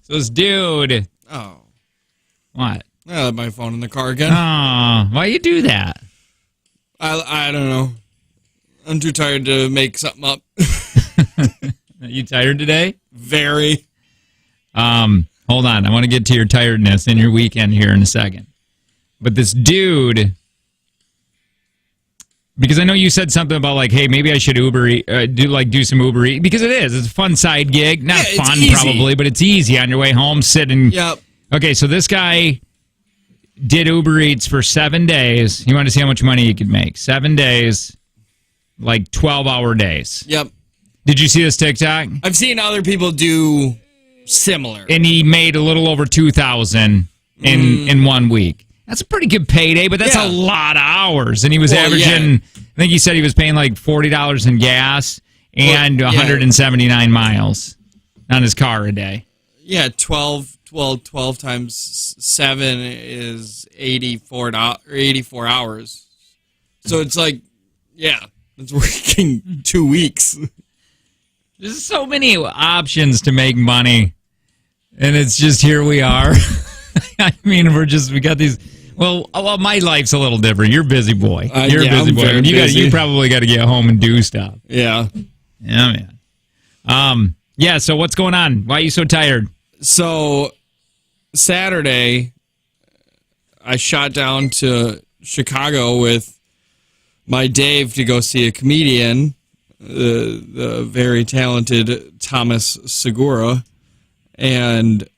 So this dude. Oh. What? I left my phone in the car again. Oh, why you do that? I don't know. I'm too tired to make something up. Are you tired today? Very. Hold on. I want to get to your tiredness and your weekend here in a second. But this dude, because I know you said something about like, hey, maybe I should do some Uber Eats, because it is. It's a fun side gig. Not fun probably, but it's easy on your way home sitting. Yep. Okay, so this guy did Uber Eats for 7 days. He wanted to see how much money he could make. 7 days, like 12-hour days. Yep. Did you see this TikTok? I've seen other people do similar. And he made a little over $2,000 in 1 week. That's a pretty good payday, but that's a lot of hours. And he was averaging, I think he said he was paying like $40 in gas and 179 miles on his car a day. Yeah, 12 times 7 is 84 hours. So it's like, it's working 2 weeks. There's so many options to make money, and it's just here we are. I mean, we got these. Well, my life's a little different. You're a busy boy. You're a busy boy. I mean, you probably got to get home and do stuff. Yeah. Yeah, man. So what's going on? Why are you so tired? So Saturday, I shot down to Chicago with my Dave to go see a comedian, the very talented Thomas Segura, and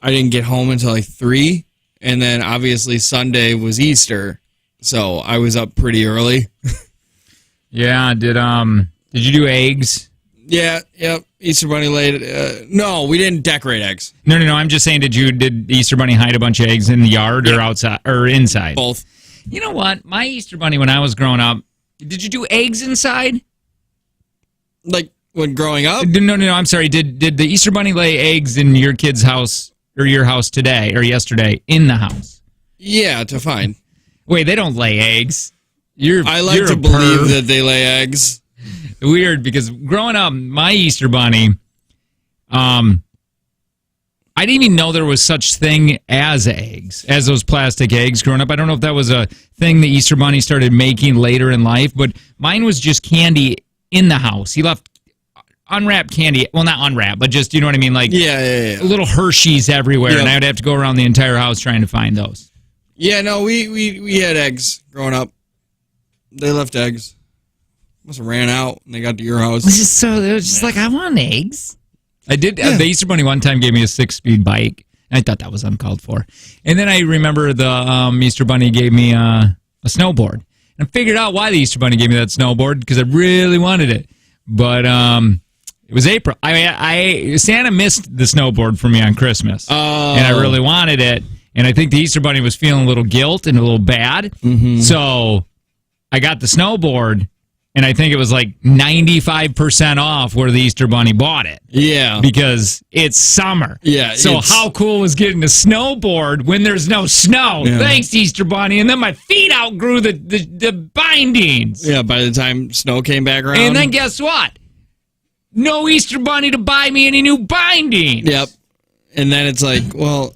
I didn't get home until like 3, and then obviously Sunday was Easter, so I was up pretty early. Yeah, did you do eggs? Yeah, yep. Easter Bunny laid. No, we didn't decorate eggs. No. I'm just saying, did Easter Bunny hide a bunch of eggs in the yard or outside or inside? Both. You know what? My Easter Bunny, when I was growing up, did you do eggs inside? Like when growing up? No. I'm sorry. Did the Easter Bunny lay eggs in your kid's house or your house today or yesterday in the house? Yeah, to find. Wait, they don't lay eggs. I like to believe that they lay eggs. Weird, because growing up, my Easter Bunny, I didn't even know there was such thing as eggs, as those plastic eggs growing up. I don't know if that was a thing the Easter Bunny started making later in life, but mine was just candy in the house. He left unwrapped candy. Well, not unwrapped, but just, you know what I mean? Like little Hershey's everywhere, and I would have to go around the entire house trying to find those. Yeah, no, we had eggs growing up. They left eggs. Must have ran out and they got to your house. It was just like, I want eggs. I did. The Easter Bunny one time gave me a 6-speed bike. I thought that was uncalled for. And then I remember the Easter Bunny gave me a snowboard. And I figured out why the Easter Bunny gave me that snowboard, because I really wanted it. But it was April. Santa missed the snowboard for me on Christmas. Oh. And I really wanted it. And I think the Easter Bunny was feeling a little guilt and a little bad. Mm-hmm. So I got the snowboard. And I think it was like 95% off where the Easter Bunny bought it. Yeah. Because it's summer. Yeah. So how cool was getting a snowboard when there's no snow? Yeah. Thanks, Easter Bunny. And then my feet outgrew the bindings. Yeah, by the time snow came back around. And then guess what? No Easter Bunny to buy me any new bindings. Yep. And then it's like, well,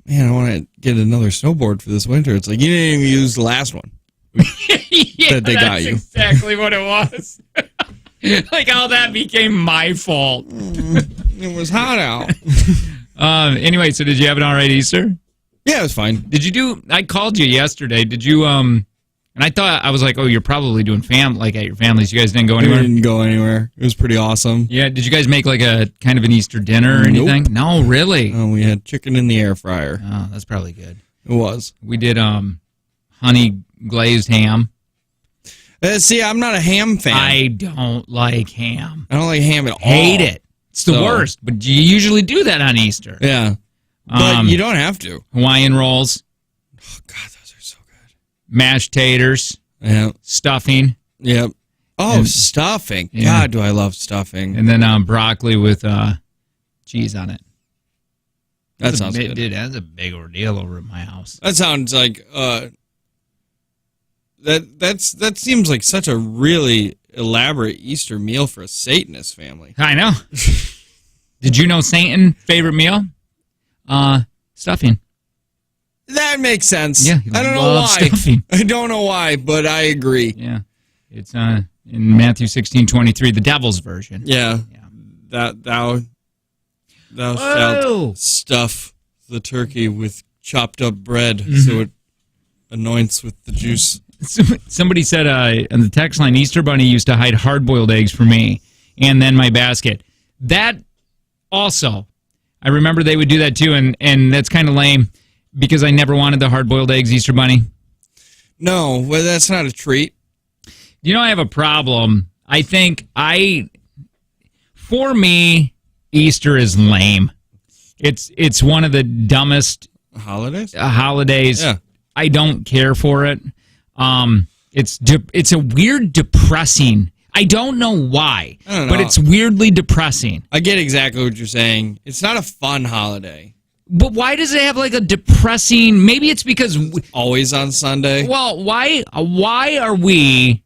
man, I want to get another snowboard for this winter. It's like, you didn't even use the last one. Yeah, that they got you. That's exactly what it was. Like how that became my fault. It was hot out. Anyway, so did you have an all right Easter? Yeah, it was fine. I called you yesterday. Did you, and I was like, oh, you're probably doing at your family's. You guys didn't go anywhere? We didn't go anywhere. It was pretty awesome. Yeah, did you guys make like a kind of an Easter dinner or anything? Nope. No, really? Oh, we had chicken in the air fryer. Oh, that's probably good. It was. We did, honey glazed ham. See, I'm not a ham fan. I don't like ham. I don't like ham at all. Hate it. It's the worst, but you usually do that on Easter. Yeah. But you don't have to. Hawaiian rolls. Oh, God, those are so good. Mashed taters. Yeah. Stuffing. Yep. Oh, stuffing. Yeah. God, do I love stuffing. And then broccoli with cheese on it. That sounds good. Dude, that's a big ordeal over at my house. That sounds like... That seems like such a really elaborate Easter meal for a Satanist family. I know. Did you know Satan favorite meal? stuffing. That makes sense. Yeah, I don't know love why. stuffing. I don't know why, but I agree. Yeah, it's in Matthew 16:23, the devil's version. Yeah. That thou shalt stuff the turkey with chopped up bread, so it anoints with the juice. Somebody said on the text line, Easter Bunny used to hide hard-boiled eggs for me, and then my basket. That also, I remember they would do that too, and that's kind of lame because I never wanted the hard-boiled eggs, Easter Bunny. No, well, that's not a treat. You know, I have a problem. I think for me, Easter is lame. It's one of the dumbest holidays. Yeah. I don't care for it. It's a weird, depressing. I don't know why, but it's weirdly depressing. I get exactly what you're saying. It's not a fun holiday. But why does it have like a depressing? Maybe it's because always on Sunday. Well, why are we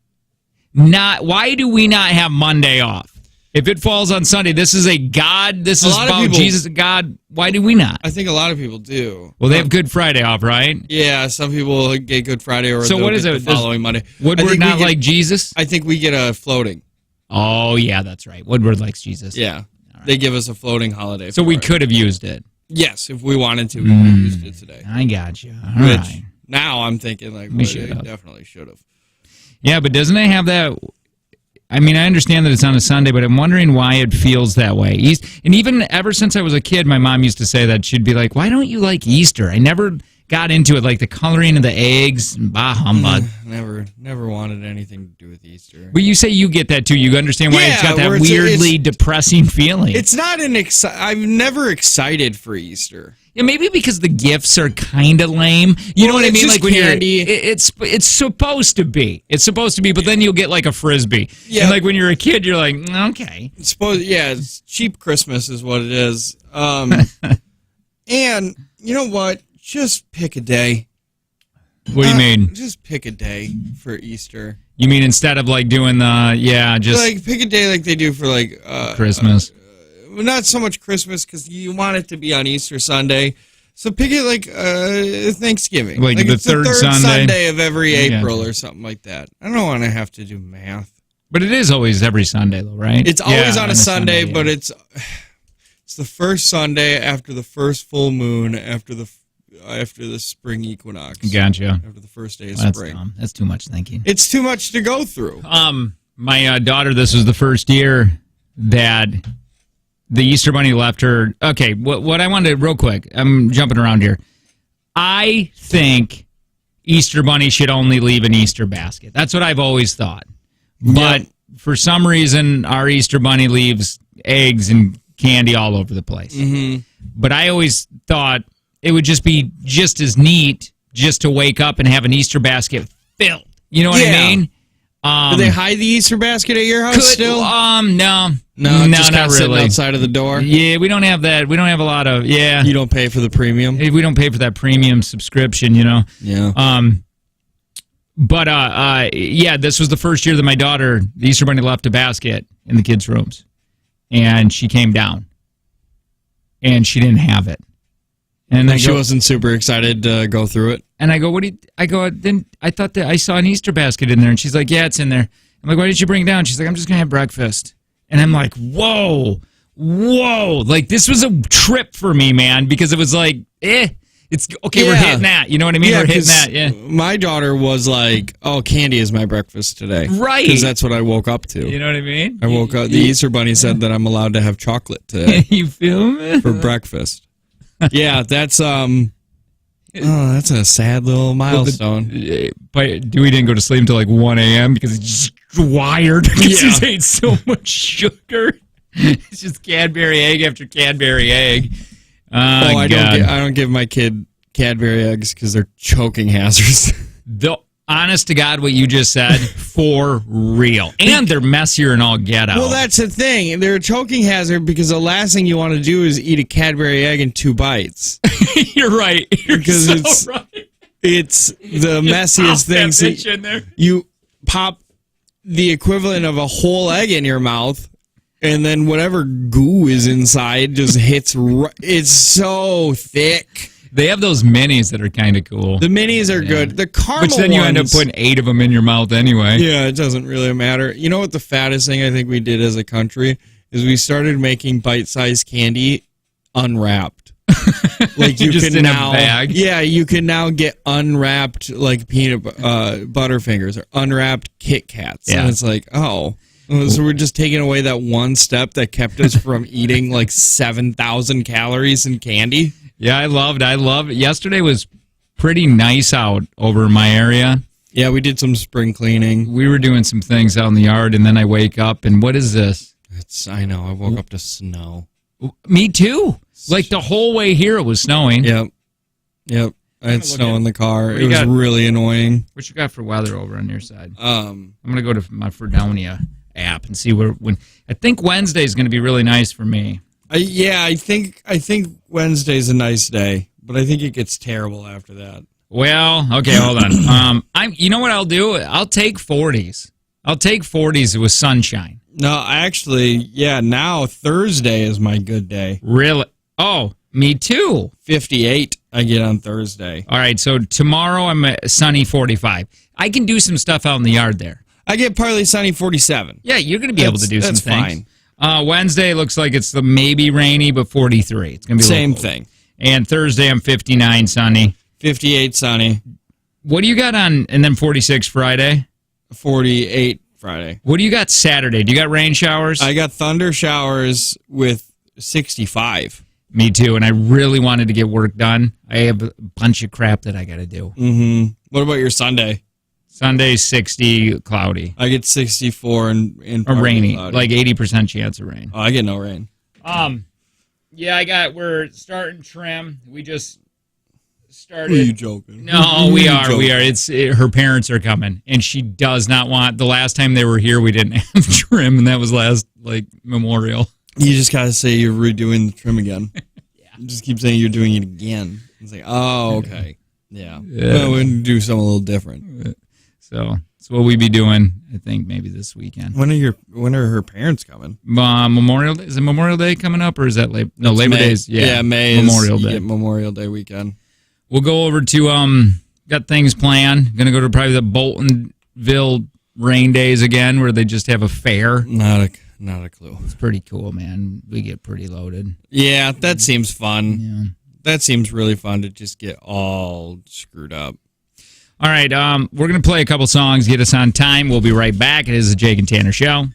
not? Why do we not have Monday off? If it falls on Sunday, this is a God. This is about Jesus, God. Why do we not? I think a lot of people do. Well, they have Good Friday off, right? Yeah, some people get Good Friday or so what is it? The following Monday. Woodward not like Jesus? I think we get a floating. Oh yeah, that's right. Woodward likes Jesus. Yeah, right. They give us a floating holiday. So we could have used it. Yes, if we wanted to, we could have used it today. I got you. All right. Now I'm thinking like we definitely should have. Yeah, but doesn't it have that? I mean, I understand that it's on a Sunday, but I'm wondering why it feels that way. And even ever since I was a kid, my mom used to say that. She'd be like, why don't you like Easter? I never got into it, like the coloring of the eggs, bah humbug. Never wanted anything to do with Easter. But you say you get that too. You understand why it's got that weirdly depressing feeling. It's not I'm never excited for Easter. Yeah, maybe because the gifts are kind of lame. You know what I mean? Like when candy. It's supposed to be. It's supposed to be, but then you'll get like a Frisbee. Yeah. And like when you're a kid, you're like, okay. It's cheap Christmas is what it is. And you know what? Just pick a day. What do you mean? Just pick a day for Easter. You mean instead of like doing just like pick a day like they do for like Christmas. Not so much Christmas because you want it to be on Easter Sunday. So pick it like Thanksgiving. Like the third Sunday of every April or something like that. I don't want to have to do math. But it is always every Sunday, though, right? It's always on a Sunday, but it's the first Sunday after the first full moon after the spring equinox. Gotcha. After the first day of That's spring. Dumb. That's too much thinking. It's too much to go through. My daughter, this was the first year that the Easter Bunny left her. Okay, what I wanted, real quick, I'm jumping around here. I think Easter Bunny should only leave an Easter basket. That's what I've always thought. But for some reason, our Easter Bunny leaves eggs and candy all over the place. Mm-hmm. But I always thought it would just be just as neat just to wake up and have an Easter basket filled. You know what I mean? Do they hide the Easter basket at your house still? No, just not really. Outside of the door. Yeah, we don't have that. We don't have a lot of. Yeah, you don't pay for the premium. We don't pay for that premium subscription. You know. Yeah. But this was the first year that my daughter, the Easter Bunny, left a basket in the kids' rooms, and she came down, and she didn't have it. And she wasn't super excited to go through it. And I go, then I thought that I saw an Easter basket in there. And she's like, yeah, it's in there. I'm like, why did you bring it down? She's like, I'm just going to have breakfast. And I'm like, whoa. Like, this was a trip for me, man, because it was like, it's okay, we're hitting that. You know what I mean? We're hitting that, yeah. My daughter was like, oh, candy is my breakfast today. Right. Because that's what I woke up to. You know what I mean? I woke up, the Easter Bunny said that I'm allowed to have chocolate today. You feel me? For breakfast. Yeah, that's that's a sad little milestone. But Dewey didn't go to sleep until like 1 a.m. because he's just wired because he's ate so much sugar. It's just Cadbury egg after Cadbury egg. I don't give my kid Cadbury eggs because they're choking hazards. Honest to God, what you just said, for real. And they're messier and all get out. Well, that's the thing. They're a choking hazard because the last thing you want to do is eat a Cadbury egg in 2 bites. You're right. Because it's the messiest thing. So you pop the equivalent of a whole egg in your mouth, and then whatever goo is inside just hits. It's so thick. They have those minis that are kind of cool. The minis are good. The caramel Which then you end up putting 8 of them in your mouth anyway. Yeah, it doesn't really matter. You know what the fattest thing I think we did as a country is we started making bite-sized candy unwrapped. Like you just can in now, a bag. Yeah, you can now get unwrapped like peanut Butterfingers or unwrapped Kit Kats. Yeah. And it's like, oh. So we're just taking away that one step that kept us from eating like 7,000 calories in candy. Yeah, I loved it. Yesterday was pretty nice out over my area. Yeah, we did some spring cleaning. We were doing some things out in the yard, and then I wake up, and what is this? I know. I woke up to snow. Me too. Like the whole way here, it was snowing. Yep. I had snow in the car. It was got? really annoying. What you got for weather over on your side? Um, I'm gonna go to my Fredonia app and see when. I think Wednesday is gonna be really nice for me. I think Wednesday's a nice day, but I think it gets terrible after that. Well, okay, hold on. You know what I'll do? I'll take 40s. I'll take 40s with sunshine. No, actually, now Thursday is my good day. Really? Oh, me too. 58 I get on Thursday. All right, so tomorrow I'm at sunny 45. I can do some stuff out in the yard there. I get partly sunny 47. Yeah, you're going to be able to do some that's things. Fine. Wednesday looks like it's the maybe rainy, but 43. It's going to be same thing. And Thursday I'm 59 sunny. 58 sunny. What do you got on, and then 46 Friday? 48 Friday. What do you got Saturday? Do you got rain showers? I got thunder showers with 65. Me too, and I really wanted to get work done. I have a bunch of crap that I got to do. Mm-hmm. What about your Sunday? Sunday's 60, cloudy. I get 64 and Or rainy, cloudy. like 80% chance of rain. Oh, I get no rain. Yeah, we're starting trim. We just started. Are you joking? No, we are. Her parents are coming, and she does not want. The last time they were here, we didn't have trim, and that was last Memorial. You just gotta say you're redoing the trim again. Yeah. Just keep saying you're doing it again. It's like, oh, okay, yeah. Well, we're gonna do something a little different. So that's what we be doing. I think maybe this weekend. When are her parents coming? Memorial Day. Is it Memorial Day coming up, or is that Labor? No, Labor Day is May. Memorial Day. Get Memorial Day weekend. We'll go over to got things planned. Gonna go to probably the Boltonville rain days again, where they just have a fair. Not a clue. It's pretty cool, man. We get pretty loaded. Yeah, that seems fun. Yeah. That seems really fun to just get all screwed up. All right, we're going to play a couple songs, get us on time. We'll be right back. It is the Jake and Tanner Show.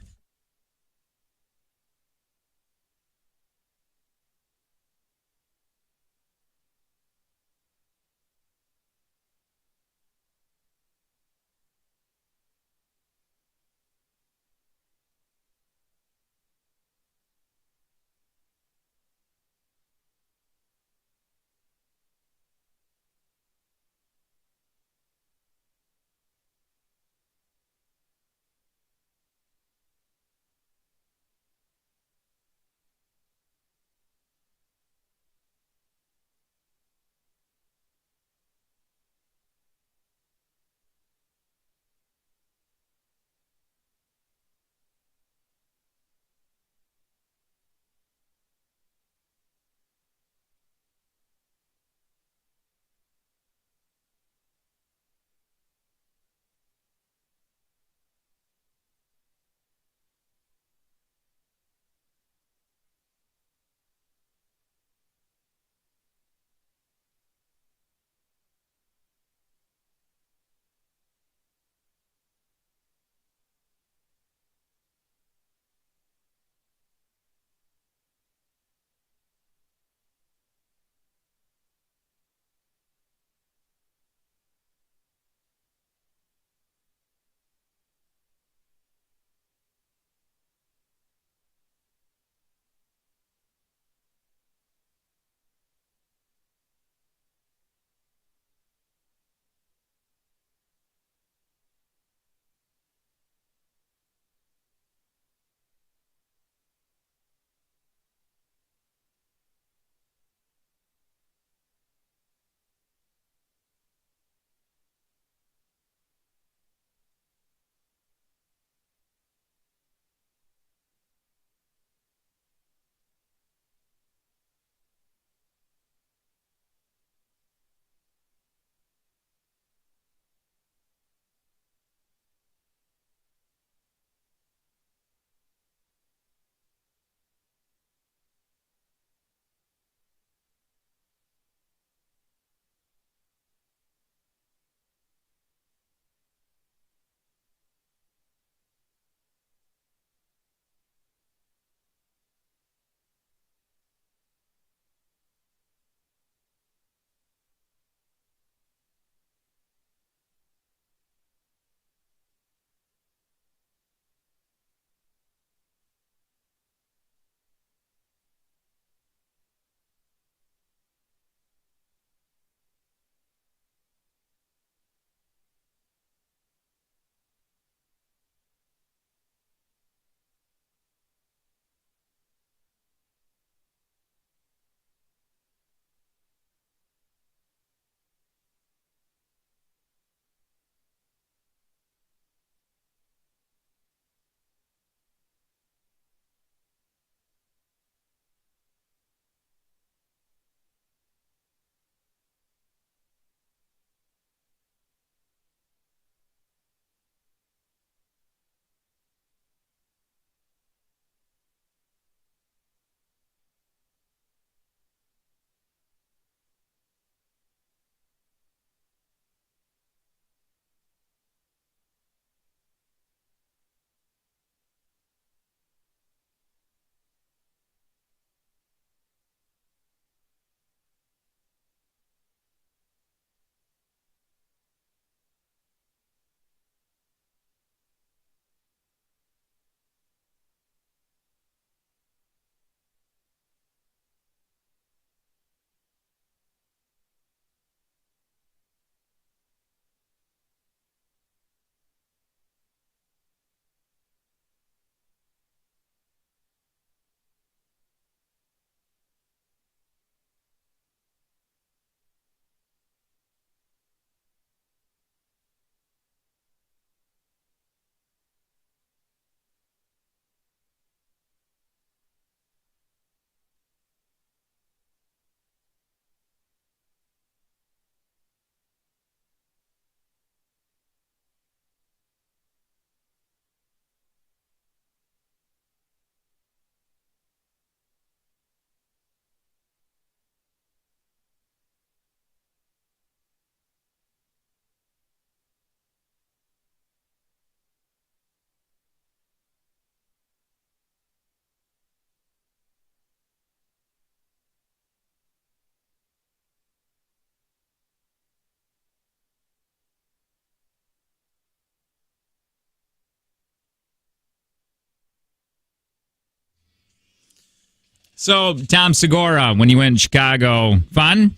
So, Tom Segura, when you went in Chicago, fun?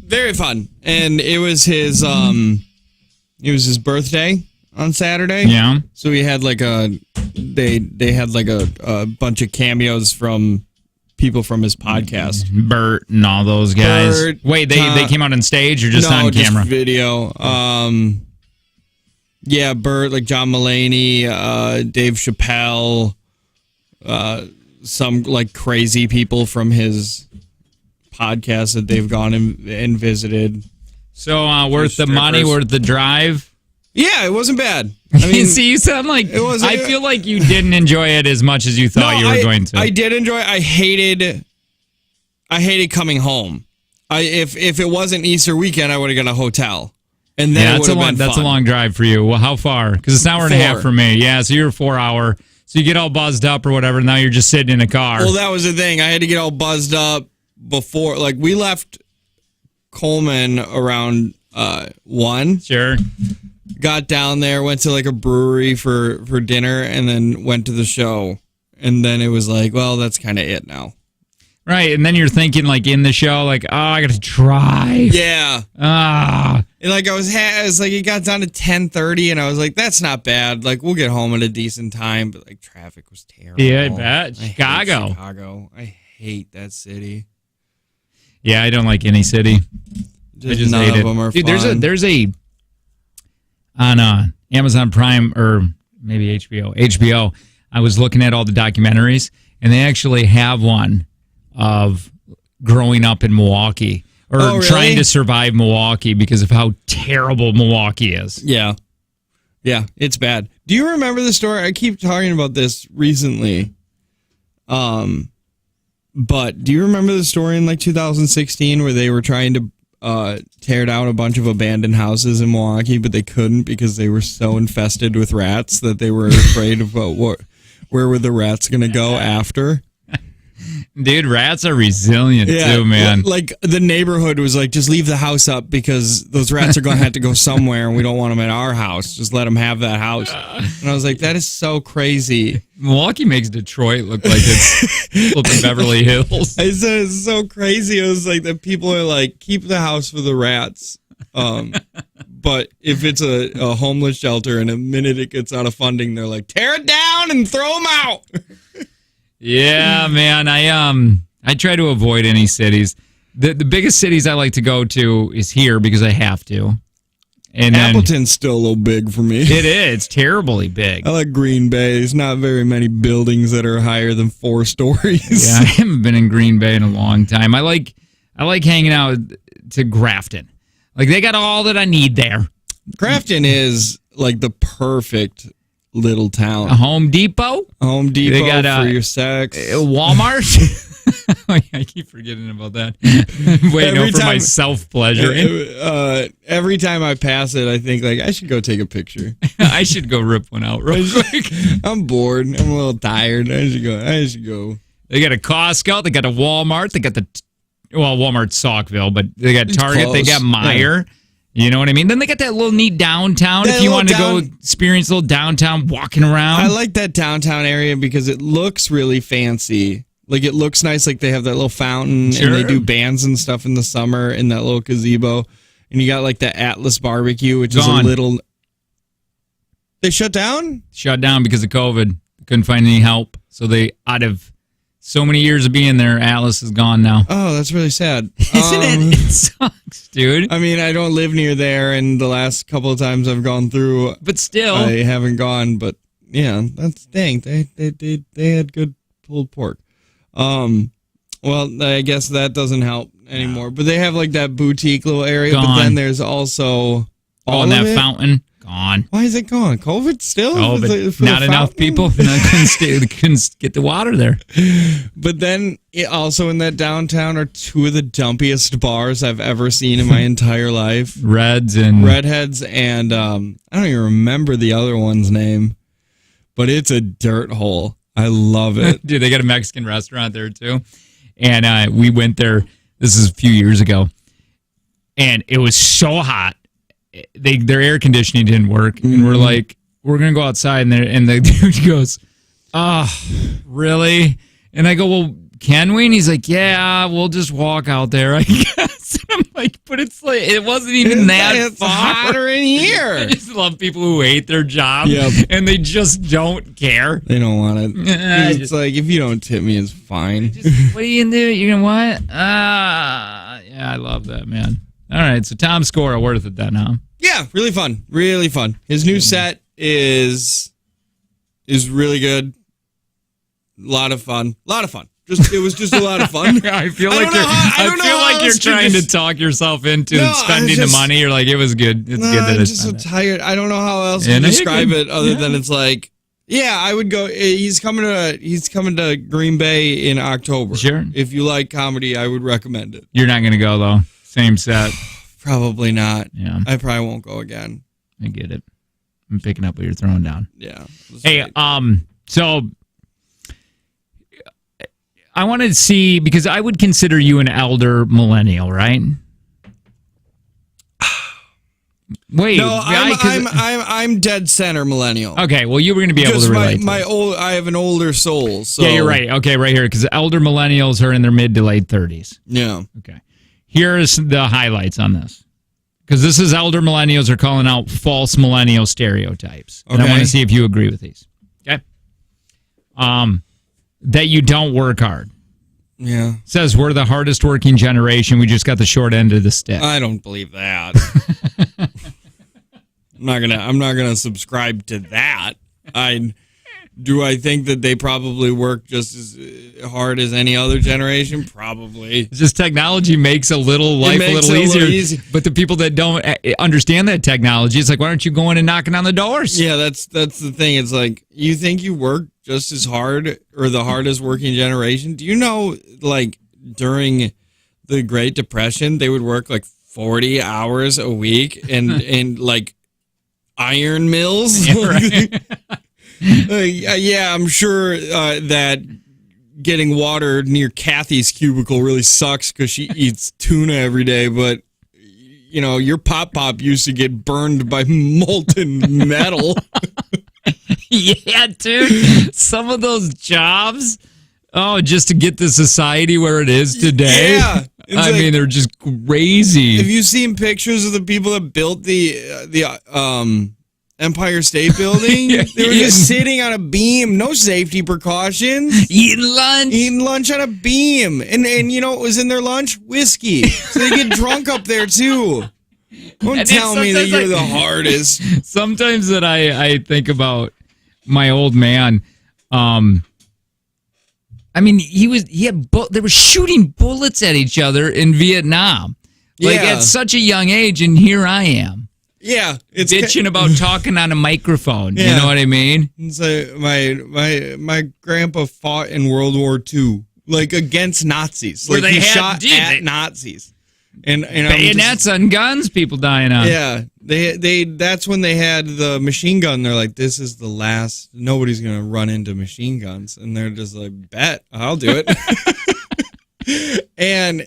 Very fun. And it was his birthday on Saturday. Yeah. So we had like they had like a bunch of cameos from people from his podcast. Bert and all those guys. Bert, Wait, they came out on stage or just on camera? Just video. Yeah, Bert, like John Mulaney, Dave Chappelle, some like crazy people from his podcast that they've gone and visited. So worth the money, worth the drive? Yeah, it wasn't bad. I mean, see, you sound like it wasn't, I feel like you didn't enjoy it as much as you thought you were going to. I did enjoy it. I hated coming home. If it wasn't Easter weekend, I would have got a hotel. And then that's a long drive for you. Well, how far? Because it's an hour and a half for me. Yeah, so you're 4 hour. So you get all buzzed up or whatever. Now you're just sitting in a car. Well, that was the thing. I had to get all buzzed up before. Like, we left Coleman around 1. Sure. Got down there, went to like a brewery for dinner, and then went to the show. And then it was like, well, that's kind of it now. Right, and then you're thinking like in the show, like, oh, I got to drive. Yeah. And like I was like, it got down to 10:30, and I was like, that's not bad. Like, we'll get home at a decent time, but like traffic was terrible. Yeah, I bet. Chicago. I hate that city. Yeah, I don't like any city. I just none hate of them are Dude, fun. There's a on Amazon Prime or maybe HBO. I was looking at all the documentaries, and they actually have one of growing up in Milwaukee or trying to survive Milwaukee because of how terrible Milwaukee is. Yeah. Yeah, it's bad. Do you remember the story? I keep talking about this recently. But do you remember the story in like 2016 where they were trying to tear down a bunch of abandoned houses in Milwaukee, but they couldn't because they were so infested with rats that they were afraid of where were the rats going to go after? Dude, rats are resilient too, man. Like the neighborhood was like, just leave the house up because those rats are going to have to go somewhere and we don't want them at our house. Just let them have that house. And I was like, that is so crazy. Milwaukee makes Detroit look like it's flipping Beverly Hills. I said it's so crazy. It was like that people are like, keep the house for the rats. But if it's a homeless shelter and the minute it gets out of funding, they're like, tear it down and throw them out. Yeah, man. I try to avoid any cities. The biggest cities I like to go to is here because I have to. And Appleton's still a little big for me. It is. It's terribly big. I like Green Bay. There's not very many buildings that are higher than 4 stories. Yeah, I haven't been in Green Bay in a long time. I like hanging out to Grafton. Like they got all that I need there. Grafton is like the perfect little town. A Home Depot. They got for your sex. Walmart. I keep forgetting about that. Wait, for my self-pleasure. Every time I pass it, I think like I should go take a picture. I should go rip one out real quick. I'm bored. I'm a little tired. I should go. They got a Costco. They got a Walmart. They got Walmart's Saukville, but they got Target. They got Meijer. Yeah. You know what I mean? Then they got that little neat downtown if you want to go experience a little downtown walking around. I like that downtown area because it looks really fancy. Like, it looks nice. Like, they have that little fountain, and they do bands and stuff in the summer in that little gazebo. And you got, like, the Atlas Barbecue, which is a little... They shut down? Shut down because of COVID. Couldn't find any help. So they, out of so many years of being there, Atlas is gone now. Oh, that's really sad. Isn't it? It sucks, dude. I mean, I don't live near there, and the last couple of times I've gone through... But still... I haven't gone, but, yeah, that's dang. They had good pulled pork. Well, I guess that doesn't help anymore. But they have like that boutique little area. Gone. But then there's also and that fountain gone. Why is it gone? COVID still? COVID. Not enough people. Couldn't get the water there. But then also in that downtown are 2 of the dumpiest bars I've ever seen in my entire life. Redheads, and I don't even remember the other one's name. But it's a dirt hole. I love it. Dude, they got a Mexican restaurant there, too. And we went there, this is a few years ago, and it was so hot. Their air conditioning didn't work. Mm-hmm. And we're like, we're going to go outside. And the dude goes, oh, really? And I go, well, can we? And he's like, yeah, we'll just walk out there, I guess. And I'm like, but it wasn't even that far. Hotter in here. I just love people who hate their job and they just don't care. They don't want it. It's like, if you don't tip me, it's fine. What are you going to do? You're going to what? Yeah, I love that, man. All right, so Tom's score worth it then, huh? Yeah, really fun. Really fun. His new set is really good. A lot of fun. It was just a lot of fun. I feel like you're trying to talk yourself into spending the money. You're like, it was good. It's good that I'm just so tired. I don't know how else to describe it other than it's like, yeah, I would go. He's coming to Green Bay in October. Sure. If you like comedy, I would recommend it. You're not going to go though. Same set. Probably not. Yeah. I probably won't go again. I get it. I'm picking up what you're throwing down. Yeah. Hey, so I wanted to see, because I would consider you an elder millennial, right? Wait, no, I'm dead center millennial. Okay, well, you were going to be able to relate. I have an older soul. So. Yeah, you're right. Okay, right here, because elder millennials are in their mid to late 30s. Yeah. Okay. Here's the highlights on this, because this is elder millennials are calling out false millennial stereotypes, and I want to see if you agree with these. Okay. That you don't work hard. Yeah. Says we're the hardest working generation. We just got the short end of the stick. I don't believe that. I'm not gonna subscribe to that. I think that they probably work just as hard as any other generation? Probably. It's just technology makes life a little easier. But the people that don't understand that technology, it's like, why aren't you going and knocking on the doors? Yeah, that's the thing. It's like, you think you work just as hard, or the hardest working generation? Do you know, like, during the Great Depression, they would work like 40 hours a week and like iron mills? Yeah, right. Yeah, I'm sure that getting water near Kathy's cubicle really sucks because she eats tuna every day, but you know, your pop used to get burned by molten metal. Yeah, dude. Some of those jobs, just to get the society where it is today. Yeah. I mean, they're just crazy. Have you seen pictures of the people that built the Empire State Building? Yeah, they were just sitting on a beam, no safety precautions. Eating lunch on a beam. And you know what was in their lunch? Whiskey. So they get drunk up there too. Don't tell me that you're the hardest. Sometimes that I think about my old man. I mean, they were shooting bullets at each other in Vietnam. Like at such a young age, and here I am. Yeah, it's bitching about talking on a microphone. Yeah. You know what I mean? So my grandpa fought in World War II, like against Nazis. Where like they shot at Nazis. And bayonets on guns, people dying on. Yeah, they that's when they had the machine gun. They're like, this is the last. Nobody's gonna run into machine guns, and they're just like, bet I'll do it. and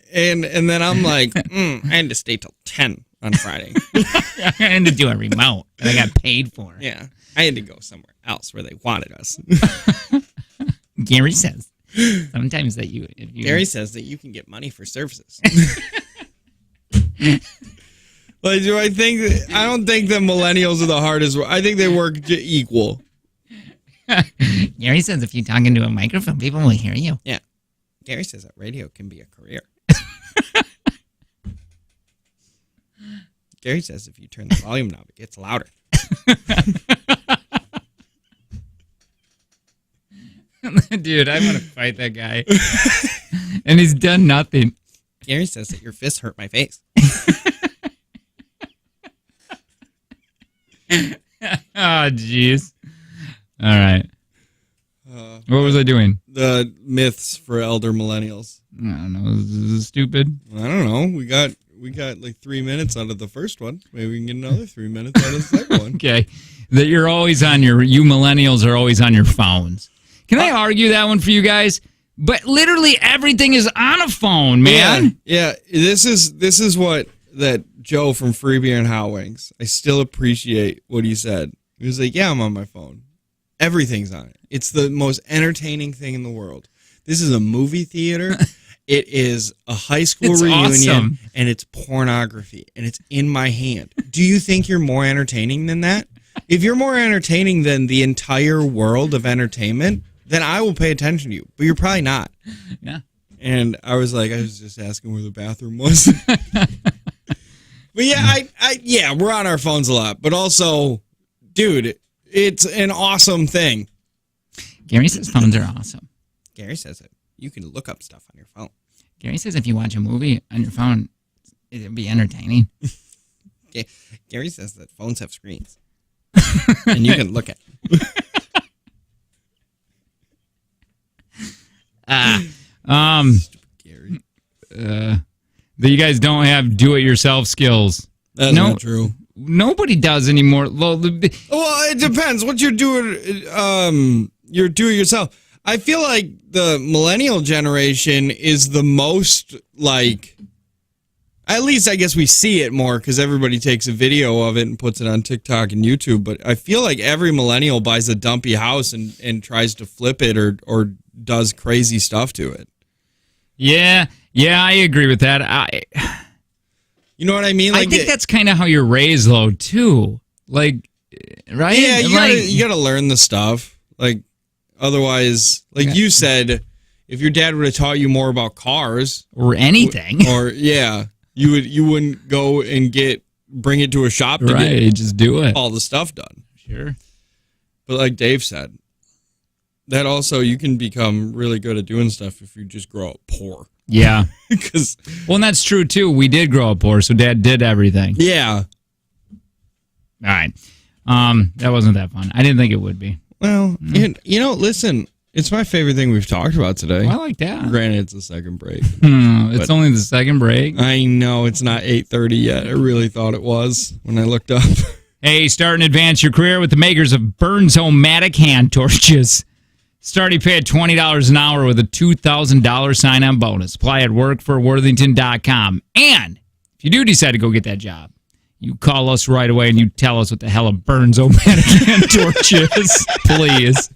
then I'm like, I had to stay till 10 on Friday. I had to do a remote that I got paid for. Yeah, I had to go somewhere else where they wanted us. Gary says sometimes that Gary says that you can get money for services. Like, I don't think that millennials are the hardest. I think they work equal. Gary says if you're talking to a microphone, people will hear you. Yeah. Gary says that radio can be a career. Gary says if you turn the volume knob, it gets louder. Dude, I'm going to fight that guy. And he's done nothing. Gary says that your fists hurt my face. Oh, jeez. All right. What was I doing? The myths for elder millennials. I don't know. This is stupid. I don't know. We got like 3 minutes out of the first one. Maybe we can get another 3 minutes out of the second one. Okay. That you millennials are always on your phones. Can I argue that one for you guys? But literally everything is on a phone, man. Yeah. This is what that Joe from Free Beer and Hot Wings. I still appreciate what he said. He was like, yeah, I'm on my phone. Everything's on it. It's the most entertaining thing in the world. This is a movie theater. It is a high school reunion, awesome. and it's pornography, and it's in my hand. Do you think you're more entertaining than that? If you're more entertaining than the entire world of entertainment, then I will pay attention to you. But you're probably not. Yeah. And I was just asking where the bathroom was. But yeah, we're on our phones a lot. But also, dude, it's an awesome thing. Gary says phones are awesome. Gary says it. You can look up stuff on your phone. Gary says if you watch a movie on your phone, it'll be entertaining. Gary says that phones have screens. And you can look at Gary. That you guys don't have do-it-yourself skills. That's not true. Nobody does anymore. Well, it depends. What you're doing, you're doing yourself. I feel like the millennial generation is the most, like, at least I guess we see it more because everybody takes a video of it and puts it on TikTok and YouTube. But I feel like every millennial buys a dumpy house and tries to flip it or does crazy stuff to it. Yeah, I agree with that. You know what I mean? Like, I think that's kind of how you're raised, though, too. Like, right? Yeah, you gotta learn the stuff. Like, otherwise, like you said, if your dad would have taught you more about cars or anything, you wouldn't go and bring it to a shop to get just do it, all the stuff done. Sure. But like Dave said, that also you can become really good at doing stuff if you just grow up poor. Yeah. And that's true, too. We did grow up poor, so Dad did everything. Yeah. All right. That wasn't that fun. I didn't think it would be. Well, listen, it's my favorite thing we've talked about today. Well, I like that. Granted, it's the second break. It's only the second break. I know, it's not 8:30 yet. I really thought it was when I looked up. Hey, start and advance your career with the makers of Burns-O-Matic hand torches. Starting pay at $20 an hour with a $2,000 sign-on bonus. Apply at workforworthington.com. And if you do decide to go get that job, you call us right away and you tell us what the hell a Burns-O-Matic hand torch is, please.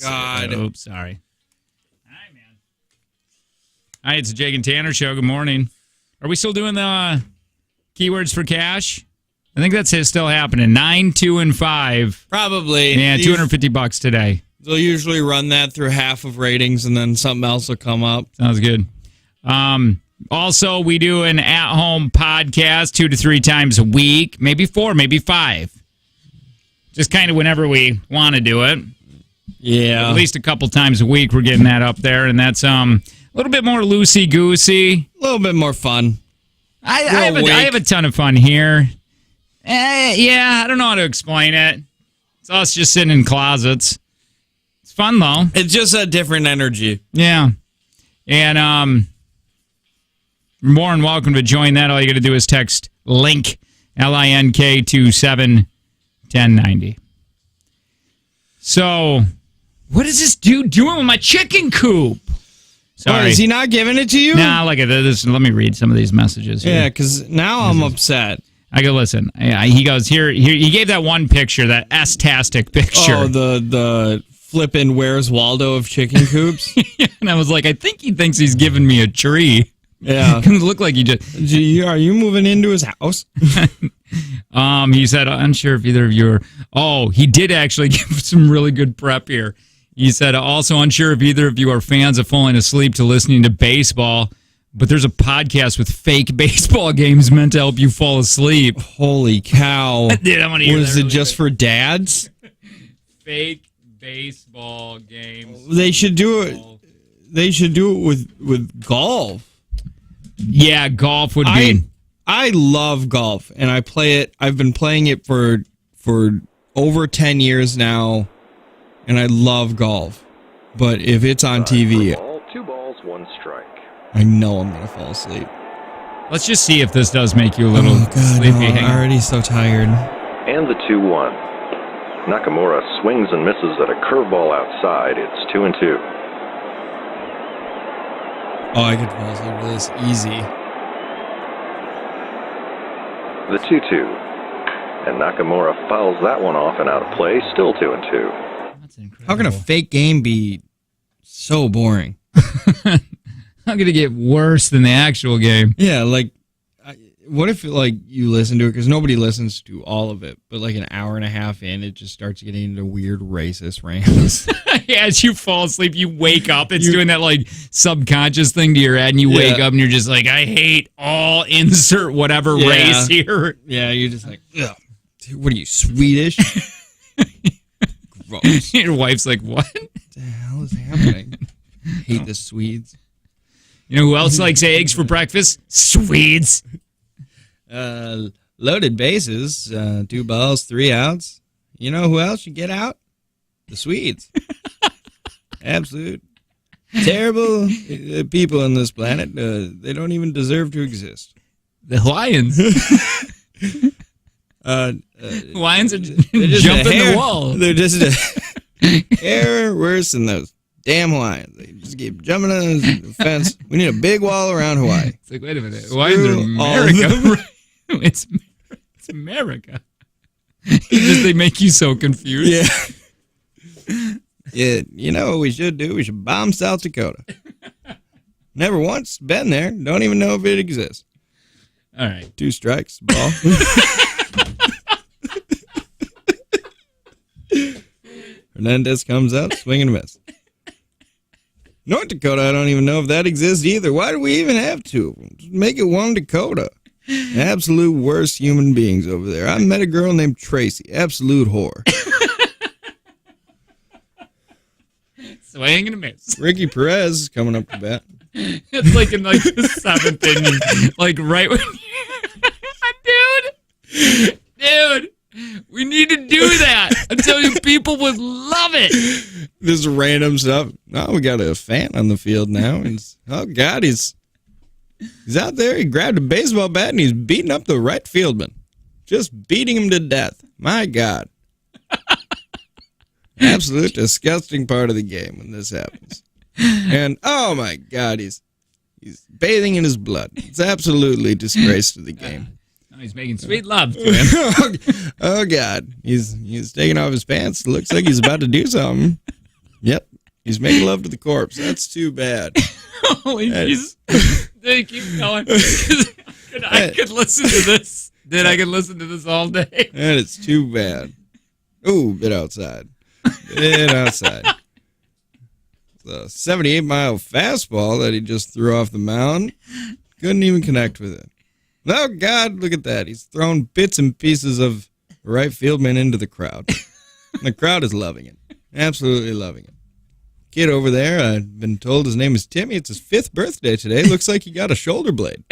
God. Oops, sorry. Hi, man. Hi, it's the Jake and Tanner Show. Good morning. Are we still doing the keywords for cash? I think that's still happening. 9, 2, and 5. Probably. Yeah, $250 today. They'll usually run that through half of ratings, and then something else will come up. Sounds good. Also, we do an at-home podcast 2 to 3 times a week, maybe 4, maybe 5. Just kind of whenever we want to do it. Yeah. At least a couple times a week, we're getting that up there, and that's a little bit more loosey-goosey. A little bit more fun. I have a ton of fun here. Yeah, I don't know how to explain it. It's us just sitting in closets. It's fun, though. It's just a different energy. Yeah. And you're more than welcome to join that. All you got to do is text LINK, L-I-N-K, to 71090. So, what is this dude doing with my chicken coop? Sorry. Oh, is he not giving it to you? Nah, look at this. Let me read some of these messages here. Yeah, because now I'm upset. I go, listen. He goes, here. He gave that one picture, that S-tastic picture. Oh, the flippin' Where's Waldo of chicken coops? And I was like, I think he thinks he's giving me a tree. Yeah. It looked like he just... Are you moving into his house? He said, unsure if either of you are... Oh, he did actually give some really good prep here. He said, also unsure if either of you are fans of falling asleep to listening to baseball, but there's a podcast with fake baseball games meant to help you fall asleep. Holy cow. Dude, I want to hear Was that it really just quick. for dads? Fake baseball games. They should do it. They should do it with golf. Yeah, golf would be... I love golf, and I play it. I've been playing it for over 10 years now, and I love golf. But if it's on TV, 2 balls, 1 strike. I know I'm going to fall asleep. Let's just see if this does make you a little sleepy. No, I'm already so tired. And the 2-1. Nakamura swings and misses at a curveball outside. It's 2-2. Oh, I could fall asleep with this easy. The 2-2. And Nakamura fouls that one off and out of play. Still 2-2. That's incredible. How can a fake game be so boring? How could it get worse than the actual game? Yeah, like, what if like you listen to it, because nobody listens to all of it, but like an hour and a half in, it just starts getting into weird racist rants. As you fall asleep, you wake up. It's doing that like subconscious thing to your head, and you wake up and you're just like, I hate all insert whatever race here. Yeah, you're just like, ugh. What are you, Swedish? Gross. Your wife's like, what? What the hell is happening? I hate the Swedes. You know who else likes eggs for breakfast? Swedes. Loaded bases, 2 balls, 3 outs. You know who else you get out? The Swedes. Absolute terrible people on this planet. They don't even deserve to exist. The Hawaiians. Hawaiians are just jumping the wall. They're just a hair worse than those damn Hawaiians. They just keep jumping on the fence. We need a big wall around Hawaii. It's like, wait a minute. Hawaiians are America. It's America. They make you so confused. Yeah. Yeah, you know what we should do? We should bomb South Dakota. Never once been there. Don't even know if it exists. All right. 2 strikes, ball. Hernandez comes out, swing and a miss. North Dakota, I don't even know if that exists either. Why do we even have 2? Just make it 1 Dakota. Absolute worst human beings over there. I met a girl named Tracy. Absolute whore. Swing and a miss. Ricky Perez is coming up to bat. It's like in like the 7th inning. Like right when Dude, we need to do that. I'm telling you, people would love it. This random stuff. Oh, we got a fan on the field now. Oh God, he's out there. He grabbed a baseball bat and he's beating up the right fieldman. Just beating him to death. My God. Absolute disgusting part of the game when this happens. And oh my God, he's bathing in his blood. It's absolutely disgrace to the game. Oh, he's making sweet love to him. Oh God, he's taking off his pants. Looks like he's about to do something. Yep. He's making love to the corpse. That's too bad. Holy Jesus. They keep going. I could listen to this. Dude, I could listen to this all day. That is too bad. Ooh, bit outside. Bit outside. The 78-mile fastball that he just threw off the mound. Couldn't even connect with it. Oh, God, look at that. He's thrown bits and pieces of the right fieldman into the crowd. The crowd is loving it. Absolutely loving it. Kid over there, I've been told his name is Timmy. It's his 5th birthday today. Looks like he got a shoulder blade.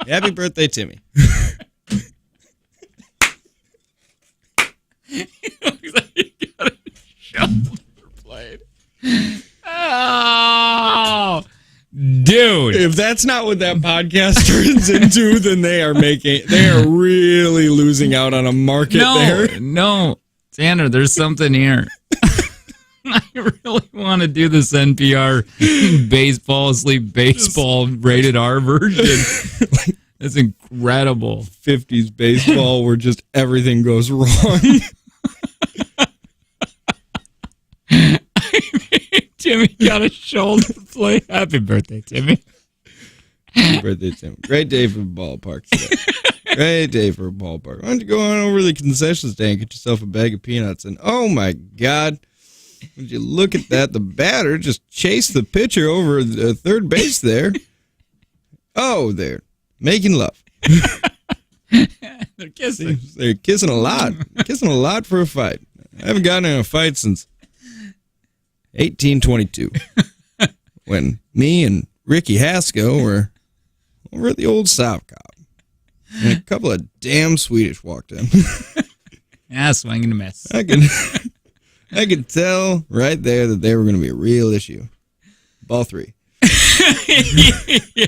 Happy birthday, Timmy. Looks like he got a shoulder blade. Oh, dude. If that's not what that podcast turns into, then they are really losing out on a market there. No, Tanner, there's something here. I really want to do this NPR sleep baseball rated R version. That's incredible. 50s baseball where just everything goes wrong. Timmy got a shoulder blade. Happy birthday, Timmy. Happy birthday, Timmy. Great day for the ballpark today. Great day for a ballpark. Why don't you go on over to the concession stand, get yourself a bag of peanuts, and oh my God, would you look at that? The batter just chased the pitcher over the third base there. Oh, they're making love. They're kissing. They're kissing a lot. Kissing a lot for a fight. I haven't gotten in a fight since 1822 when me and Ricky Haskell were over at the old South Cop. And a couple of damn Swedish walked in. Yeah, swinging a miss. I could tell right there that they were going to be a real issue. Ball 3. Yeah.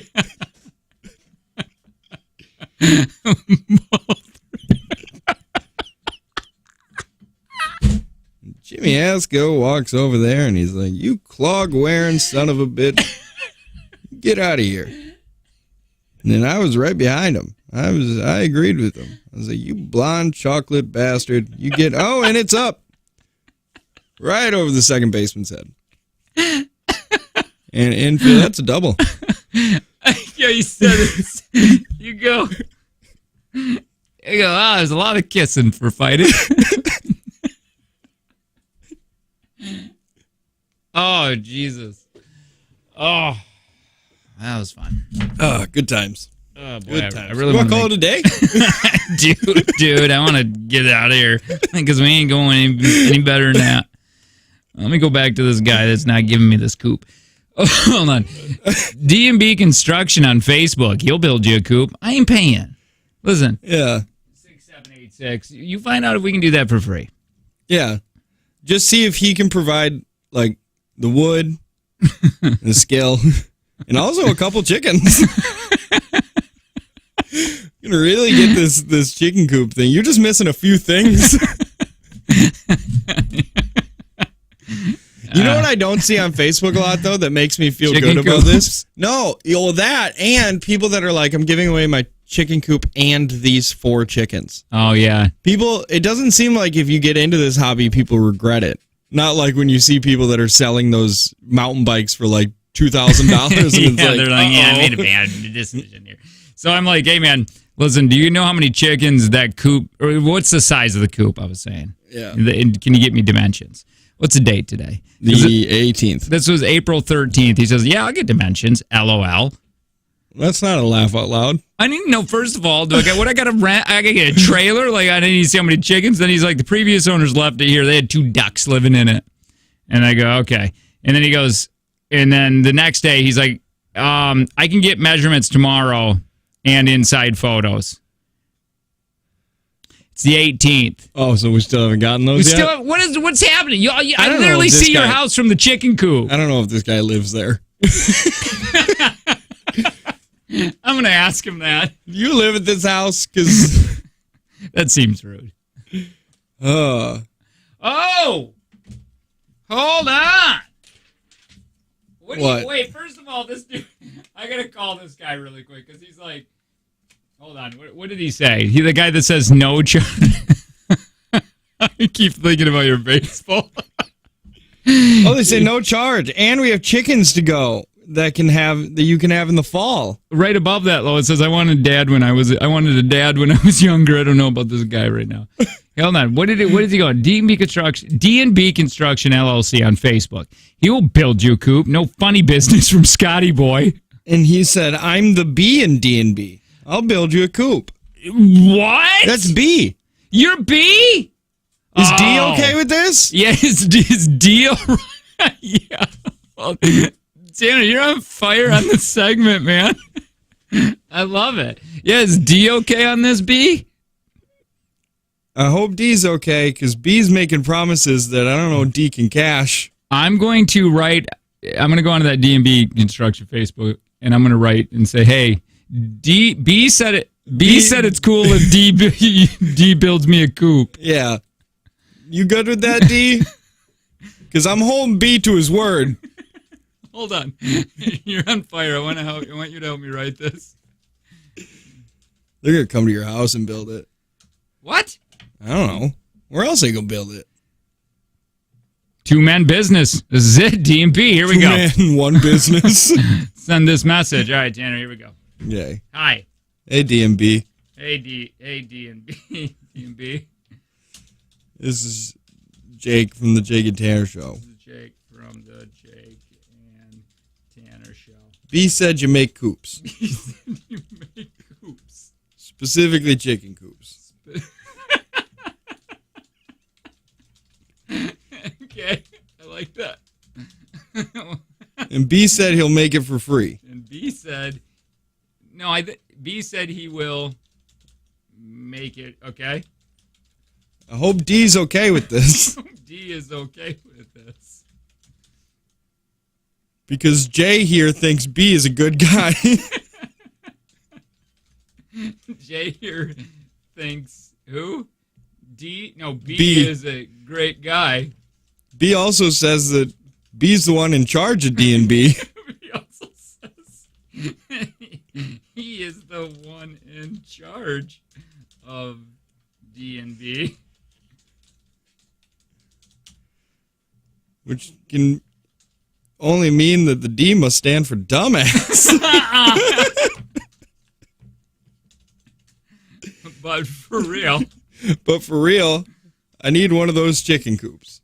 Jimmy Haskell walks over there and he's like, "You clog-wearing son of a bitch. Get out of here." And then I was right behind him. I agreed with him. I was like, "You blonde chocolate bastard. You get..." Oh, and it's up. Right over the second baseman's head. And infield, that's a double. Yeah, you said it. You go, there's a lot of kissing for fighting. Oh, Jesus. Oh, that was fun. Oh, good times. Oh, boy, Good times. I really want want to call it a day? dude, I want to get out of here because we ain't going any better than that. Let me go back to this guy that's not giving me this coop. Oh, hold on. D&B Construction on Facebook. He'll build you a coop. I ain't paying. Listen. Yeah. 6786. You find out if we can do that for free. Yeah. Just see if he can provide, like, the wood, the scale, and also a couple chickens. You can really get this chicken coop thing. You're just missing a few things. You know what I don't see on Facebook a lot, though, that makes me feel good about this? No, that and people that are like, "I'm giving away my chicken coop and these 4 chickens." Oh, yeah. People, it doesn't seem like if you get into this hobby, people regret it. Not like when you see people that are selling those mountain bikes for like $2,000. Yeah, they're like, "Yeah, I made a bad decision here." So I'm like, "Hey, man, listen, do you know how many chickens that coop, or what's the size of the coop?" I was saying. Yeah. Can you get me dimensions? What's the date today? The 18th. This was April 13th. He says, "Yeah, I'll get dimensions." LOL. That's not a laugh out loud. I need to know, first of all, I got to rent? I got to get a trailer? Like, I need to see how many chickens. Then he's like, "The previous owners left it here. They had 2 ducks living in it." And I go, "Okay." And then he goes, and then the next day, he's like, "I can get measurements tomorrow and inside photos." It's the 18th. Oh, so we still haven't gotten those yet? What's happening? I don't know literally if this see your guy- house from the chicken coop. I don't know if this guy lives there. I'm going to ask him that. Do you live at this house? Because That seems rude. Oh! Hold on! What? Wait, first of all, this dude, I got to call this guy really quick because he's like, hold on, what did he say? He the guy that says no charge. I keep thinking about your baseball. Oh, they say no charge, and we have chickens to go that you can have in the fall. Right above that, though, it says I wanted a dad when I was younger. I don't know about this guy right now. Hold on. What is he going? D&B Construction LLC on Facebook. He will build you a coop. No funny business from Scotty Boy. And he said, "I'm the B in D&B. I'll build you a coop." What? That's B. You're B? Is D okay with this? Yeah, is D all right? Yeah. Well, Tanner, you're on fire on this segment, man. I love it. Yeah, is D okay on this, B? I hope D's okay, because B's making promises that I don't know D can cash. I'm going to go onto that D&B Construction Facebook, and I'm going to write and say, hey, B said it's cool if D builds me a coop. Yeah. You good with that, D? Because I'm holding B to his word. Hold on. You're on fire. I want you to help me write this. They're going to come to your house and build it. What? I don't know. Where else are they going to build it? Two-man business. This is it, D&B. Here we go. Two-man, one business. Send this message. All right, Tanner, here we go. Yay. Hi. Hey, D&B. Hey, D&B. D&B. This is Jake from the Jake and Tanner Show. This is Jake from the Jake and Tanner Show. B said you make coops. You make coops. Specifically chicken coops. Okay, I like that. And B said he'll make it for free. And B said, B said he will make it, okay? I hope D's okay with this. D is okay with this. Because Jay here thinks B is a good guy. Jay here thinks who? D? No, B B. is a great guy. B also says that B's the one in charge of D&B. He also says he is the one in charge of D&B. Which can only mean that the D must stand for dumbass. But for real. But for real, I need one of those chicken coops.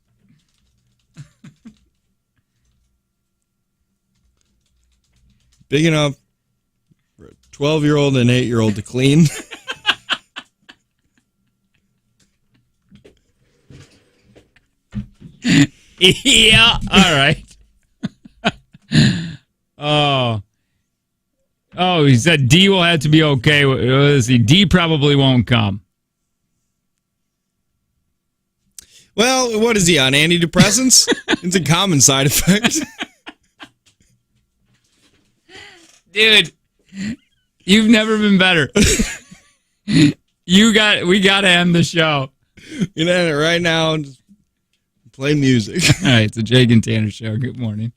Big enough for a 12-year-old and 8-year-old to clean. Yeah, all right. Oh, he said D will have to be okay. Let's see, D probably won't come. Well, what is he on, antidepressants? It's a common side effect. Dude, you've never been better. We got to end the show. You know, end it right now and just play music. All right, it's a Jake and Tanner show. Good morning.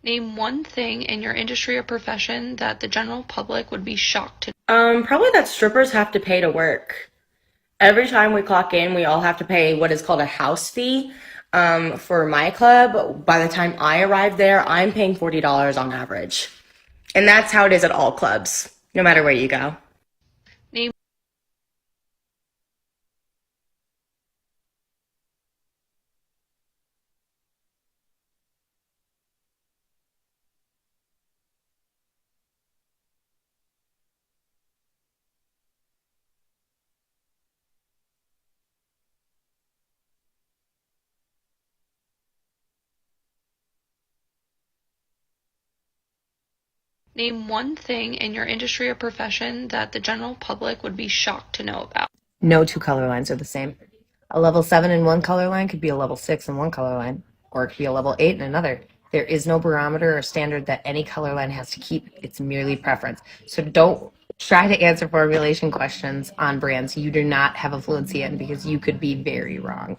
Name one thing in your industry or profession that the general public would be shocked to. Probably that strippers have to pay to work. Every time we clock in, we all have to pay what is called a house fee. For my club, by the time I arrive there, I'm paying $40 on average. And that's how it is at all clubs, no matter where you go. Name Name one thing in your industry or profession that the general public would be shocked to know about. No two color lines are the same. A level 7 in one color line could be a level 6 in one color line, or it could be a level 8 in another. There is no barometer or standard that any color line has to keep. It's merely preference. So don't try to answer formulation questions on brands you do not have a fluency in, because you could be very wrong.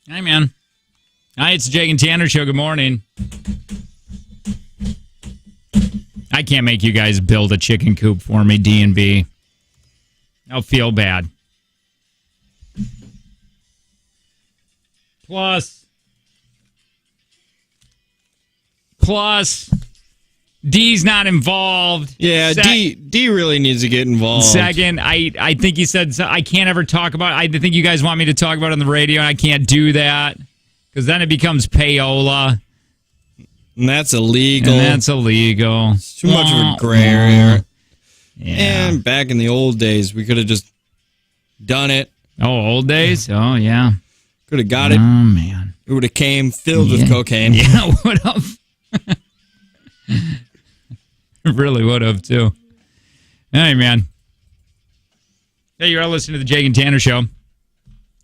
Hi, man. Hi, it's the Jake and Tanner Show. Good morning. I can't make you guys build a chicken coop for me, D&B. I'll feel bad. Plus, D's not involved. Yeah, D really needs to get involved. Second, I think you said I can't ever talk about it. I think you guys want me to talk about it on the radio, and I can't do that because then it becomes payola. And that's illegal. It's too much of a gray area. Yeah. And back in the old days, we could have just done it. Oh, old days? Oh, yeah. Could have got it. Oh, man. It would have came filled with cocaine. Yeah, it would have. It really would have, too. Hey, man. Hey, you're all listening to the Jake and Tanner Show.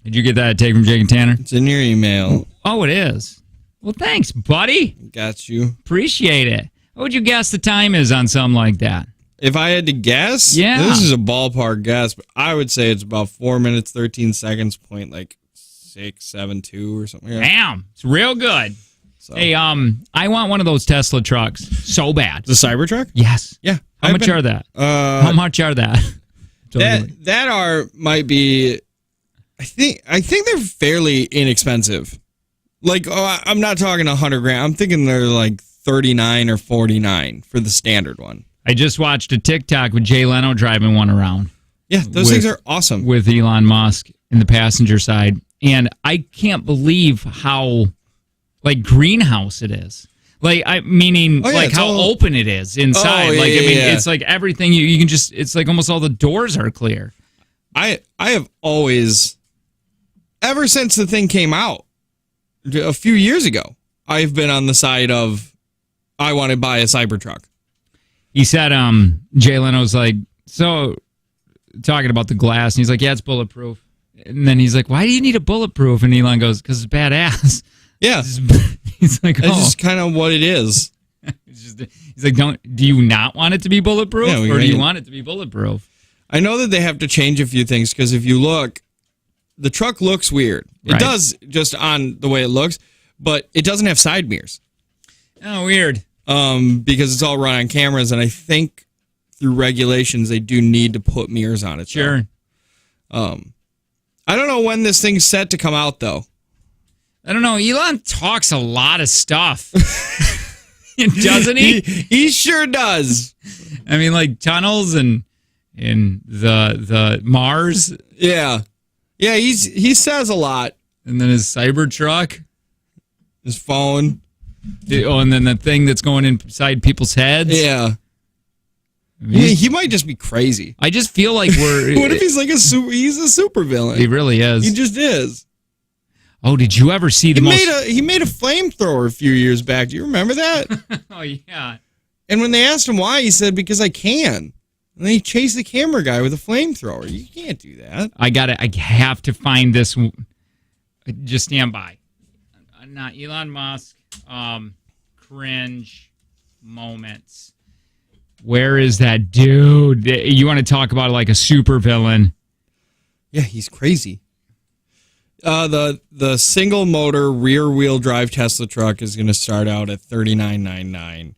Did you get that take from Jake and Tanner? It's in your email. Oh, it is. Well, thanks, buddy. Got you. Appreciate it. What would you guess the time is on something like that? If I had to guess, yeah. This is a ballpark guess, but I would say it's about 4 minutes, 13 seconds, point like 672 or something. Damn, it's real good. So. Hey, I want one of those Tesla trucks so bad. The Cybertruck? Yes. Yeah. How much are that? How much are that? That might be. I think they're fairly inexpensive. Like, I'm not talking $100,000. I'm thinking they're like $39 or $49 for the standard one. I just watched a TikTok with Jay Leno driving one around. Yeah, those things are awesome. With Elon Musk in the passenger side. And I can't believe how, like, greenhouse it is. Like, meaning, how open it is inside. It's like everything you can just, it's like almost all the doors are clear. I have always, ever since the thing came out a few years ago, I've been on the side of, I want to buy a Cybertruck. He said, Jay Leno's like, so, talking about the glass, and he's like, yeah, it's bulletproof. And then he's like, why do you need a bulletproof? And Elon goes, because it's badass. Yeah. He's like, that's just kind of what it is. He's like, do you not want it to be bulletproof? Or do you want it to be bulletproof? I know that they have to change a few things, because if you look, the truck looks weird. It does, just on the way it looks, but it doesn't have side mirrors. Oh, weird. Because it's all run on cameras, and I think through regulations they do need to put mirrors on it. Sure. I don't know when this thing's set to come out, though. I don't know. Elon talks a lot of stuff. Doesn't he? He sure does. I mean, like tunnels and the Mars. Yeah. Yeah, he says a lot. And then his Cybertruck. His phone. And then the thing that's going inside people's heads. Yeah. I mean, he might just be crazy. I just feel like we're... What if he's like he's a super villain? He really is. He just is. Oh, did you ever see He made a flamethrower a few years back. Do you remember that? Oh, yeah. And when they asked him why, he said, because I can. And then he chased the camera guy with a flamethrower. You can't do that. I have to find this. Just stand by. Not Elon Musk. Cringe moments. Where is that dude? You want to talk about like a super villain? Yeah, he's crazy. The single motor rear wheel drive Tesla truck is going to start out at $39.99,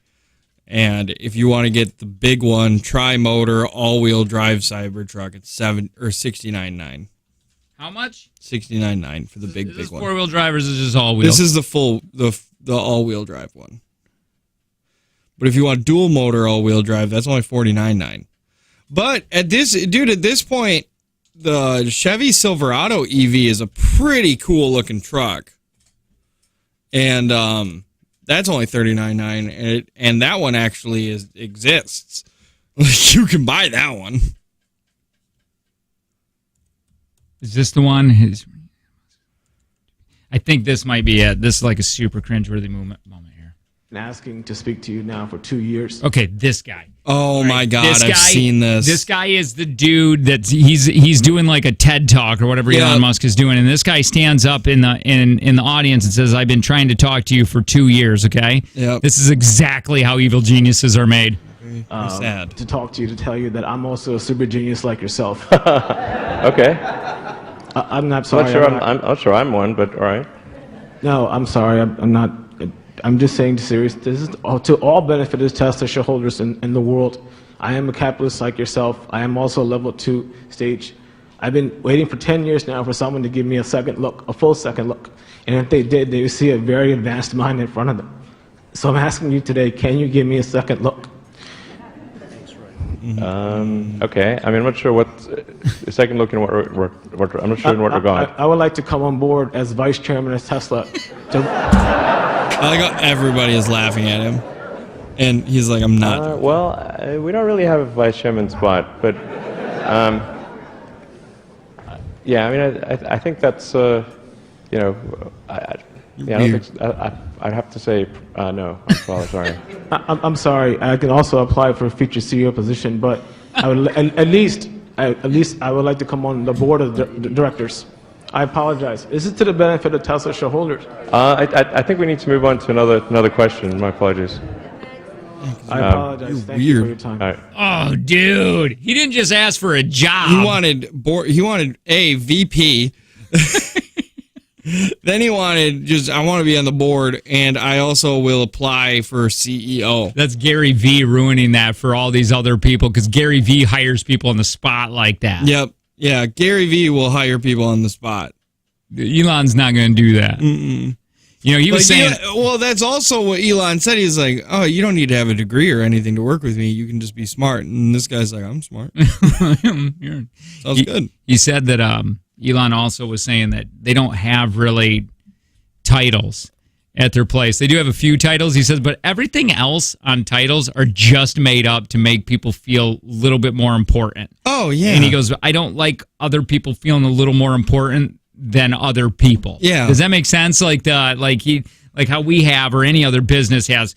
and if you want to get the big one, tri motor all wheel drive Cybertruck, it's $69.9. How much? $69.9 for the big one. 4-wheel drivers is just all wheel. This is the all wheel drive one. But if you want dual motor all wheel drive, that's only $49.9. But at this point, the Chevy Silverado EV is a pretty cool looking truck. And that's only $39.9, and that one actually exists. You can buy that one. Is this the one? I think this might be it. This is like a super cringeworthy moment here. Asking to speak to you now for 2 years. Okay, this guy. Oh my God, I've seen this. This guy is the dude that he's doing like a TED talk or whatever Elon Musk is doing, and this guy stands up in the audience and says, "I've been trying to talk to you for 2 years." Okay, this is exactly how evil geniuses are made. Sad to talk to you, to tell you that I'm also a super genius like yourself. Okay. I'm not sorry. I'm not sure I'm one, but all right. No, I'm sorry. I'm not. I'm just saying serious. This is to all benefit of Tesla shareholders in the world. I am a capitalist like yourself. I am also a level 2 stage. I've been waiting for 10 years now for someone to give me a second look, a full second look. And if they did, they would see a very advanced mind in front of them. So I'm asking you today, can you give me a second look? Okay. I mean, I'm not sure what second look in what I'm not sure in what regard. I would like to come on board as vice chairman of Tesla. I like how everybody is laughing at him, and he's like, "I'm not." We don't really have a vice chairman spot, but yeah. I mean, I think that's I don't think I'd have to say no. I'm probably sorry. I'm sorry. I can also apply for a future CEO position, but I would at least I would like to come on the board of the directors. I apologize. This is to the benefit of Tesla shareholders. I think we need to move on to another question. My apologies. I apologize. Thank you for your time. All right. Oh, dude, he didn't just ask for a job. He wanted a VP. Then he wanted I want to be on the board, and I also will apply for CEO. That's Gary V ruining that for all these other people because Gary V hires people on the spot like that. Yep. Yeah, Gary V will hire people on the spot. Elon's not going to do that. Mm-mm. He was saying... well, that's also what Elon said. He's like, oh, you don't need to have a degree or anything to work with me. You can just be smart. And this guy's like, I'm smart. Sounds good. He said that Elon also was saying that they don't have really titles at their place. They do have a few titles, he says, but everything else on titles are just made up to make people feel a little bit more important. Oh, yeah. And he goes, I don't like other people feeling a little more important than other people. Yeah. Does that make sense? Like how we have or any other business has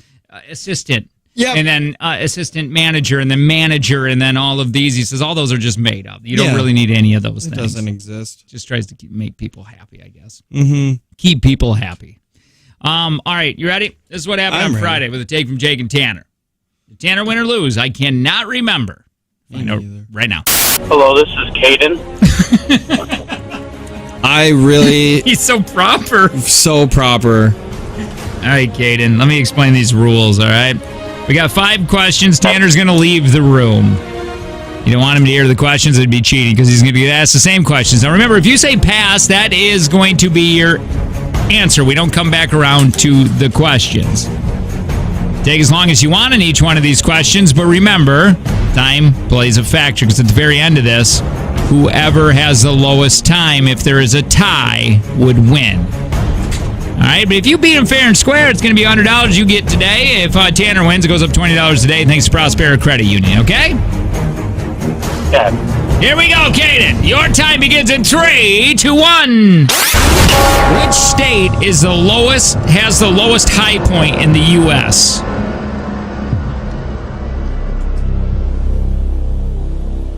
assistant. Yeah. And then assistant manager and then manager and then all of these. He says all those are just made up. You don't really need any of those things. It doesn't exist. Just tries to make people happy, I guess. Mm-hmm. Keep people happy. All right, you ready? This is what happened on Friday with a take from Jake and Tanner. Did Tanner win or lose? I cannot remember. I know right now. Hello, this is Caden. I really... He's so proper. So proper. All right, Caden, let me explain these rules, all right? We got 5 questions. Tanner's going to leave the room. You don't want him to hear the questions. It'd be cheating because he's going to get asked the same questions. Now, remember, if you say pass, that is going to be your answer. We don't come back around to the questions. Take as long as you want in each one of these questions, but remember, time plays a factor because at the very end of this, whoever has the lowest time, if there is a tie, would win. All right, but if you beat him fair and square, it's going to be $100 you get today. If Tanner wins, it goes up $20 today, thanks to Prospera Credit Union, okay? Yeah. Here we go, Caden. Your time begins in 3, 2, 1. Which state has the lowest high point in the U.S.?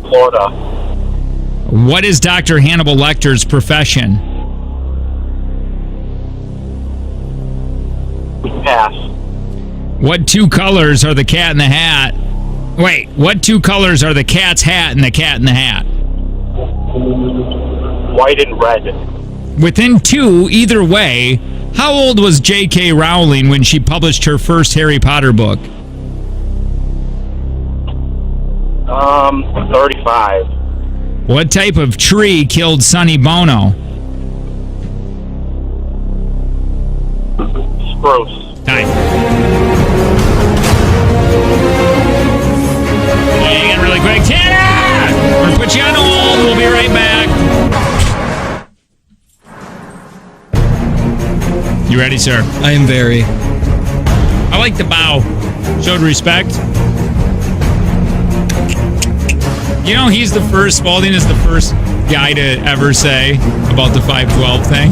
Florida. What is Dr. Hannibal Lecter's profession? Pass. What 2 colors are the cat and the hat? Wait, what 2 colors are the cat's hat and the cat in the hat? White and red. Within 2, either way, how old was J.K. Rowling when she published her first Harry Potter book? 35. What type of tree killed Sonny Bono? Spruce. Time. Hang on really quick. Tanner! We're going to put you on hold. We'll be right back. You ready, sir? I am very. I like the bow. Showed respect. You know, Spalding is the first guy to ever say about the 512 thing.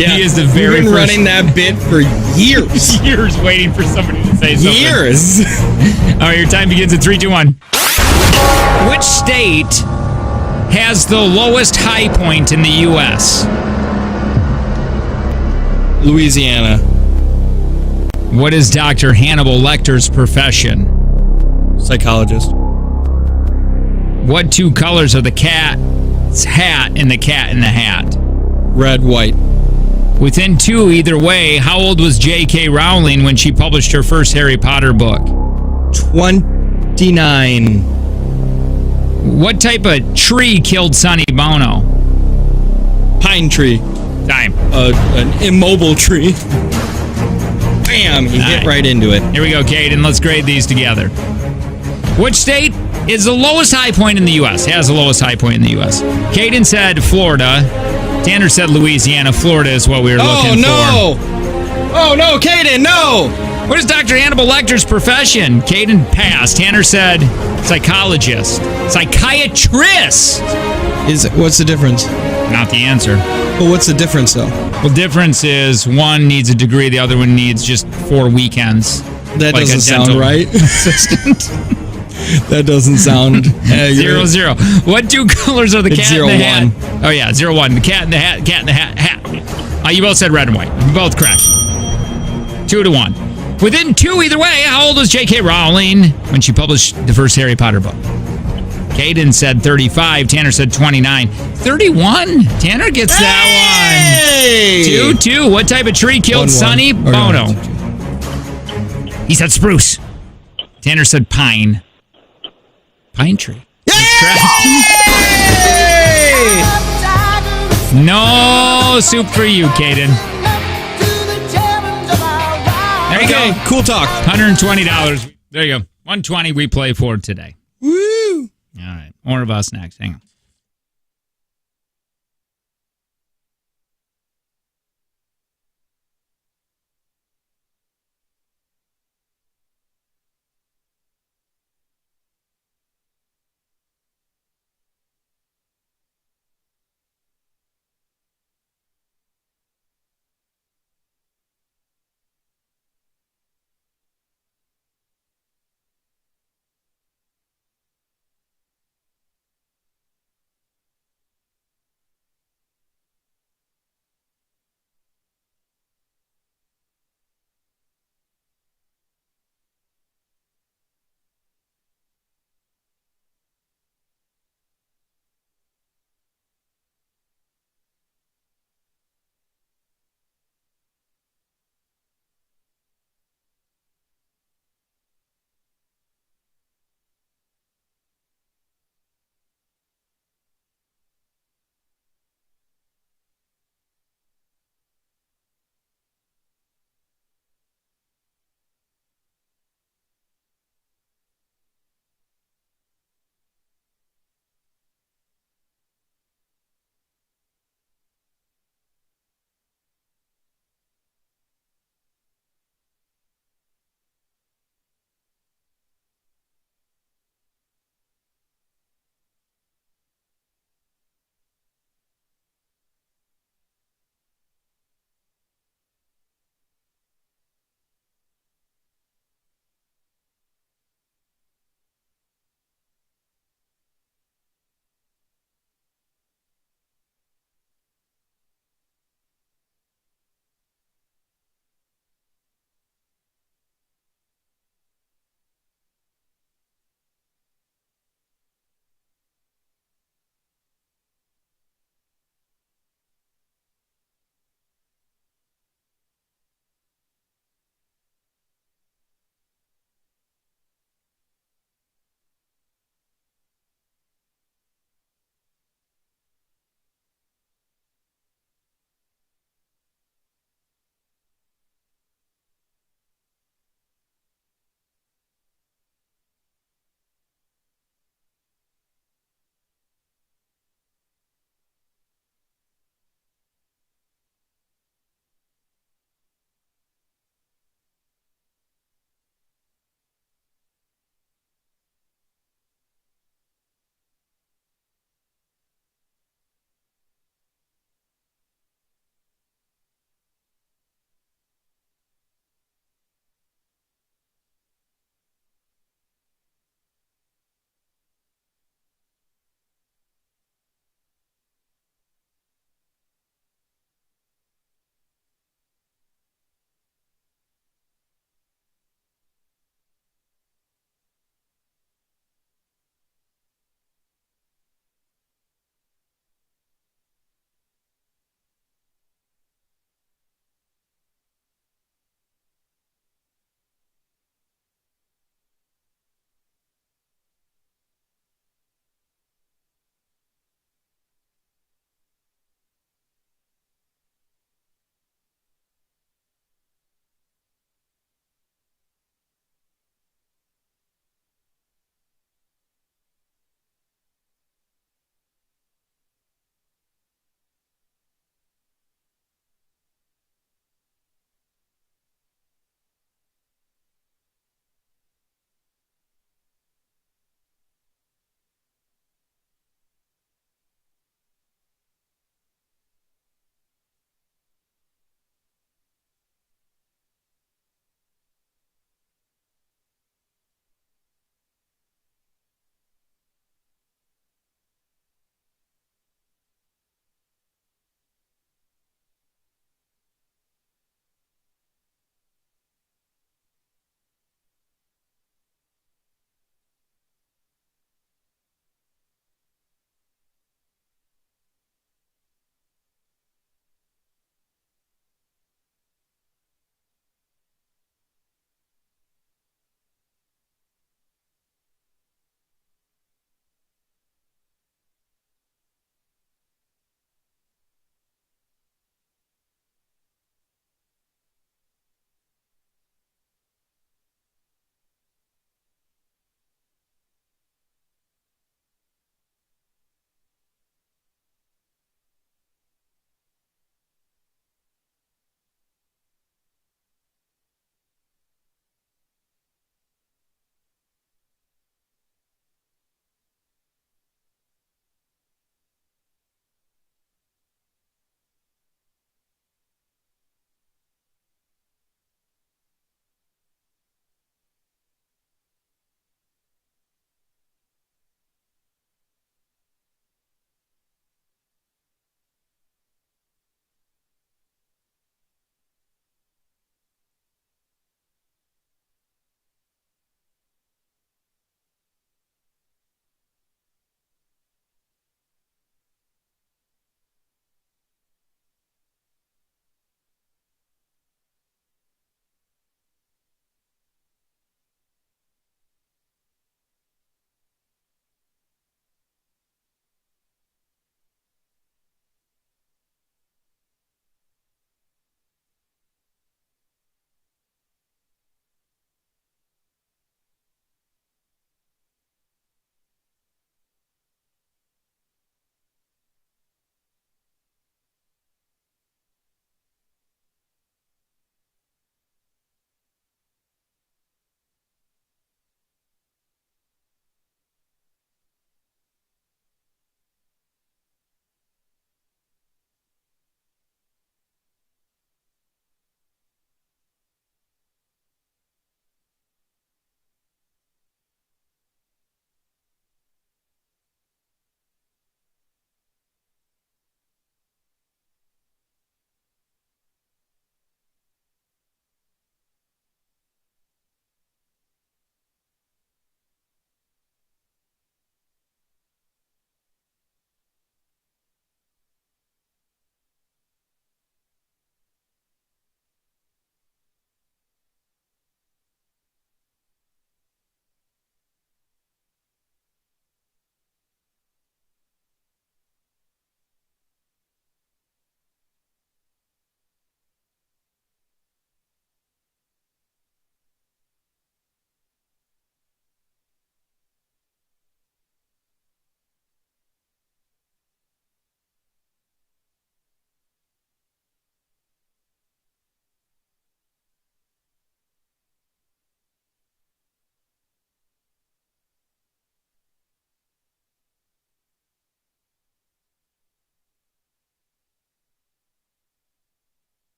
Yeah, he is the very We've been first. running that bit for years. Years waiting for somebody to say something. Years. All right, your time begins in 3, 2, 1. Which state has the lowest high point in the U.S.? Louisiana. What is Dr. Hannibal Lecter's profession? Psychologist. What 2 colors are the cat's hat and the cat in the hat? Red, white. Within 2, either way, how old was J.K. Rowling when she published her first Harry Potter book? 29. What type of tree killed Sonny Bono? Pine tree. Time. An immobile tree. Bam! He hit right into it. Here we go, Caden. Let's grade these together. Which state is the lowest high point in the U.S.? Has the lowest high point in the U.S. Caden said Florida. Tanner said Louisiana. Florida is what we were looking for. Oh, no, Caden, no! What is Dr. Hannibal Lecter's profession? Caden passed. Tanner said psychologist. Psychiatrist. What's the difference? Not the answer. Well, what's the difference, though? Well, difference is one needs a degree, the other one needs just 4 weekends. That like doesn't sound right. Assistant. That doesn't sound... 0, 0. What 2 colors are the cat zero, and the hat? 1. Oh, yeah, 0, 1. The cat and the hat, hat. You both said red and white. You both correct. 2 to 1. Within 2, either way, how old was J.K. Rowling when she published the first Harry Potter book? Caden said 35. Tanner said 29. 31. Tanner gets that one. 2-2. What type of tree killed 1-1. Sonny Or no, Bono? 2-2. He said spruce. Tanner said pine. Pine tree. That's correct. No soup for you, Caden. There you go. Cool talk. $120. There you go. 120 we play for today. Woo! All right. More of us next. Hang on.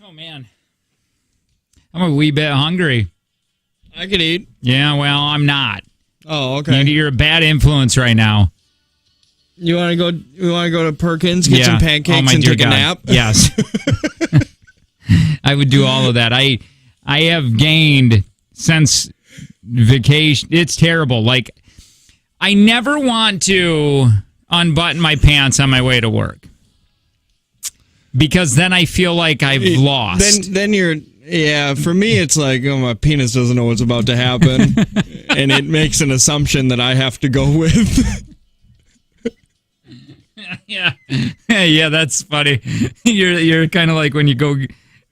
Oh, man. I'm a wee bit hungry. I could eat. Yeah, well, I'm not. Oh, okay. You're a bad influence right now. You want to go? You want to go to Perkins, get some Oh, pancakes, my and dear take a God. nap? Yes. I would do all of that. I have gained since vacation. It's terrible. Like, I never want to unbutton my pants on my way to work because then I feel like I've lost. Then you're. Yeah, for me, it's like, oh, my penis doesn't know what's about to happen, and it makes an assumption that I have to go with. Yeah, yeah, that's funny. You're kind of like when you go,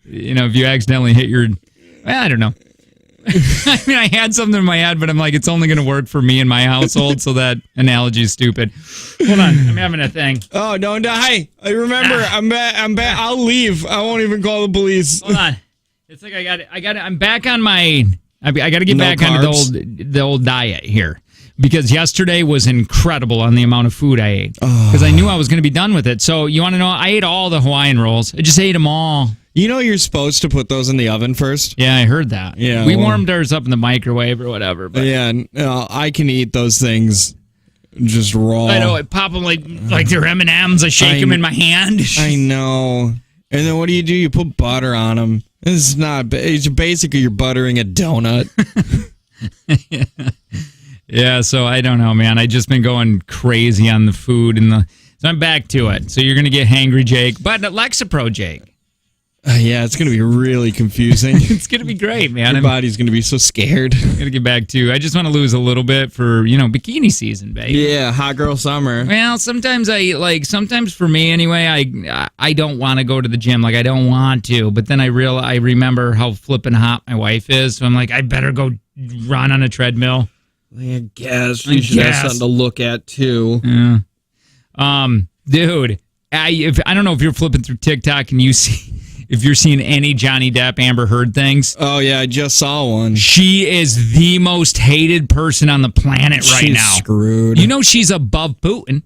if you accidentally hit your. Well, I don't know. I mean, I had something in my head, but I'm like, it's only going to work for me and my household, so that analogy is stupid. Hold on, I'm having a thing. Oh, don't die! Remember, I'm back. I'll leave. I won't even call the police. Hold on. It's like I'm back on my. I got to get back onto the old diet here. Because yesterday was incredible on the amount of food I ate. Because I knew I was going to be done with it. So you want to know? I ate all the Hawaiian rolls. I just ate them all. You know you're supposed to put those in the oven first? Yeah, I heard that. Yeah, we warmed ours up in the microwave or whatever. But yeah, I can eat those things just raw. I know. I pop them like they're M&Ms. I shake them in my hand. I know. And then what do? You put butter on them. It's not. It's basically you're buttering a donut. Yeah. Yeah, so I don't know, man. I just been going crazy on the food so I'm back to it. So you're gonna get hangry, Jake, but Lexapro, Jake. Yeah, it's gonna be really confusing. It's gonna be great, man. Your body's gonna be so scared. I'm gonna get back to. I just want to lose a little bit for bikini season, baby. Yeah, hot girl summer. Well, sometimes sometimes for me anyway, I don't want to go to the gym. Like I don't want to, but then I remember how flippin' hot my wife is. So I'm like, I better go run on a treadmill. I guess you should have something to look at too. Yeah. Dude, I don't know if you're flipping through TikTok and if you're seeing any Johnny Depp Amber Heard things. Oh yeah, I just saw one. She is the most hated person on the planet right now. She's screwed. You know she's above Putin.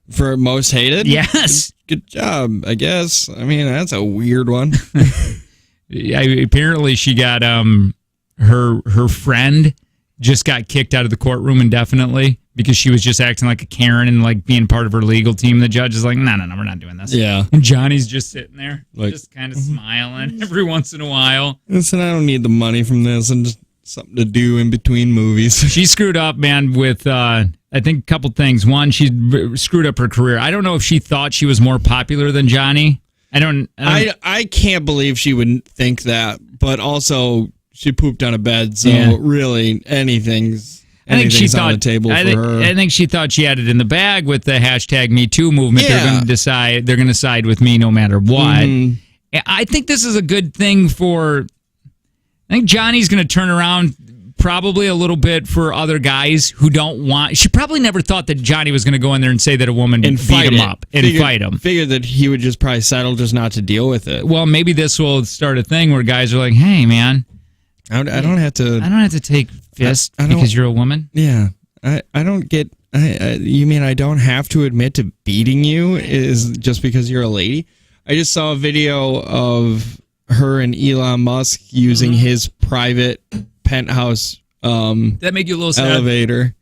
For most hated? Yes. Good job, I guess. I mean, that's a weird one. Yeah, apparently she got her friend just got kicked out of the courtroom indefinitely because she was just acting like a Karen and like being part of her legal team. The judge is like, no, we're not doing this. Yeah. And Johnny's just sitting there, like, just kind of smiling every once in a while. Listen, I don't need the money from this and just something to do in between movies. She screwed up, man, with I think a couple things. One, she screwed up her career. I don't know if she thought she was more popular than Johnny. I can't believe she would think that, but also she pooped on a bed, so really anything's on the table for her. I think she thought she had it in the bag with the hashtag Me Too movement. Yeah. They're going to side with me no matter what. Mm-hmm. I think this is a good thing I think Johnny's going to turn around probably a little bit for other guys who don't want. She probably never thought that Johnny was going to go in there and say that a woman beat him up and fight him. Figured that he would just probably settle just not to deal with it. Well, maybe this will start a thing where guys are like, hey, man. I don't have to take fists because you're a woman. Yeah, I don't get. You mean I don't have to admit to beating you is just because you're a lady? I just saw a video of her and Elon Musk using his private penthouse that make you a little sad. Elevator,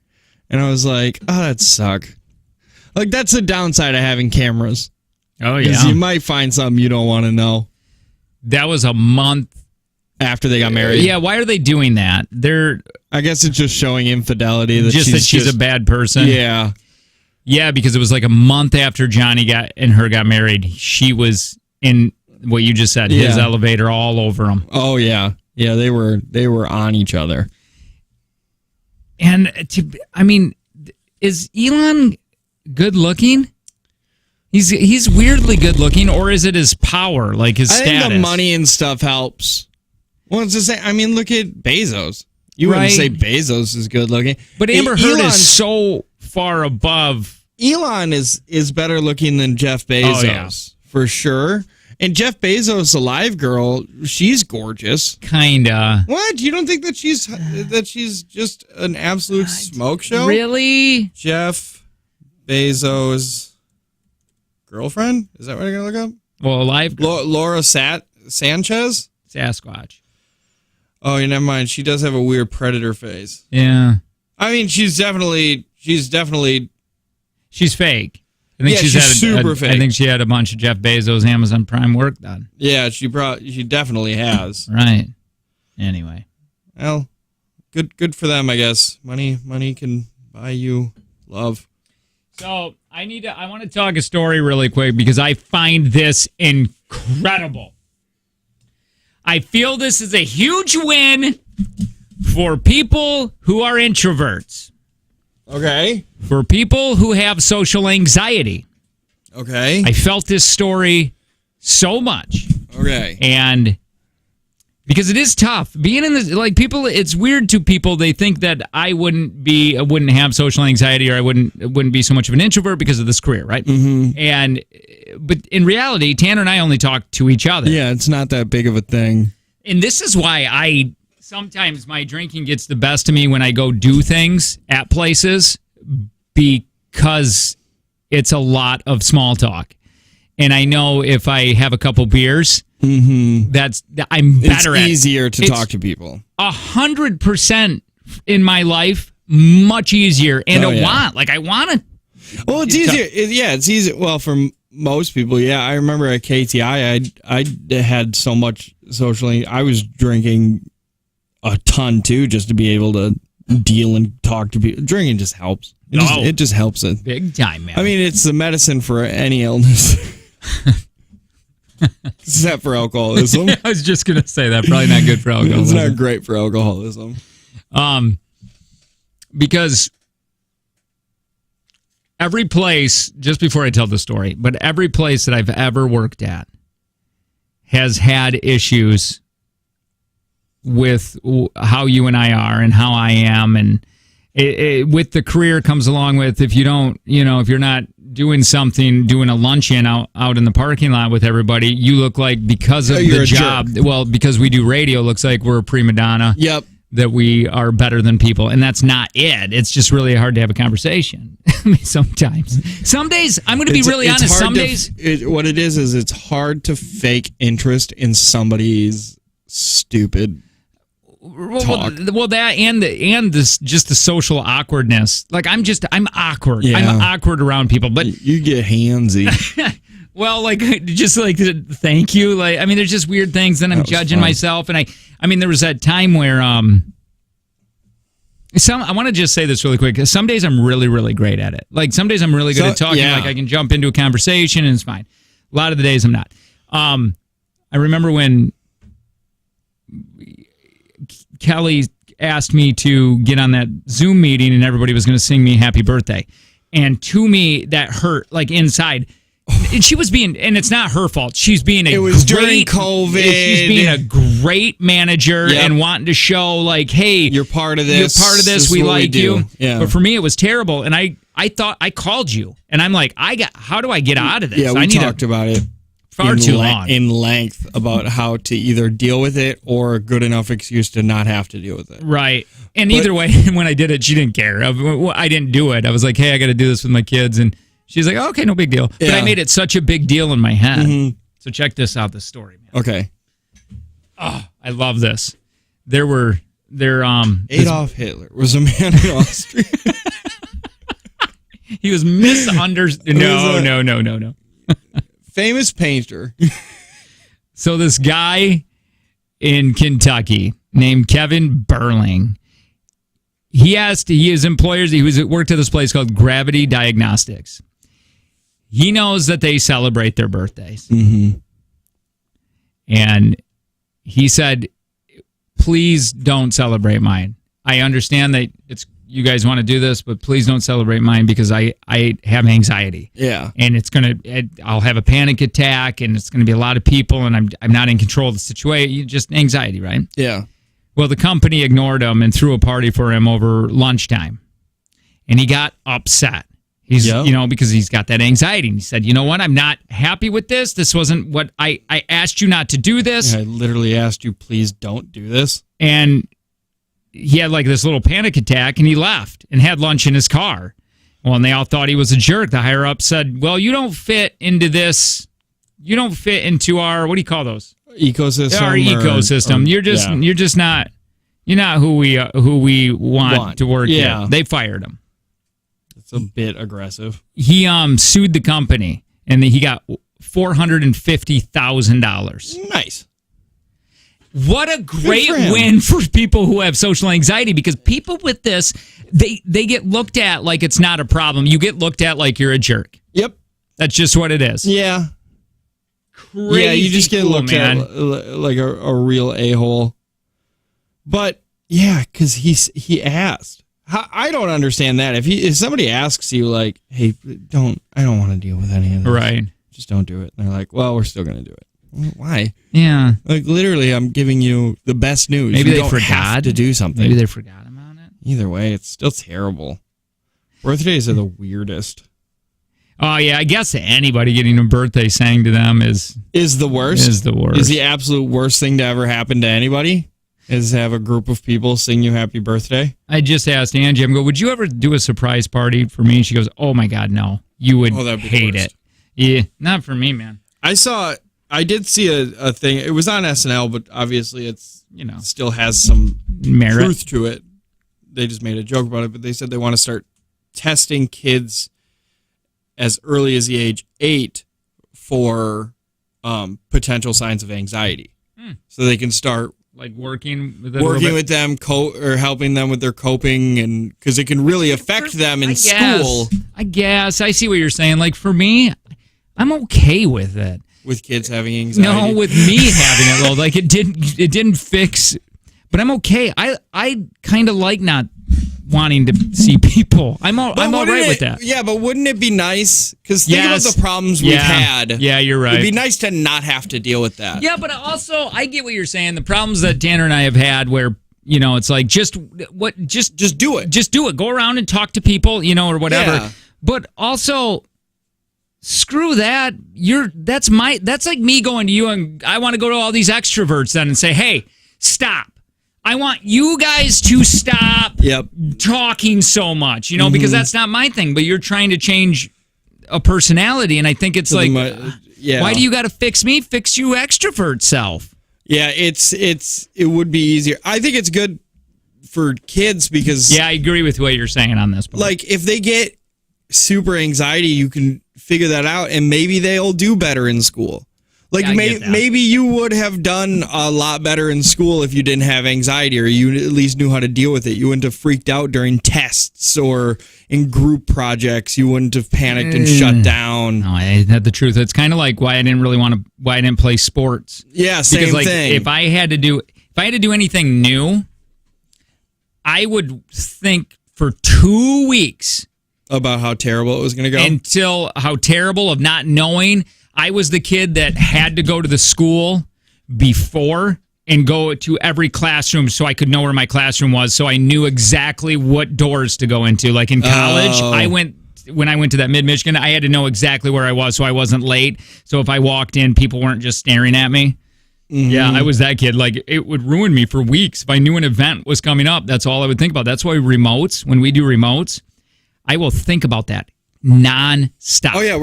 and I was like, oh, that suck. Like that's the downside of having cameras. Oh yeah, you might find something you don't want to know. That was a month after they got married. Yeah, why are they doing that? I guess it's just showing infidelity. That she's a bad person. Yeah. Yeah, because it was like a month after Johnny got married. She was in what you just said, his elevator all over him. Oh yeah. Yeah, they were on each other. And is Elon good looking? He's weirdly good looking, or is it his power, like his status? I think the money and stuff helps. Well, it's the same. I mean, look at Bezos. You wouldn't say Bezos is good looking. But Amber Heard is so far above. Elon is better looking than Jeff Bezos, for sure. And Jeff Bezos, a live girl, she's gorgeous. Kinda. What? You don't think that she's just an absolute smoke show? Really? Jeff Bezos' girlfriend? Is that what you're gonna look up? Well, a live girl. Laura Sanchez? Sasquatch. Oh, never mind. She does have a weird predator face. Yeah. I mean, she's definitely. She's fake. I think Yeah, she's super fake. I think she had a bunch of Jeff Bezos Amazon Prime work done. Yeah, she definitely has. Right. Anyway. Well, good for them, I guess. Money can buy you love. So I want to talk a story really quick because I find this incredible. I feel this is a huge win for people who are introverts. Okay. For people who have social anxiety. Okay. I felt this story so much. Okay. And because it is tough being in this, like people, it's weird to people. They think that I wouldn't have social anxiety, or I wouldn't be so much of an introvert because of this career, right? Mm-hmm. But in reality, Tanner and I only talk to each other. Yeah, it's not that big of a thing. And this is why sometimes my drinking gets the best of me when I go do things at places, because it's a lot of small talk. And I know if I have a couple beers, I'm better at it. It's easier to talk to people. 100% in my life, much easier. And I want to. Well, it's easier. It's easy. Well, for most people, yeah. I remember at KTI, I had so much socially. I was drinking a ton too, just to be able to deal and talk to people. Drinking just helps. It just helps it big time, man. I mean, it's the medicine for any illness, except for alcoholism. I was just gonna say that probably not good for alcoholism. It's not great for alcoholism. Because every place, just before I tell the story, but every place that I've ever worked at has had issues with how you and I are and how I am. And with the career comes along with, if you're not doing a luncheon out in the parking lot with everybody, you look like, because of the job, because we do radio, looks like we're a prima donna. Yep. That we are better than people, and that's not it. It's just really hard to have a conversation. I mean, sometimes. Some days, I'm going to be really honest. Some days, what it is it's hard to fake interest in somebody's stupid talk. Well, that and this, just the social awkwardness. Like I'm awkward. Yeah. I'm awkward around people, but you get handsy. Well, just thank you. Like, I mean, there's just weird things. Then I'm judging myself, and I mean, there was that time where I want to just say this really quick. Some days I'm really, really great at it. Like some days I'm really good at talking. Yeah. Like I can jump into a conversation and it's fine. A lot of the days I'm not. I remember when Kelly asked me to get on that Zoom meeting and everybody was going to sing me happy birthday. And to me, that hurt like inside. And she was being, and it's not her fault. She's being during COVID. She's being a great manager and wanting to show like, hey, you're part of this. You're part of this. We like you. Yeah. But for me, it was terrible. And I thought I called you, and I'm like, how do I get out of this? Yeah, we talked about it far too long in length about how to either deal with it or a good enough excuse to not have to deal with it. Right. And either way, when I did it, she didn't care. I didn't do it. I was like, hey, I got to do this with my kids, and she's like, oh, okay, no big deal. Yeah. But I made it such a big deal in my head. Mm-hmm. So check this out, this story, man. Okay. Oh, I love this. Adolf Hitler was a man in Austria. He was misunderstood. No. Famous painter. So this guy in Kentucky named Kevin Burling, his employers, worked at this place called Gravity Diagnostics. He knows that they celebrate their birthdays. Mm-hmm. And he said, please don't celebrate mine. I understand that you guys want to do this, but please don't celebrate mine because I have anxiety. Yeah. And I'll have a panic attack, and it's going to be a lot of people, and I'm not in control of the situation. Just anxiety, right? Yeah. Well, the company ignored him and threw a party for him over lunchtime. And he got upset. Because he's got that anxiety. And he said, you know what? I'm not happy with this. This wasn't what I asked you not to do this. I literally asked you, please don't do this. And he had like this little panic attack, and he left and had lunch in his car. Well, and they all thought he was a jerk. The higher up said, well, you don't fit into this. You don't fit into our, what do you call those? ecosystem. Our ecosystem. You're not who we want to work here. They fired him. It's a bit aggressive. He sued the company and he got $450,000. Nice. What a great win for people who have social anxiety, because people with this, they get looked at like it's not a problem. You get looked at like you're a jerk. Yep. That's just what it is. Yeah. Crazy you just get looked at like a real a-hole. But yeah, because he asked. I don't understand that. If somebody asks you like, "Hey, I don't want to deal with any of this," right? Just don't do it. And they're like, "Well, we're still going to do it." Well, why? Yeah. Like literally, I'm giving you the best news. Maybe you they don't forgot have to do something. Maybe they forgot about it. Either way, it's still terrible. Birthdays are the weirdest. Oh yeah, I guess anybody getting a birthday sang to them is the worst. Is the worst. Is the absolute worst thing to ever happen to anybody. Is have a group of people sing you happy birthday. I just asked Angie, I'm going, would you ever do a surprise party for me? And she goes, oh my God, no. You would hate it. Yeah, not for me, man. I did see a thing. It was on SNL, but obviously it's, still has some merit, truth to it. They just made a joke about it, but they said they want to start testing kids as early as the age 8 for potential signs of anxiety. So they can start like working with them, or helping them with their coping, and because it can really affect them in school. I guess I see what you're saying. Like for me, I'm okay with it. With kids having anxiety. No, with me having it. Well, like it didn't fix, but I'm okay. I kind of like not wanting to see people. I'm all right with that. Yeah, but wouldn't it be nice? Because think about the problems we've had. Yeah, you're right. It'd be nice to not have to deal with that. Yeah, but also I get what you're saying. The problems that Tanner and I have had, where it's like just do it. Just do it. Go around and talk to people, or whatever. Yeah. But also, screw that. That's like me going to you and I want to go to all these extroverts then and say, hey, stop. I want you guys to stop talking so much, because that's not my thing. But you're trying to change a personality, and I think it's like, why do you got to fix me? Fix you extrovert self. Yeah, it would be easier. I think it's good for kids because I agree with what you're saying on this point. Like if they get super anxiety, you can figure that out, and maybe they'll do better in school. Like maybe you would have done a lot better in school if you didn't have anxiety, or you at least knew how to deal with it. You wouldn't have freaked out during tests or in group projects. You wouldn't have panicked and shut down. No, I had the truth. It's kind of like why I didn't play sports. Yeah, same thing. If I had to do anything new, I would think for 2 weeks about how terrible it was going to go. Until how terrible of not knowing. I was the kid that had to go to the school before and go to every classroom so I could know where my classroom was, so I knew exactly what doors to go into. Like in college, when I went to that Mid-Michigan, I had to know exactly where I was so I wasn't late. So if I walked in, people weren't just staring at me. Mm-hmm. Yeah, I was that kid. Like it would ruin me for weeks. If I knew an event was coming up, that's all I would think about. That's why when we do remotes, I will think about that non-stop. Oh yeah,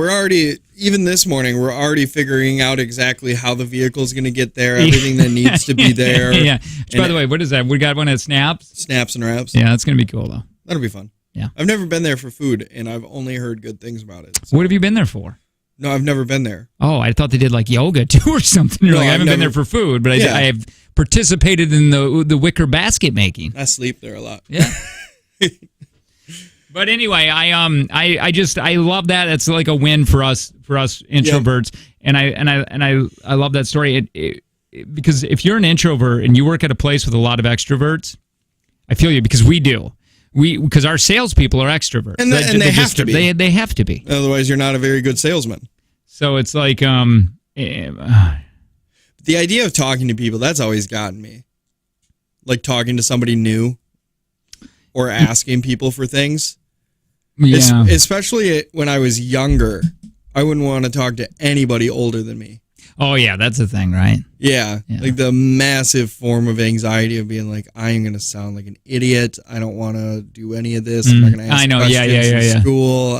even this morning, we're already figuring out exactly how the vehicle's going to get there, everything that needs to be there. Yeah. By the way, what is that? We got one at Snaps? Snaps and Wraps. Yeah, that's going to be cool, though. That'll be fun. Yeah. I've never been there for food, and I've only heard good things about it. So. What have you been there for? No, I've never been there. Oh, I thought they did like yoga, too, or something. I haven't been there for food, but I have participated in the wicker basket making. I sleep there a lot. Yeah. But anyway, I love that. It's like a win for us introverts, and I love that story. Because if you're an introvert and you work at a place with a lot of extroverts, I feel you because we do. Because our salespeople are extroverts, and they have to be. They have to be. Otherwise, you're not a very good salesman. So it's like the idea of talking to people, that's always gotten me. Like talking to somebody new or asking people for things. Yeah. Especially when I was younger, I wouldn't want to talk to anybody older than me. Oh, yeah, that's the thing, right? Yeah, like the massive form of anxiety of being like, I am going to sound like an idiot. I don't want to do any of this. I'm not going to ask questions in school.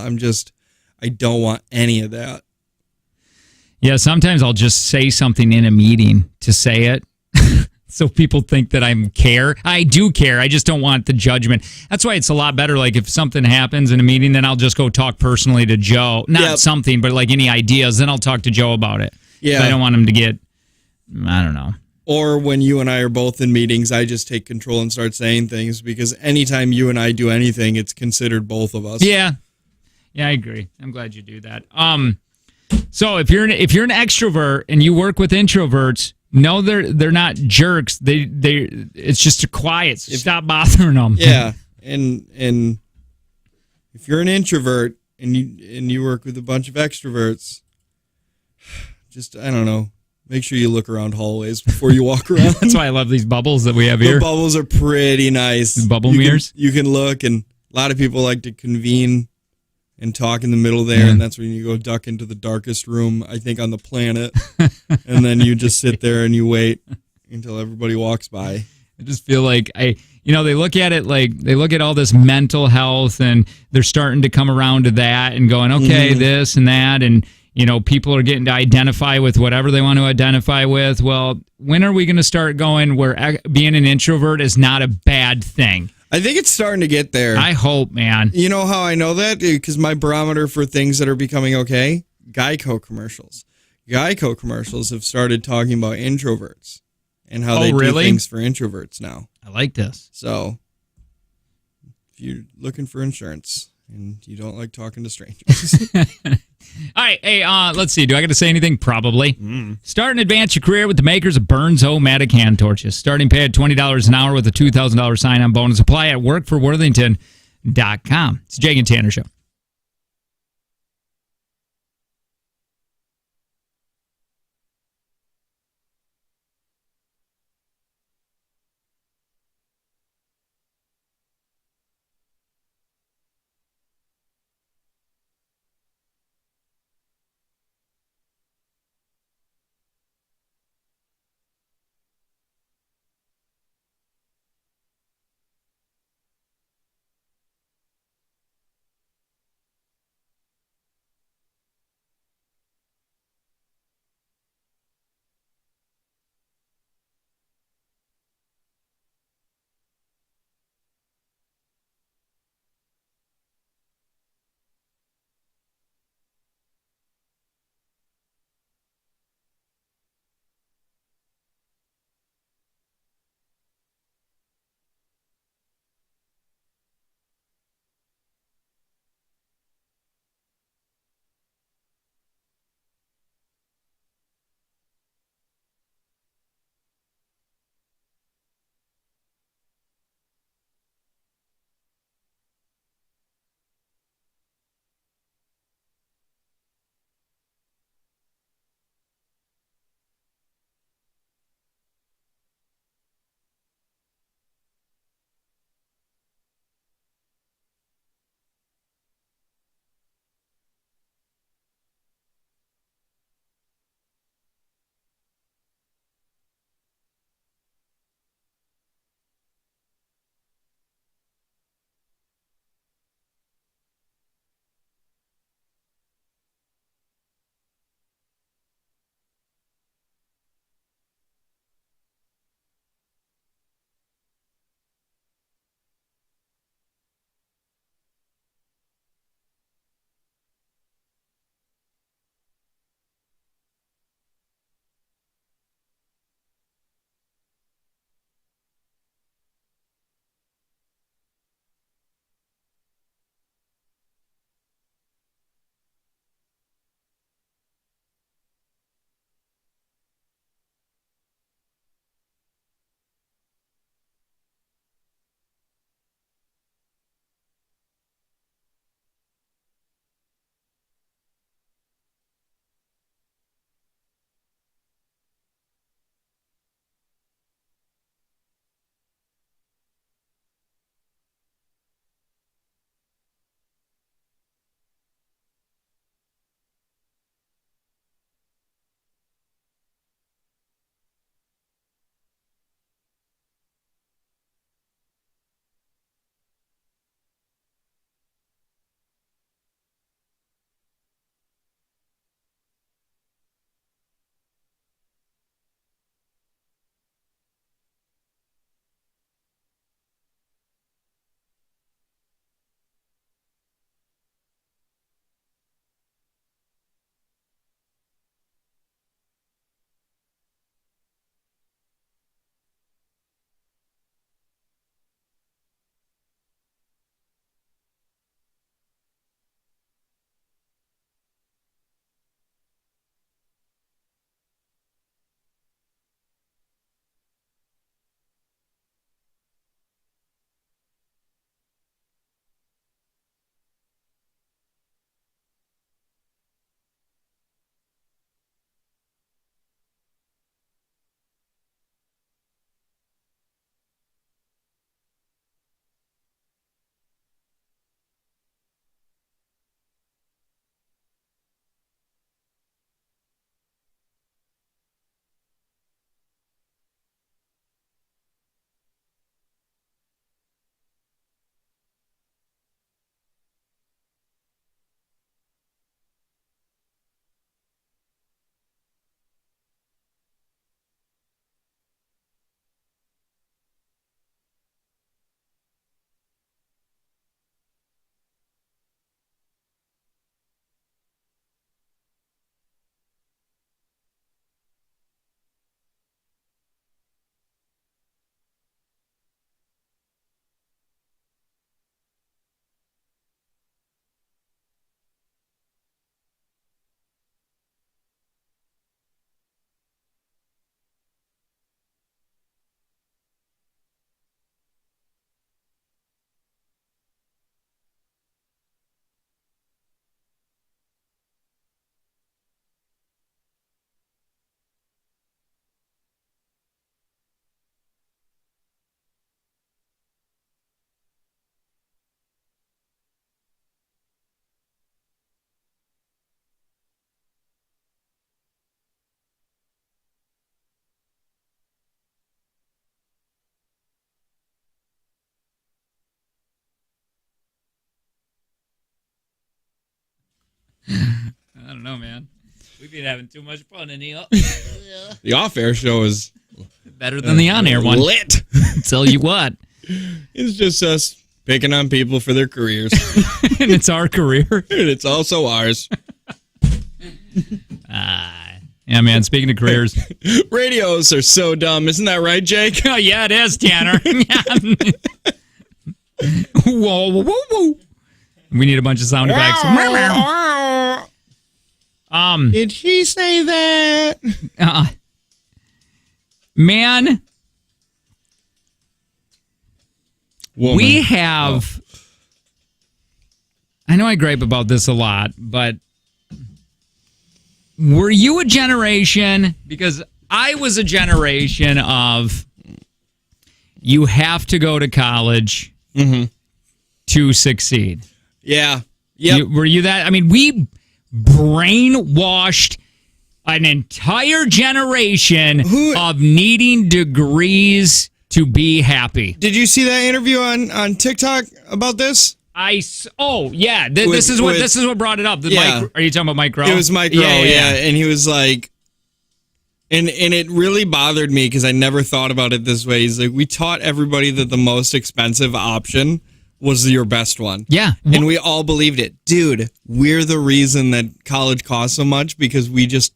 I don't want any of that. Yeah, sometimes I'll just say something in a meeting to say it. So people think that I care. I do care. I just don't want the judgment. That's why it's a lot better. Like if something happens in a meeting, then I'll just go talk personally to Joe. Not something, but like any ideas. Then I'll talk to Joe about it. Yeah. I don't want him to get, I don't know. Or when you and I are both in meetings, I just take control and start saying things because anytime you and I do anything, it's considered both of us. Yeah. Yeah, I agree. I'm glad you do that. So if you're an extrovert and you work with introverts, no, they're not jerks. They it's just a quiet. Stop bothering them. Yeah, and if you're an introvert and you work with a bunch of extroverts, just I don't know. Make sure you look around hallways before you walk around. That's why I love these bubbles that we have here. The bubbles are pretty nice. The bubble mirrors. You can look, and a lot of people like to convene and talk in the middle there, and that's when you go duck into the darkest room, I think, on the planet. And then you just sit there and you wait until everybody walks by. I just feel like they look at it like they look at all this mental health and they're starting to come around to that and going, okay, this and that. And, people are getting to identify with whatever they want to identify with. Well, when are we going to start going where being an introvert is not a bad thing? I think it's starting to get there. I hope, man. You know how I know that? Because my barometer for things that are becoming okay, Geico commercials. Geico commercials have started talking about introverts and how they do things for introverts now. I like this. So if you're looking for insurance and you don't like talking to strangers. All right. Hey, let's see. Do I got to say anything? Probably. Start and advance your career with the makers of Burns Home-Matic hand torches. Starting pay at $20 an hour with a $2,000 sign-on bonus. Apply at workforworthington.com. It's Jake and Tanner Show. don't know, man. We've been having too much fun in here. The off-air show is Better than the on-air one. lit. Tell you what. It's just us picking on people for their careers. And it's our career. And it's also ours. Yeah, man, speaking of careers. Radios are so dumb. Isn't that right, Jake? Oh, yeah, it is, Tanner. Whoa, whoa, whoa, whoa. We need a bunch of sound effects. Did she say that? Man, Woman. we have... I know I gripe about this a lot, but were you a generation... Because I was a generation of you have to go to college to succeed. Yeah. Yep. Were you that? I mean, we brainwashed an entire generation of needing degrees to be happy. Did you see that interview on TikTok about this? This is what brought it up. Are you talking about Mike Rowe? It was Mike Rowe, yeah. And he was like, and it really bothered me because I never thought about it this way. He's like, we taught everybody that the most expensive option was your best one. Yeah. And we all believed it. Dude, we're the reason that college costs so much because we just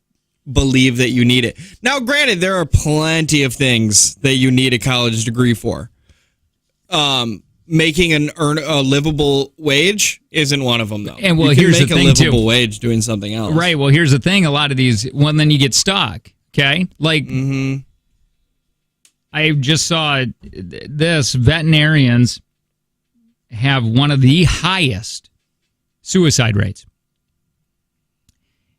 believe that you need it. Now, granted, there are plenty of things that you need a college degree for. Making a livable wage isn't one of them, though. And well, you can here's make the thing, a livable too. wage doing something else. Right. Well, here's the thing. A lot of these, then you get stuck. Okay. Like, I just saw this. Veterinarians have one of the highest suicide rates.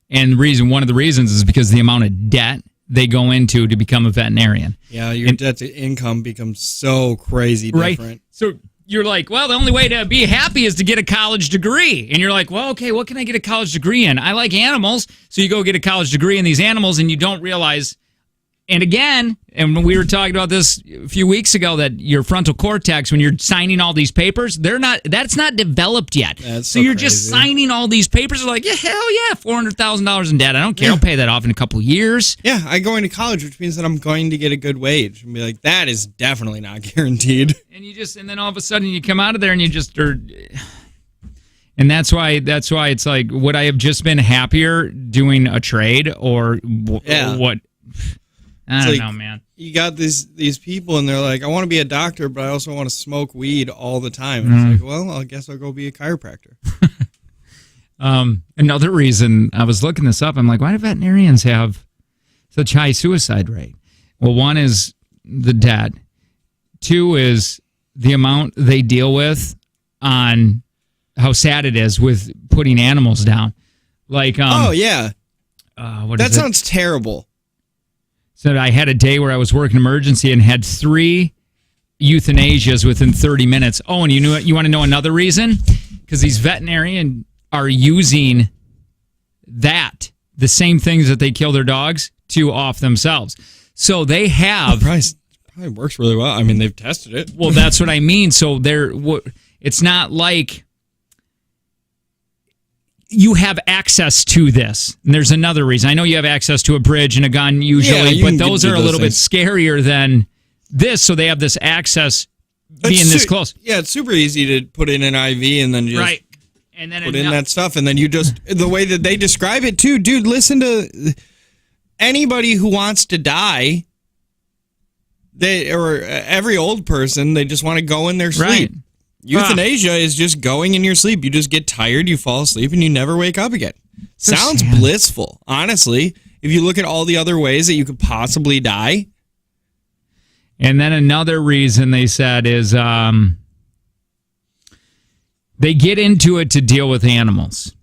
And one of the reasons is because the amount of debt they go into to become a veterinarian. Yeah, your debt to income becomes so crazy different. Right. So you're like, well, the only way to be happy is to get a college degree. And you're like, well, okay, what can I get a college degree in? I like animals. So you go get a college degree in these animals and you don't realize. And again, and we were talking about this a few weeks ago, that your frontal cortex, when you're signing all these papers, that's not developed yet. That's you're crazy. just signing all these papers. You're like, yeah, hell yeah, $400,000 in debt. I don't care. I'll pay that off in a couple years. Yeah, I go into college, which means that I'm going to get a good wage. And be like, that is definitely not guaranteed. And then all of a sudden you come out of there and you just are. And that's why it's like, would I have just been happier doing a trade or what? I don't know, man. You got these people, and they're like, I want to be a doctor, but I also want to smoke weed all the time. And it's like, well, I guess I'll go be a chiropractor. Another reason, I was looking this up, I'm like, why do veterinarians have such high suicide rate? Well, one is the debt. Two is the amount they deal with on how sad it is with putting animals down. Like, that that sounds terrible. So I had a day where I was working emergency and had 3 euthanasias within 30 minutes. Oh, and you want to know another reason? Because these veterinarians are using the same things that they kill their dogs to off themselves. So they have... Probably works really well. I mean, they've tested it. Well, that's what I mean. So it's not like you have access to this. And there's another reason. I know you have access to a bridge and a gun usually, but those are a little bit scarier than this. So they have this access being this close. Yeah, it's super easy to put in an IV and then just and then put in that stuff. And then you just, the way that they describe it too, dude, listen to anybody who wants to die, or every old person, they just want to go in their sleep. Right. Euthanasia is just going in your sleep. You just get tired, you fall asleep, and you never wake up again. Sounds blissful, honestly, if you look at all the other ways that you could possibly die. And then another reason they said is they get into it to deal with animals,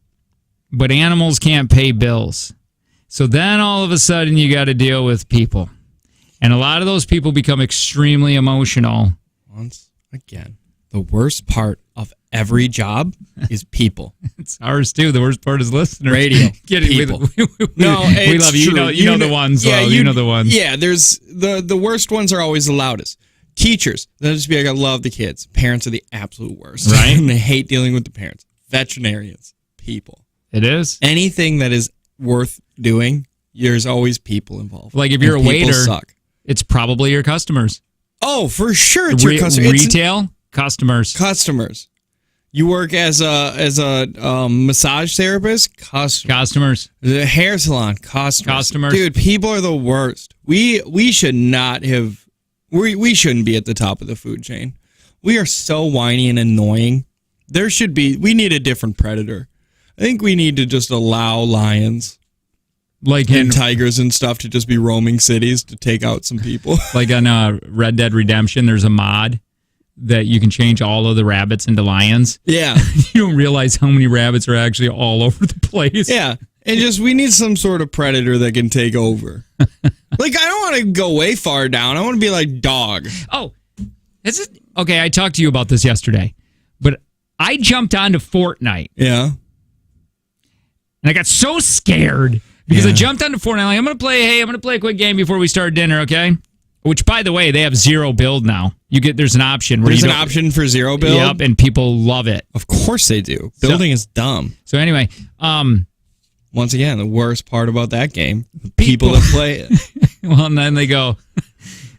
but animals can't pay bills. So then all of a sudden you got to deal with people. And a lot of those people become extremely emotional. Once again. The worst part of every job is people. It's ours too. The worst part is listeners. Radio. People. We love you. You know the ones. Yeah, you know the ones. Yeah, there's the worst ones are always the loudest. Teachers, they'll just be like, I love the kids. Parents are the absolute worst. Right? And they hate dealing with the parents. Veterinarians, people. It is. Anything that is worth doing, there's always people involved. Like if you're a And people waiter, suck. it's probably your customers. Oh, for sure, it's your customers. Retail customers. Customers. You work as a massage therapist. Customers. The hair salon. Customers. Dude, people are the worst. We should not have. We shouldn't be at the top of the food chain. We are so whiny and annoying. We need a different predator. I think we need to just allow lions, and tigers and stuff, to just be roaming cities to take out some people. Like on Red Dead Redemption, there's a mod that you can change all of the rabbits into lions. Yeah. You don't realize how many rabbits are actually all over the place. Yeah. And we need some sort of predator that can take over. Like, I don't want to go way far down. I want to be like dog. Oh, is it? Okay, I talked to you about this yesterday, but I jumped onto Fortnite. Yeah. And I got so scared because I jumped onto Fortnite. Like, I'm going to play a quick game before we start dinner, okay? Which, by the way, they have zero build now. There's an option. There's an option for zero build? Yep, and people love it. Of course they do. Building is dumb. So anyway, once again, the worst part about that game, the people that play it. Well, and then they go,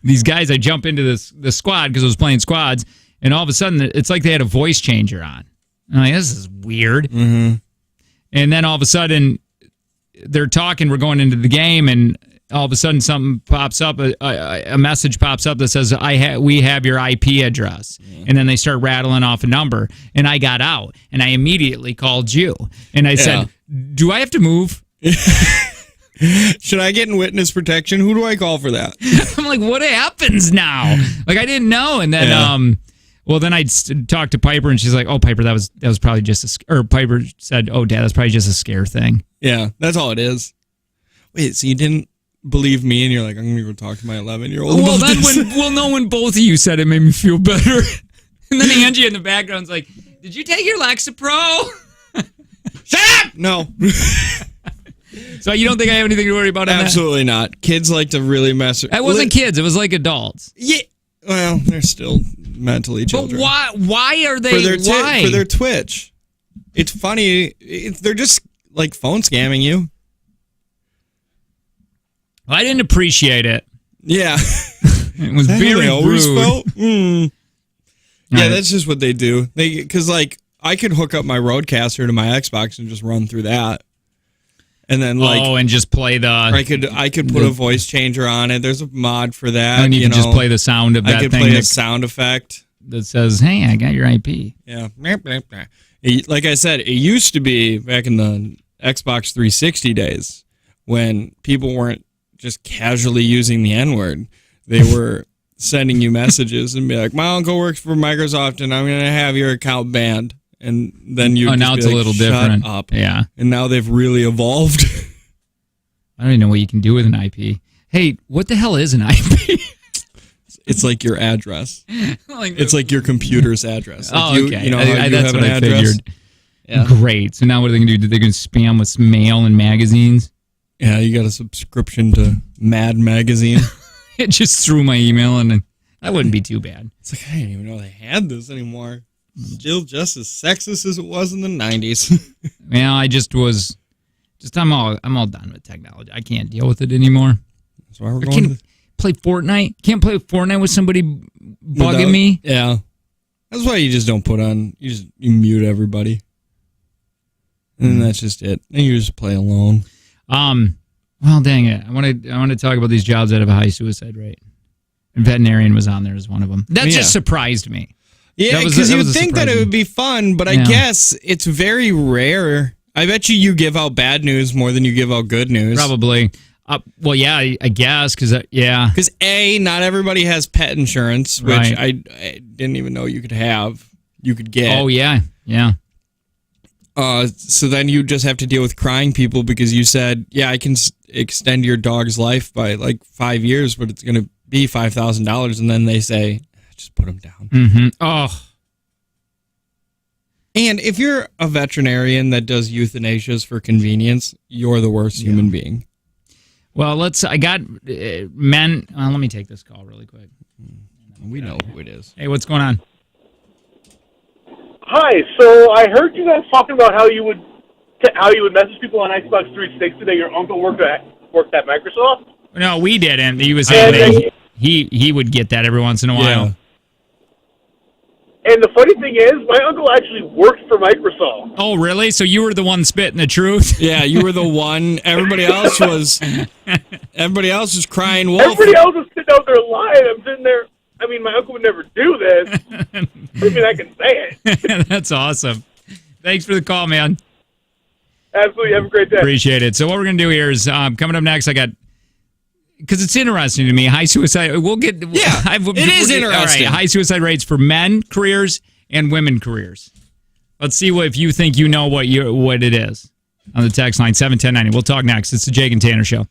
these guys, I jump into the squad because I was playing squads, and all of a sudden, it's like they had a voice changer on. I'm like, this is weird. Mm-hmm. And then all of a sudden, they're talking, we're going into the game, and all of a sudden something pops up, a message pops up that says, we have your IP address. Yeah. And then they start rattling off a number. And I got out, and I immediately called you. And I said, do I have to move? Should I get in witness protection? Who do I call for that? I'm like, what happens now? Like, I didn't know. And then, well, then I talked to Piper, and she's like, oh, Piper, that was probably just or Piper said, oh, Dad, that's probably just a scare thing. Yeah, that's all it is. Wait, so you didn't believe me, and you're like, I'm going to go talk to my 11-year-old. Well, then when both of you said it, made me feel better. And then Angie in the background's like, did you take your Lexapro? Shut up! No. So you don't think I have anything to worry about? Absolutely not. Kids like to really mess. It wasn't kids. It was like adults. Yeah. Well, they're still mentally children. But why are they? For their Twitch. It's funny. They're just like phone scamming you. I didn't appreciate it. Yeah. It was very rude. Yeah, that's just what they do. Because like I could hook up my Roadcaster to my Xbox and just run through that. And then and just play the. I could put a voice changer on it. There's a mod for that. And you can just play the sound of that thing. I could play a sound effect that says, "Hey, I got your IP." Yeah. Like I said, it used to be back in the Xbox 360 days when people weren't just casually using the N-word. They were sending you messages and be like, "My uncle works for Microsoft, and I'm going to have your account banned." And then you now it's a little different. Shut up. Yeah. And now they've really evolved. I don't even know what you can do with an IP. Hey, what the hell is an IP? It's like your address. It's like your computer's address. Like okay. That's what I figured. Yeah. Great. So now what are they going to do? They're going to spam with mail and magazines? Yeah, you got a subscription to Mad Magazine. It just threw my email, and that wouldn't be too bad. It's like, I didn't even know they had this anymore. Still just as sexist as it was in the 90s. Yeah, I'm all done with technology. I can't deal with it anymore. That's why we're going to play Fortnite. Can't play Fortnite with somebody bugging me. Yeah. That's why you just don't you mute everybody. And that's just it. And you just play alone. Well, dang it. I want to talk about these jobs that have a high suicide rate. And veterinarian was on there as one of them. That just surprised me. Yeah, because you would think that it would be fun, but I guess it's very rare. I bet you give out bad news more than you give out good news. Probably. Well, yeah, I guess, because, Because, not everybody has pet insurance, which I didn't even know you could get. Oh, yeah, yeah. So then you just have to deal with crying people because you said, I can extend your dog's life by like 5 years, but it's going to be $5,000. And then they say, just put him down. Mm-hmm. Oh. And if you're a veterinarian that does euthanasias for convenience, you're the worst human being. Well, I got men. Let me take this call really quick. We know who it is. Hey, what's going on? Hi, so I heard you guys talking about how you would how you would message people on Xbox 360 that your uncle worked at Microsoft? No, we didn't. He was saying that he would get that every once in a while. Yeah. And the funny thing is, my uncle actually worked for Microsoft. Oh, really? So you were the one spitting the truth? Yeah, you were the one. Everybody else was crying wolf. Everybody else is sitting out there lying. I'm sitting there. I mean, my uncle would never do this. I mean, I can say it. That's awesome. Thanks for the call, man. Absolutely. Have a great day. Appreciate it. So what we're going to do here is coming up next, I got, because it's interesting to me, high suicide. We'll get. Yeah, it is interesting. All right, high suicide rates for men careers and women careers. Let's see if you think you know what it is on the text line 71090. We'll talk next. It's the Jake and Tanner Show.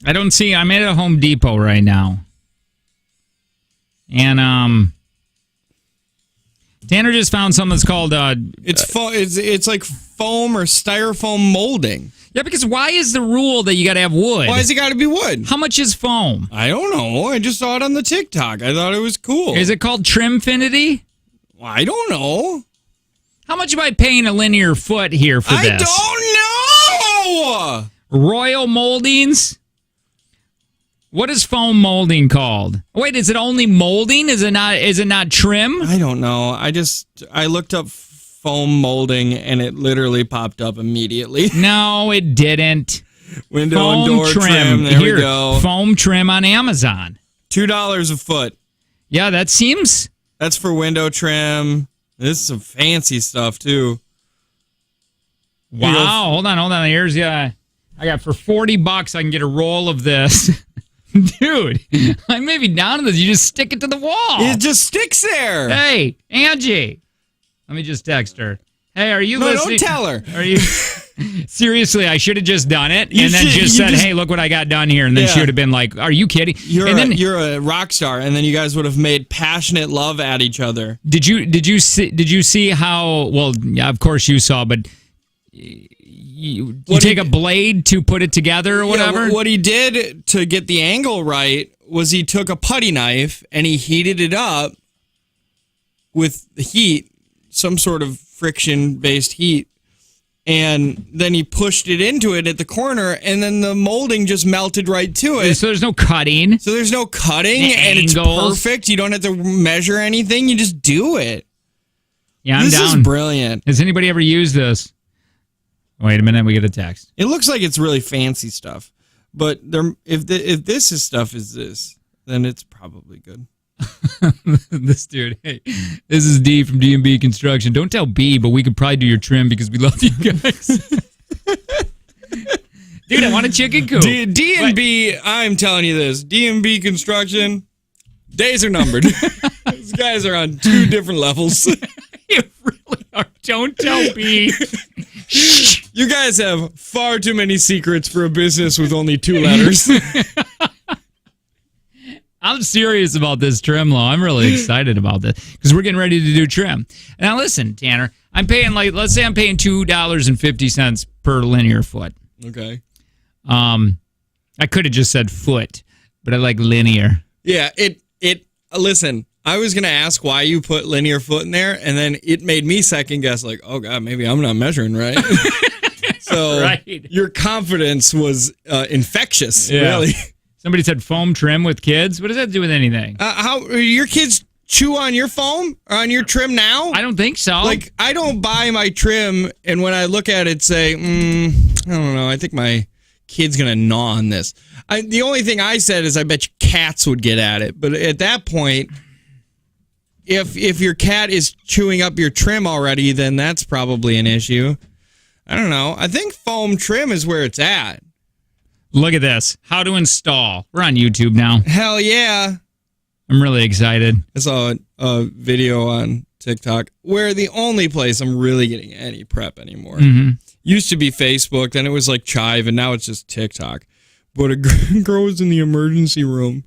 I don't see. I'm at a Home Depot right now, and Tanner just found something that's called it's like foam or styrofoam molding. Yeah, because why is the rule that you got to have wood? Why has it got to be wood? How much is foam? I don't know. I just saw it on the TikTok. I thought it was cool. Is it called Trimfinity? I don't know. How much am I paying a linear foot here for this? I don't know. Royal Moldings? What is foam molding called? Wait, is it only molding? Is it not trim? I don't know. I looked up foam molding and it literally popped up immediately. No, it didn't. Window foam and door trim. There Here, we go. Foam trim on Amazon. $2 a foot. Yeah, that seems. That's for window trim. This is some fancy stuff too. Wow. Hold on. Here's I got for $40 I can get a roll of this. Dude, I may be down to this. You just stick it to the wall. It just sticks there. Hey, Angie. Let me just text her. Hey, are you listening? Don't tell her. Are you seriously? I should have just done it and then just said, "Hey, look what I got done here," and then she would have been like, "Are you kidding?" You're a rock star, and then you guys would have made passionate love at each other. Did you see how? Well, yeah, of course you saw, but you take a blade to put it together or whatever. What he did to get the angle right was he took a putty knife and he heated it up with the heat, some sort of friction-based heat, and then he pushed it into it at the corner, and then the molding just melted right to it. So there's no cutting. And it's perfect. You don't have to measure anything. You just do it. Yeah, I'm down. This is brilliant. Has anybody ever used this? Wait a minute, we get a text. It looks like it's really fancy stuff, but if this is stuff is this, then it's probably good. This dude, hey, this is D from D&B Construction. Don't tell B, but we could probably do your trim because we love you guys. Dude, I want a chicken coop. D&B, I'm telling you this, D&B Construction, days are numbered. These guys are on two different levels. You really are. Don't tell B. You guys have far too many secrets for a business with only 2 letters. I'm serious about this trim law. I'm really excited about this because we're getting ready to do trim. Now, listen, Tanner, I'm paying let's say I'm paying $2.50 per linear foot. Okay. I could have just said foot, but I like linear. Yeah, listen, I was going to ask why you put linear foot in there, and then it made me second guess, like, oh, God, maybe I'm not measuring right. So right. Your confidence was infectious, really. Somebody said foam trim with kids. What does that do with anything? How your kids chew on your foam or on your trim now? I don't think so. Like, I don't buy my trim, and when I look at it, say, I don't know, I think my kid's going to gnaw on this. The only thing I said is I bet you cats would get at it. But at that point, if your cat is chewing up your trim already, then that's probably an issue. I don't know. I think foam trim is where it's at. Look at this. How to install. We're on YouTube now. Hell yeah. I'm really excited. I saw a video on TikTok where the only place I'm really getting any prep anymore used to be Facebook, then it was like Chive, and now it's just TikTok. But a girl was in the emergency room,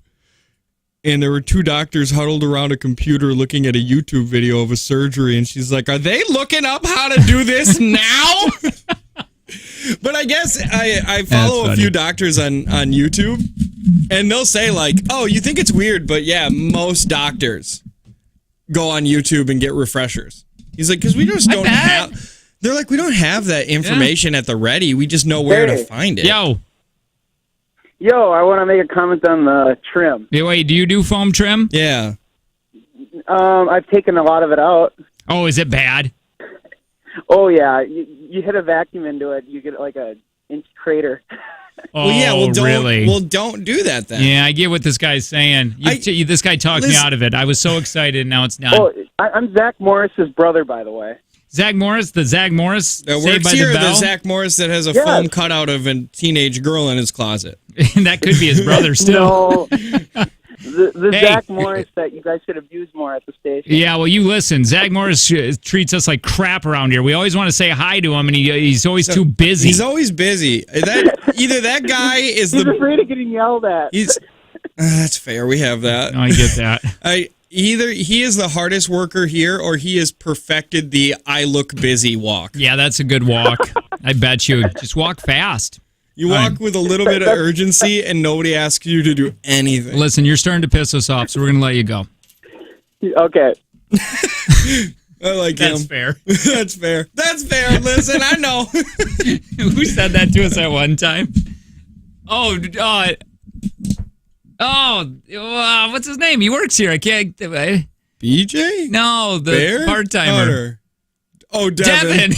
and there were 2 doctors huddled around a computer looking at a YouTube video of a surgery, and she's like, are they looking up how to do this now? But I guess I follow a few doctors on YouTube, and they'll say like, oh, you think it's weird, but yeah, most doctors go on YouTube and get refreshers. He's like, because we just don't have... They're like, we don't have that information at the ready. We just know where to find it. Yo, I want to make a comment on the trim. Yeah, wait, do you do foam trim? Yeah. I've taken a lot of it out. Oh, is it bad? Oh, yeah. You hit a vacuum into it, you get like an inch crater. Oh, well, yeah, really? Well, don't do that then. Yeah, I get what this guy's saying. This guy talked me out of it. I was so excited, and now it's not. Oh, I'm Zach Morris's brother, by the way. Zach Morris? The Zach Morris? That works here, the Zach Morris that has a foam cutout of a teenage girl in his closet. That could be his brother still. The Hey. Zach Morris that you guys should have used more at the station. Yeah, well, you listen. Zach Morris treats us like crap around here. We always want to say hi to him, and he's always too busy. He's always busy. Either that guy is He's afraid of getting yelled at. That's fair. We have that. No, I get that. Either he is the hardest worker here, or he has perfected the "I look busy" walk. Yeah, that's a good walk. I bet you. Just walk fast. You walk with a little bit of urgency, and nobody asks you to do anything. Listen, you're starting to piss us off, so we're going to let you go. Okay. I like That's him. fair. That's fair. That's fair. Listen, I know. Who said that to us at one time? What's his name? He works here. I can't. BJ? No, the Bear? part-timer. Hunter. Oh, Devin.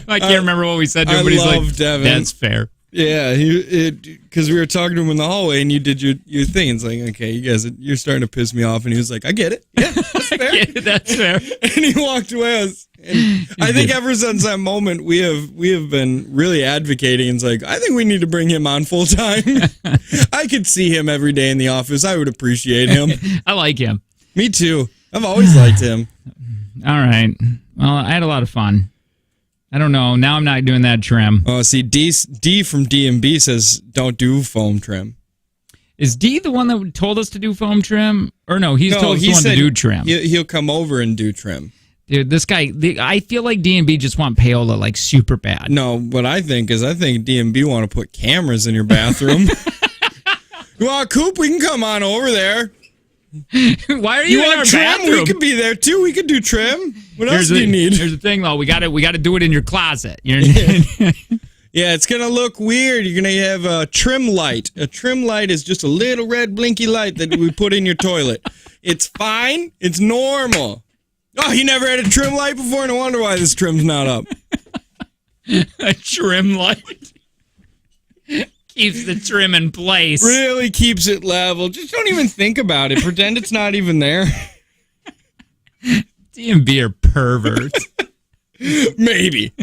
I can't remember what we said to him, but he's like, Devin. that's fair. Yeah, because we were talking to him in the hallway, and you did your thing. It's like, okay, you guys, you're starting to piss me off, and he was like, I get it. Yeah, that's fair. Yeah, that's fair. And he walked away. And I think ever since that moment, we have been really advocating. It's like, I think we need to bring him on full time. I could see him every day in the office. I would appreciate him. I like him. Me too. I've always liked him. All right. Well, I had a lot of fun. I don't know. Now I'm not doing that trim. Oh, see, D from DMB says don't do foam trim. Is D the one that told us to do foam trim? Or no, he's told us the one to do trim. He'll come over and do trim. Dude, this guy, I feel like D&B just want payola like super bad. No, what I think DMB want to put cameras in your bathroom. You want Coop? We can come on over there. Why are you in our trim? bathroom? We could be there too. We could do trim. What else do you need? Here's the thing, though. We got to do it in your closet. Yeah, it's gonna look weird. You're gonna have a trim light. A trim light is just a little red blinky light that we put in your toilet. It's fine. It's normal. Oh, you never had a trim light before? No wonder why this trim's not up. A trim light keeps the trim in place. Really keeps it level. Just don't even think about it. Pretend it's not even there. D&B are perverts. Maybe.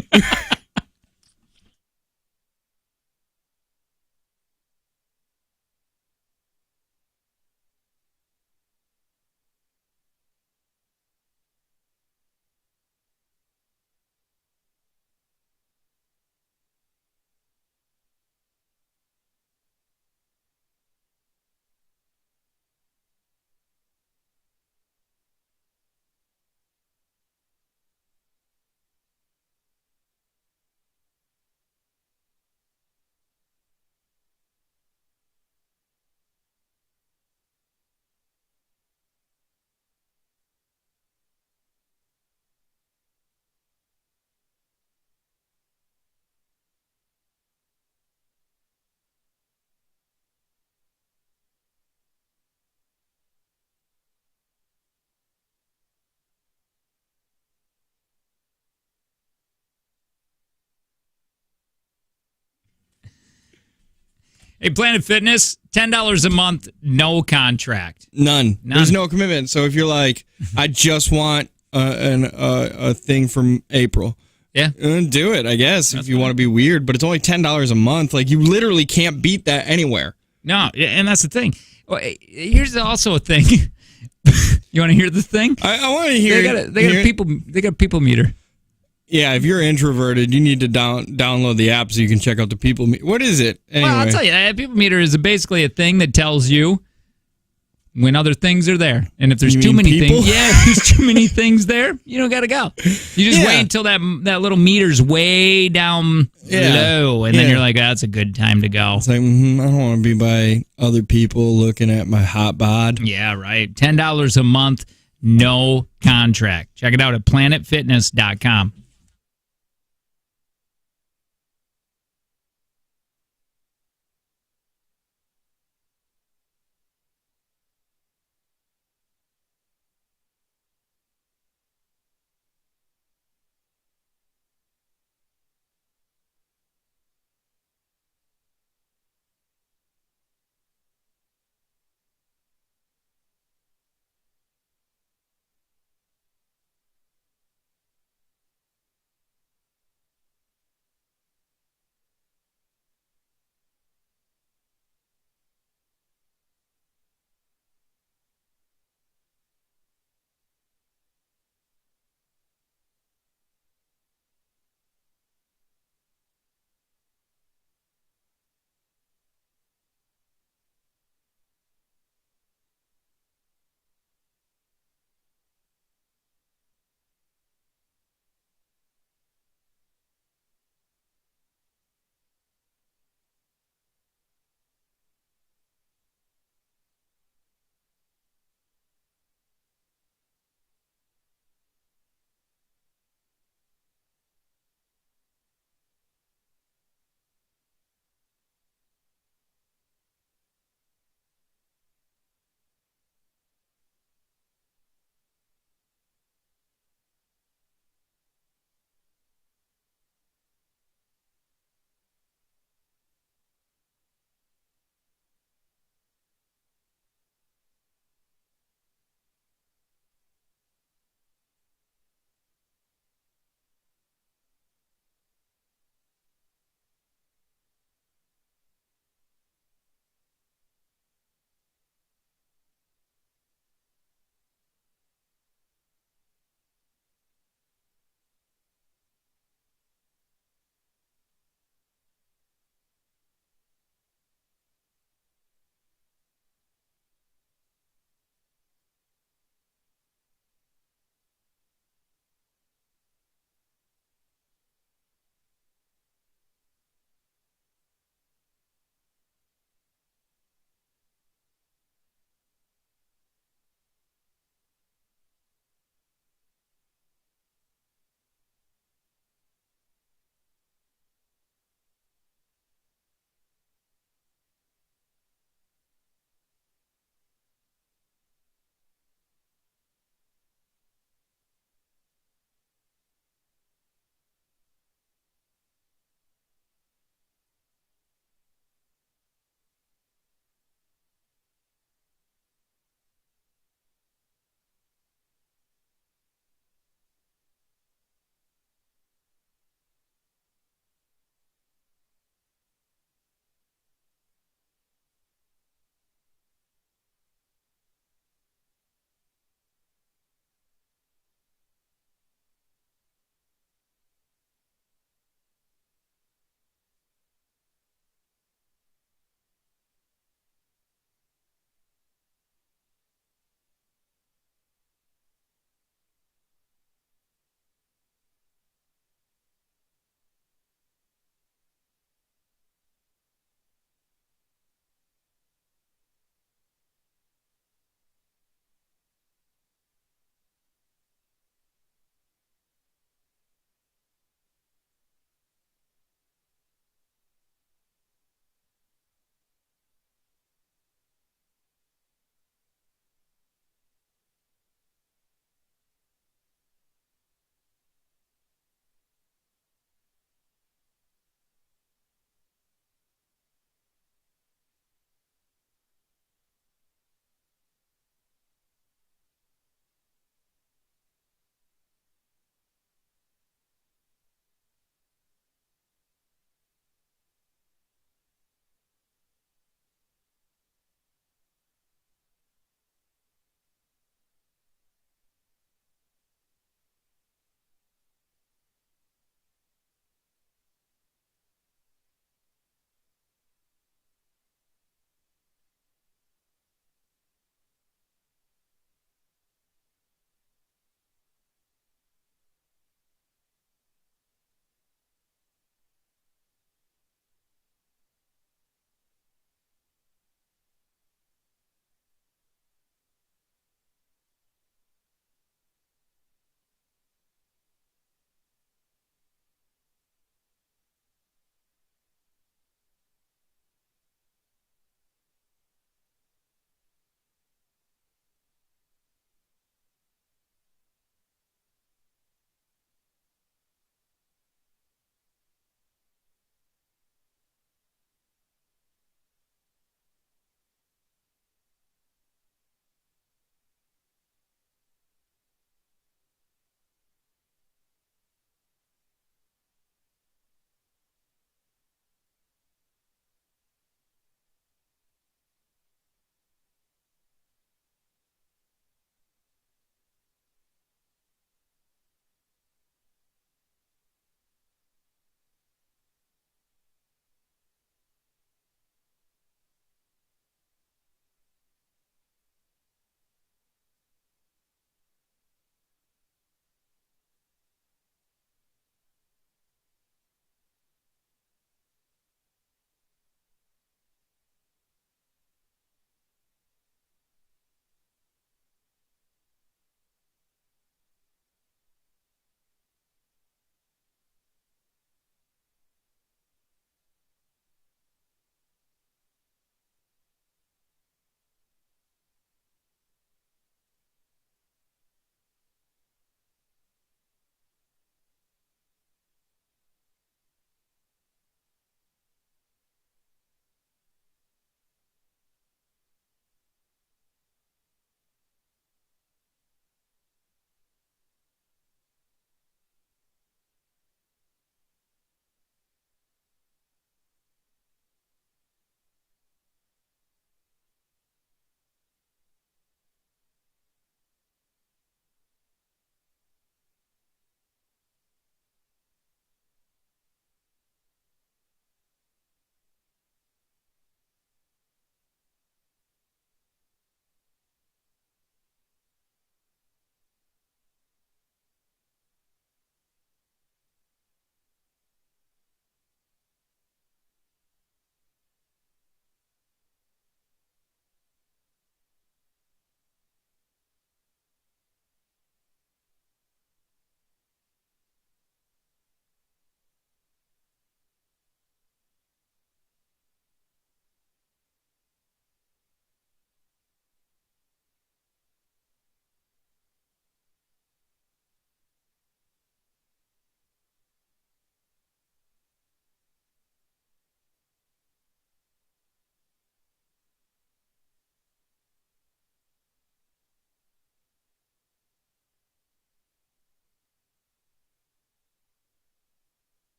Hey, Planet Fitness, $10 a month, no contract. None. There's no commitment. So if you're like, I just want a thing from April. Yeah. Do it, I guess, if you want to be weird. But it's only $10 a month. Like, you literally can't beat that anywhere. No, and that's the thing. Well, here's also a thing. You want to hear the thing? I want to hear. They got a people meter. Yeah, if you're introverted, you need to download the app so you can check out the people. What is it? Anyway. Well, I'll tell you, people meter is basically a thing that tells you when other things are there. And if there's too many things, if there's too many things there, you don't got to go. You just wait until that little meter's way down low, and then you're like, that's a good time to go. It's like, I don't want to be by other people looking at my hot bod. Yeah, right. $10 a month, no contract. Check it out at planetfitness.com.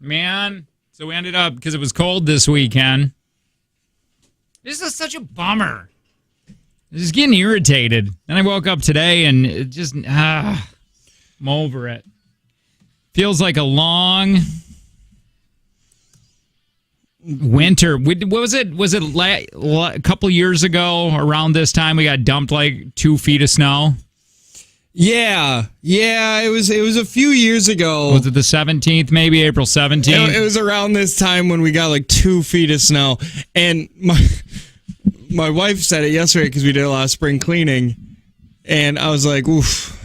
Man. So we ended up, because it was cold this weekend. This is such a bummer. Just getting irritated. Then I woke up today and it just, I'm over it. Feels like a long winter. What was it? Was it a couple years ago around this time we got dumped like 2 feet of snow? Yeah. It was a few years ago. Was it the 17th, maybe April 17th? It was around this time when we got like 2 feet of snow. And my wife said it yesterday because we did a lot of spring cleaning. And I was like, oof.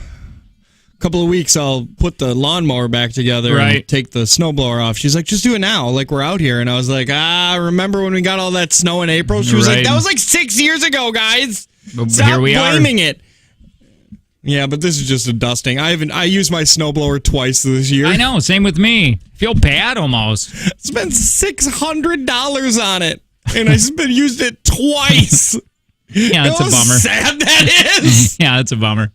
A couple of weeks, I'll put the lawnmower back together and take the snowblower off. She's like, just do it now. Like, we're out here. And I was like, remember when we got all that snow in April? She was like, that was like 6 years ago, guys. But Stop here we blaming it. Yeah, but this is just a dusting. I used my snowblower twice this year. I know. Same with me. Feel bad almost. Spent $600 on it, and I used it twice. Yeah, that's a bummer. How sad that is. Yeah, that's a bummer.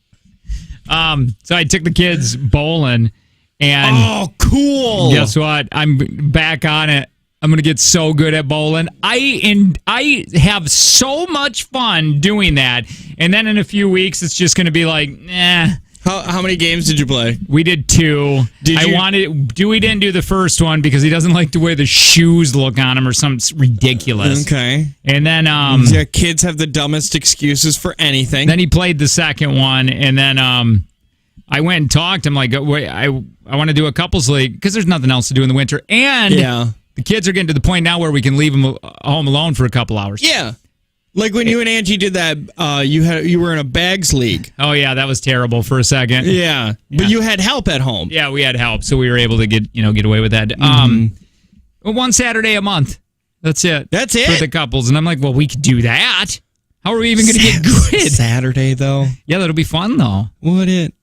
So I took the kids bowling, and cool. Guess what? I'm back on it. I'm gonna get so good at bowling. I have so much fun doing that, and then in a few weeks, it's just gonna be like, How many games did you play? We did 2. Dewey didn't do the first one because he doesn't like the way the shoes look on him or something ridiculous. Okay. And then kids have the dumbest excuses for anything. Then he played the second one, and then I went and talked to him like, wait, I want to do a couples league because there's nothing else to do in the winter, and the kids are getting to the point now where we can leave them home alone for a couple hours. Yeah. Like when you and Angie did that, you were in a bags league. Oh yeah, that was terrible for a second. Yeah, but you had help at home. Yeah, we had help, so we were able to get away with that. One Saturday a month. That's it. That's it for the couples, and I'm like, well, we could do that. How are we even going to get good? Saturday though. Yeah, that'll be fun though. Would it?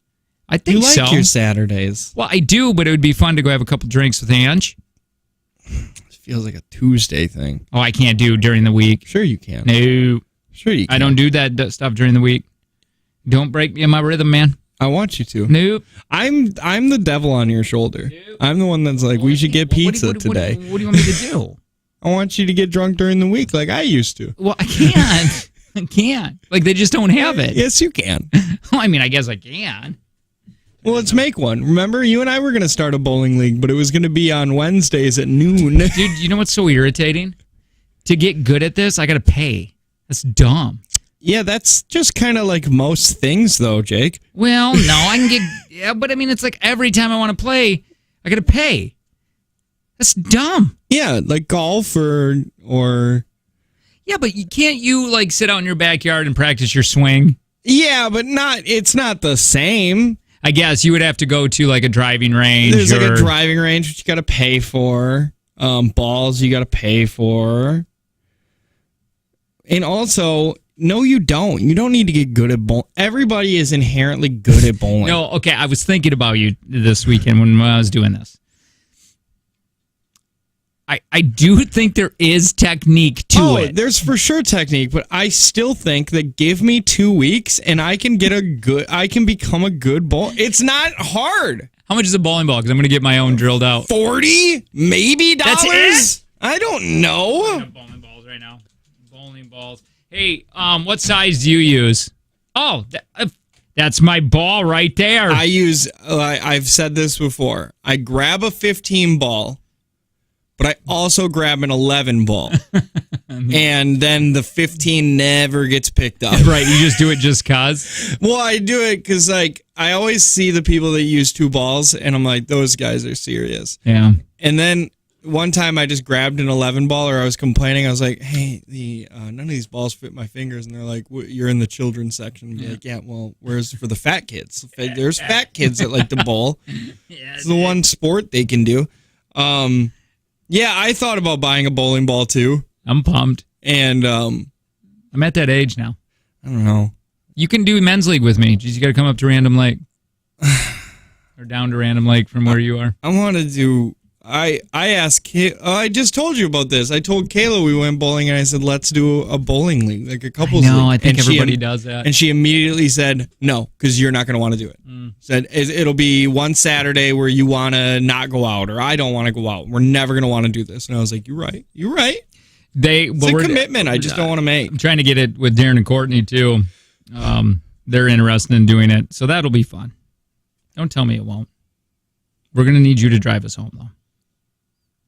I think you like so. Your Saturdays. Well, I do, but it would be fun to go have a couple drinks with Ange. Feels like a Tuesday thing. Oh, I can't do during the week. Sure you can. No. Sure you can. I don't do that stuff during the week. Don't break me in my rhythm, man. I want you to. Nope. I'm the devil on your shoulder. Nope. I'm the one that's like, we should get pizza today. What do you want me to do? I want you to get drunk during the week like I used to. Well, I can't. I can't. Like, they just don't have it. Yes, you can. Well, I mean, I guess I can. Well, let's make one. Remember, you and I were going to start a bowling league, but it was going to be on Wednesdays at noon. Dude, you know what's so irritating? To get good at this, I got to pay. That's dumb. Yeah, that's just kind of like most things, though, Jake. Well, no, I can get... Yeah, but I mean, it's like every time I want to play, I got to pay. That's dumb. Yeah, like golf or... Yeah, but can't you, like, sit out in your backyard and practice your swing? Yeah, but it's not the same. I guess you would have to go to like a driving range. There's like a driving range, which you got to pay for. Balls you got to pay for. And also, no, you don't. You don't need to get good at bowling. Everybody is inherently good at bowling. No, okay. I was thinking about you this weekend when I was doing this. I do think there is technique to it. There's for sure technique, but I still think that give me 2 weeks and I can become a good bowler. It's not hard. How much is a bowling ball? Because I'm going to get my own drilled out. $40 maybe dollars. That's it? I don't know. I have bowling balls right now. Bowling balls. Hey, what size do you use? Oh, that's my ball right there. I've said this before. I grab a 15 ball. But I also grab an 11 ball. And then the 15 never gets picked up. Right, you just do it just cause? Well, I do it because, like, I always see the people that use 2 balls, and I'm like, those guys are serious. Yeah. And then one time I just grabbed an 11 ball, or I was complaining. I was like, hey, none of these balls fit my fingers. And they're like, you're in the children's section. And like, yeah, well, where's for the fat kids? There's fat kids that like to bowl. It's the one sport they can do. Yeah, I thought about buying a bowling ball too. I'm pumped. And I'm at that age now. I don't know. You can do men's league with me. Just you got to come up to Random Lake. Or down to Random Lake from where you are. I want to do I asked, I just told you about this. I told Kayla we went bowling, and I said, let's do a bowling league, like a couples league. I think And she everybody does that. And she immediately said, no, because you're not going to want to do it. Said, it'll be one Saturday where you want to not go out, or I don't want to go out. We're never going to want to do this. And I was like, you're right. It's a commitment I just don't want to make. I'm trying to get it with Darren and Courtney, too. They're interested in doing it, so that'll be fun. Don't tell me it won't. We're going to need you to drive us home, though.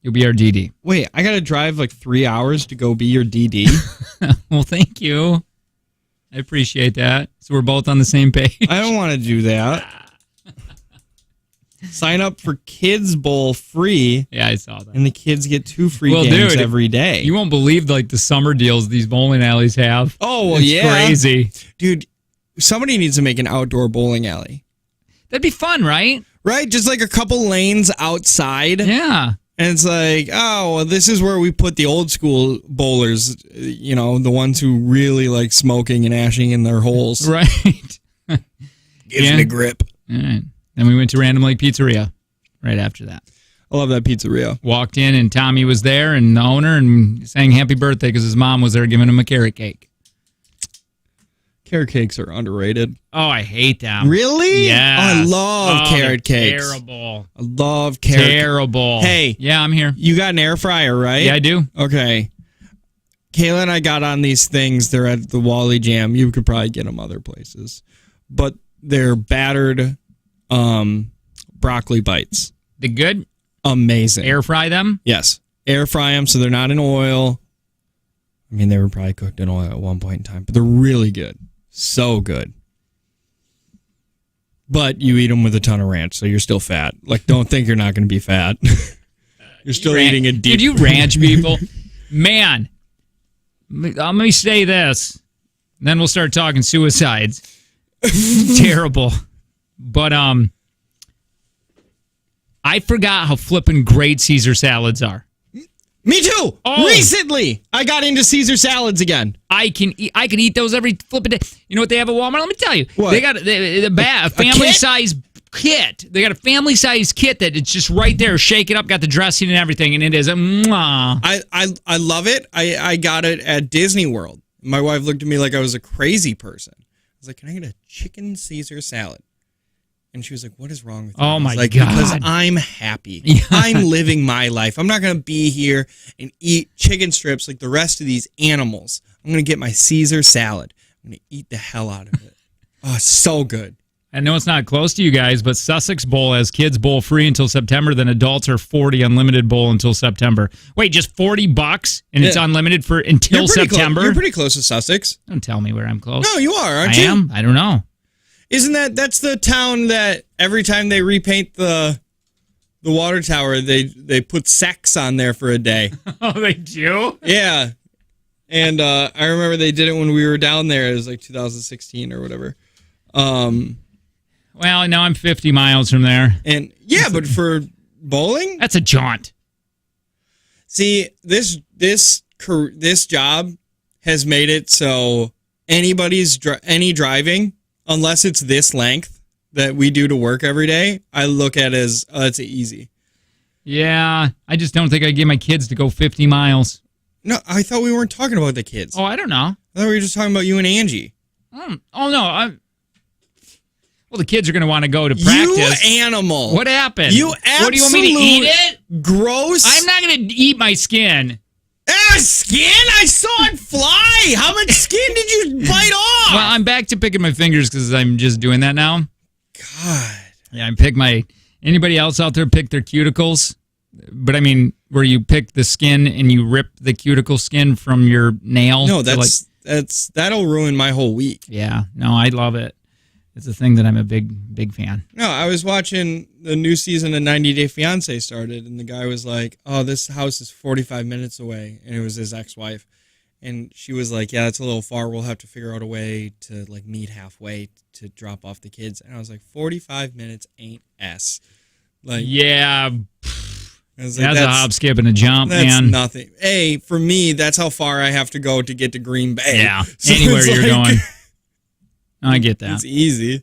You'll be our DD. Wait, I got to drive like 3 hours to go be your DD? Well, thank you. I appreciate that. So we're both on the same page. I don't want to do that. Sign up for Kids Bowl free. Yeah, I saw that. And the kids get 2 free games every day. You won't believe like the summer deals these bowling alleys have. Oh, well, it's crazy. Dude, somebody needs to make an outdoor bowling alley. That'd be fun, right? Right? Just like a couple lanes outside. Yeah. And it's like, oh, well, this is where we put the old school bowlers, the ones who really like smoking and ashing in their holes. Right. Gives me grip. All right. Then we went to Random Lake Pizzeria right after that. I love that pizzeria. Walked in and Tommy was there and the owner and sang happy birthday because his mom was there giving him a carrot cake. Carrot cakes are underrated. Oh, I hate them. Really? Yeah. I love carrot cakes. Terrible. I love carrot cakes. Terrible. Hey. Yeah, I'm here. You got an air fryer, right? Yeah, I do. Okay. Kayla and I got on these things. They're at the Wally Jam. You could probably get them other places. But they're battered broccoli bites. They good? Amazing. Air fry them? Yes. Air fry them so they're not in oil. I mean, they were probably cooked in oil at one point in time, but they're really good. So good. But you eat them with a ton of ranch, so you're still fat. Like, don't think you're not going to be fat. You're still eating a deep... Did you ranch people? Man, let me say this. Then we'll start talking suicides. Terrible. But I forgot how flippin' great Caesar salads are. Me too. Oh. Recently, I got into Caesar salads again. I can eat those every flippin' day. You know what they have at Walmart? Let me tell you. What? They got a family size kit. They got a family size kit that it's just right there. Shake it up, got the dressing and everything, and it is mwah. I love it. I got it at Disney World. My wife looked at me like I was a crazy person. I was like, "Can I get a chicken Caesar salad?" And she was like, what is wrong with you? Oh, my God. Because I'm happy. Yeah. I'm living my life. I'm not going to be here and eat chicken strips like the rest of these animals. I'm going to get my Caesar salad. I'm going to eat the hell out of it. Oh, it's so good. I know it's not close to you guys, but Sussex Bowl has kids bowl free until September, then adults are $40 unlimited bowl until September. Wait, just $40 and it's unlimited for until September? You're pretty close to Sussex. Don't tell me where I'm close. No, you are, aren't you? I am? I don't know. Isn't that's the town that every time they repaint the water tower, they put sex on there for a day? Oh, they do? Yeah. And I remember they did it when we were down there. It was like 2016 or whatever. Well, now I'm 50 miles from there. And yeah, but for bowling? That's a jaunt. See, this job has made it so any driving, unless it's this length that we do to work every day, I look at it as it's easy. Yeah, I just don't think I get my kids to go 50 miles. No, I thought we weren't talking about the kids. Oh, I don't know. I thought we were just talking about you and Angie. Oh, no. Well, the kids are going to want to go to practice. You animal. What happened? You absolute What, do you want me to eat it? Gross. I'm not going to eat my skin. Skin? I saw it fly. How much skin did you bite off? Well, I'm back to picking my fingers because I'm just doing that now. God. Yeah, I pick anybody else out there pick their cuticles? But I mean, where you pick the skin and you rip the cuticle skin from your nail? No, that'll ruin my whole week. Yeah, no, I love it. It's a thing that I'm a big fan. No, I was watching the new season of 90 Day Fiancé started, and the guy was like, oh, this house is 45 minutes away, and it was his ex-wife. And she was like, yeah, that's a little far. We'll have to figure out a way to like meet halfway to drop off the kids. And I was like, 45 minutes ain't S. Like, yeah. That's a hop, skip, and a jump, that's man. Nothing. Hey, for me, that's how far I have to go to get to Green Bay. Yeah, So anywhere it's you're like, going. I get that. It's easy.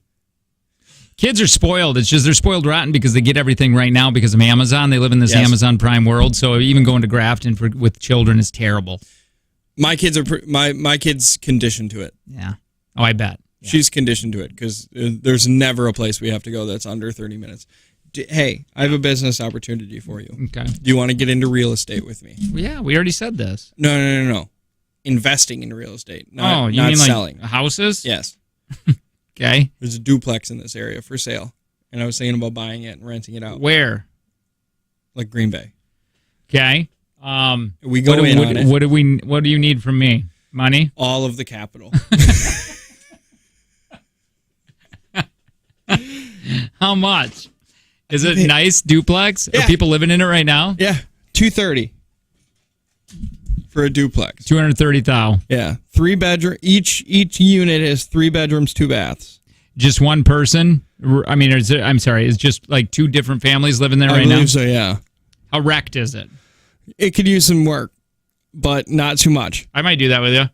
Kids are spoiled. It's just they're spoiled rotten because they get everything right now because of Amazon. They live in this Yes. Amazon Prime world. So even going to Grafton with children is terrible. My kids are my kid's conditioned to it. Yeah. Oh, I bet. Yeah. She's conditioned to it because there's never a place we have to go that's under 30 minutes. Hey, I have a business opportunity for you. Okay. Do you want to get into real estate with me? Well, yeah, we already said this. No. Investing in real estate. Not, you not mean selling. like houses? Yes. Okay. There's a duplex in this area for sale. And I was thinking about buying it and renting it out. Where? Like Green Bay. Okay. We go in on it. What do you need from me? Money? All of the capital. How much? Is it nice duplex? Yeah. Are people living in it right now? Yeah. $230 for a duplex. 230,000. Yeah. 3 bedroom. Each unit has 3 bedrooms, 2 baths. Just one person? I mean, is just like 2 different families living there right now? I believe so, yeah. How wrecked is it? It could use some work, but not too much. I might do that with you.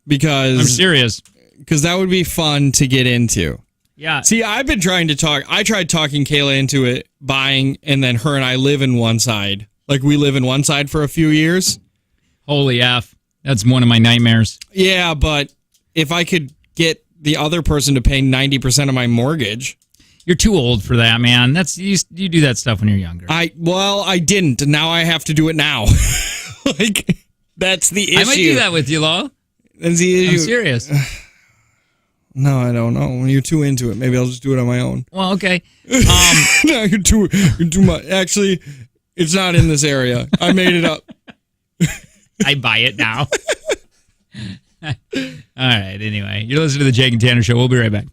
Because I'm serious. Because that would be fun to get into. Yeah. See, I've been trying to talk. I tried talking Kayla into it, buying, and then her and I live in one side. Like, we live in one side for a few years. Holy F. That's one of my nightmares. Yeah, but if I could get the other person to pay 90% of my mortgage. You're too old for that, man. That's you do that stuff when you're younger. I didn't, and now I have to do it now. Like, that's the issue. I might do that with you, Lo. That's the issue. I'm serious. No, I don't know. When you're too into it, maybe I'll just do it on my own. Well, okay. No, you're too much. Actually, it's not in this area. I made it up. I buy it now. All right. Anyway, you're listening to the Jake and Tanner Show. We'll be right back.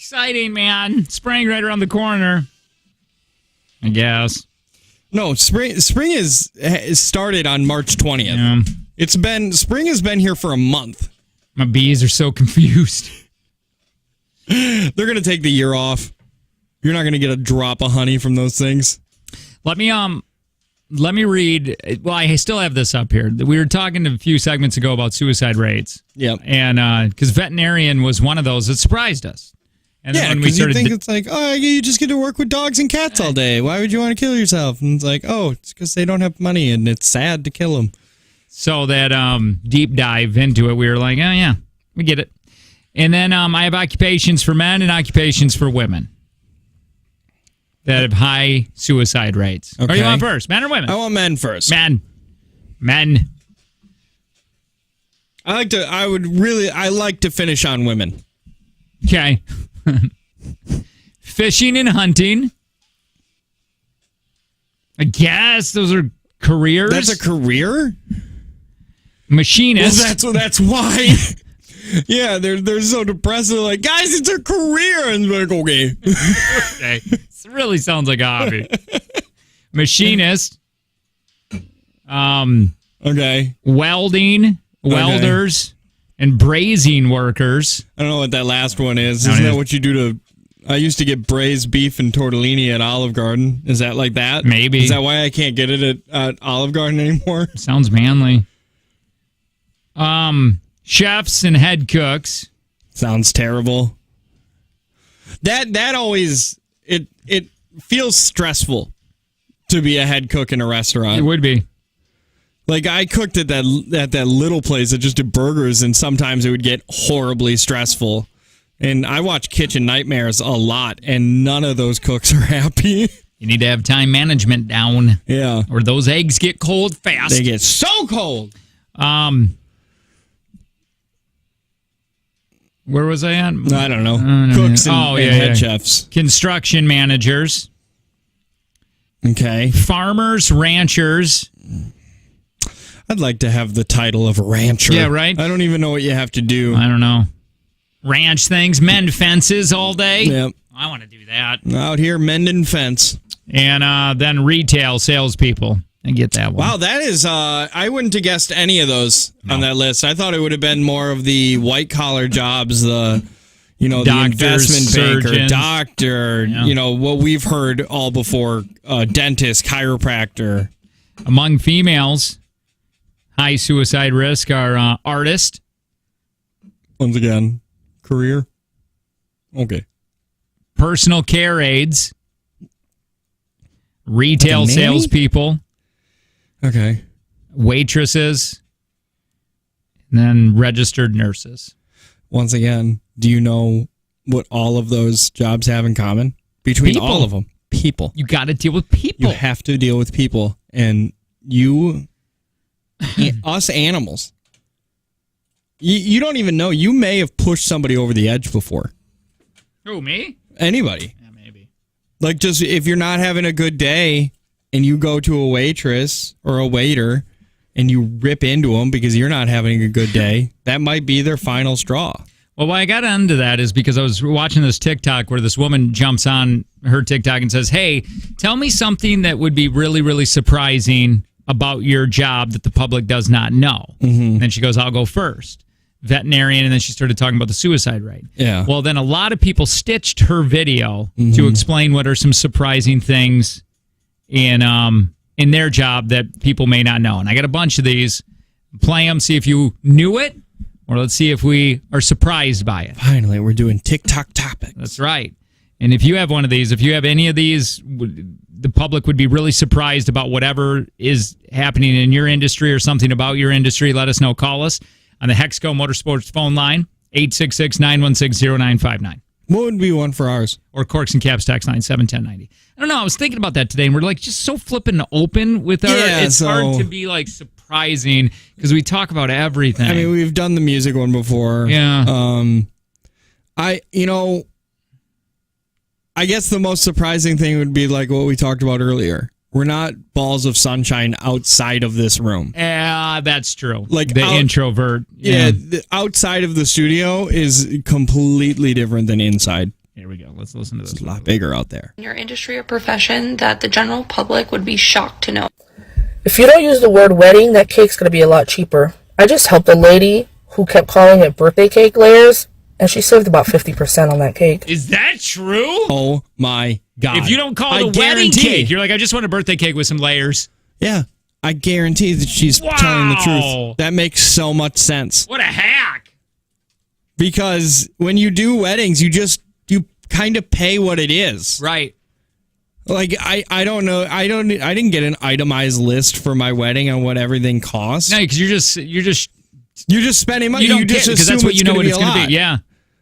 Exciting, man. Spring right around the corner. I guess. No, spring is started on March 20th. Yeah. Spring has been here for a month. My bees are so confused. They're going to take the year off. You're not going to get a drop of honey from those things. Let me read. Well, I still have this up here. We were talking a few segments ago about suicide rates. Yep. And because veterinarian was one of those that surprised us. And then when we started, you think it's like, oh, you just get to work with dogs and cats all day. Why would you want to kill yourself? And it's like, oh, it's because they don't have money and it's sad to kill them. So that deep dive into it, we were like, oh yeah, we get it. And then I have occupations for men and occupations for women that have high suicide rates. Okay. Or you want first, men or women? I want men first. Men. I like to finish on women. Okay. Fishing and hunting. I guess those are careers. That's a career? Machinist. Well, that's why. Yeah, they're so depressed. They're like, guys, it's a career. And they're like, okay. Okay. It really sounds like a hobby. Machinist. Okay. Welding. Welders. And brazing workers. I don't know what that last one is. Isn't that what you do to... I used to get braised beef and tortellini at Olive Garden. Is that like that? Maybe. Is that why I can't get it at Olive Garden anymore? Sounds manly. Chefs and head cooks. Sounds terrible. That always... It feels stressful to be a head cook in a restaurant. It would be. Like, I cooked at that little place that just did burgers, and sometimes it would get horribly stressful. And I watch Kitchen Nightmares a lot, and none of those cooks are happy. You need to have time management down. Yeah. Or those eggs get cold fast. They get so cold. Where was I at? I don't know. Cooks and head chefs. Construction managers. Okay. Farmers, ranchers. I'd like to have the title of rancher. Yeah, right? I don't even know what you have to do. I don't know. Ranch things, mend fences all day. Yep. I want to do that. Out here mending fence. And then retail salespeople. I get that one. Wow, that is, I wouldn't have guessed any of those on that list. I thought it would have been more of the white collar jobs, the Doctors, investment banker, surgeons. doctor, what we've heard all before, dentist, chiropractor. Among females, high suicide risk are artist. Once again, career. Okay. Personal care aides. Retail salespeople. Okay. Waitresses. And then registered nurses. Once again, do you know what all of those jobs have in common? Between People. all of them. People. You got to deal with people. You have to deal with people. And us animals. You don't even know. You may have pushed somebody over the edge before. Who, me? Anybody. Yeah, maybe. Like, just if you're not having a good day and you go to a waitress or a waiter and you rip into them because you're not having a good day, that might be their final straw. Well, why I got into that is because I was watching this TikTok where this woman jumps on her TikTok and says, hey, tell me something that would be really, really surprising about your job that the public does not know. Mm-hmm. And then she goes, I'll go first. Veterinarian, and then she started talking about the suicide rate. Yeah. Well, then a lot of people stitched her video to explain what are some surprising things in their job that people may not know. And I got a bunch of these. Play them, see if you knew it, or let's see if we are surprised by it. Finally, we're doing TikTok topics. That's right. And if you have one of these, if you have any of these, the public would be really surprised about whatever is happening in your industry or something about your industry. Let us know. Call us on the Hexco Motorsports phone line, 866-916-0959. What would be one for ours? Or Corks and Caps text line, 71090. I don't know. I was thinking about that today, and we're like just so flipping open with our... it's hard to be like surprising because we talk about everything. I mean, we've done the music one before. Yeah. I guess the most surprising thing would be like what we talked about earlier. We're not balls of sunshine outside of this room. Yeah, that's true. Like the introvert. Yeah, the outside of the studio is completely different than inside. Here we go. Let's listen to this. It's a lot bigger out there. In your industry or profession that the general public would be shocked to know. If you don't use the word wedding, that cake's going to be a lot cheaper. I just helped a lady who kept calling it birthday cake layers, and she saved about 50% on that cake. Is that true? Oh, my God. If you don't call it a wedding cake, you're like, I just want a birthday cake with some layers. Yeah. I guarantee that she's telling the truth. That makes so much sense. What a hack. Because when you do weddings, you kind of pay what it is. Right. Like, I don't know. I didn't get an itemized list for my wedding on what everything costs. No, because you're just spending money. You don't just because that's what you know what it's going to be. Yeah.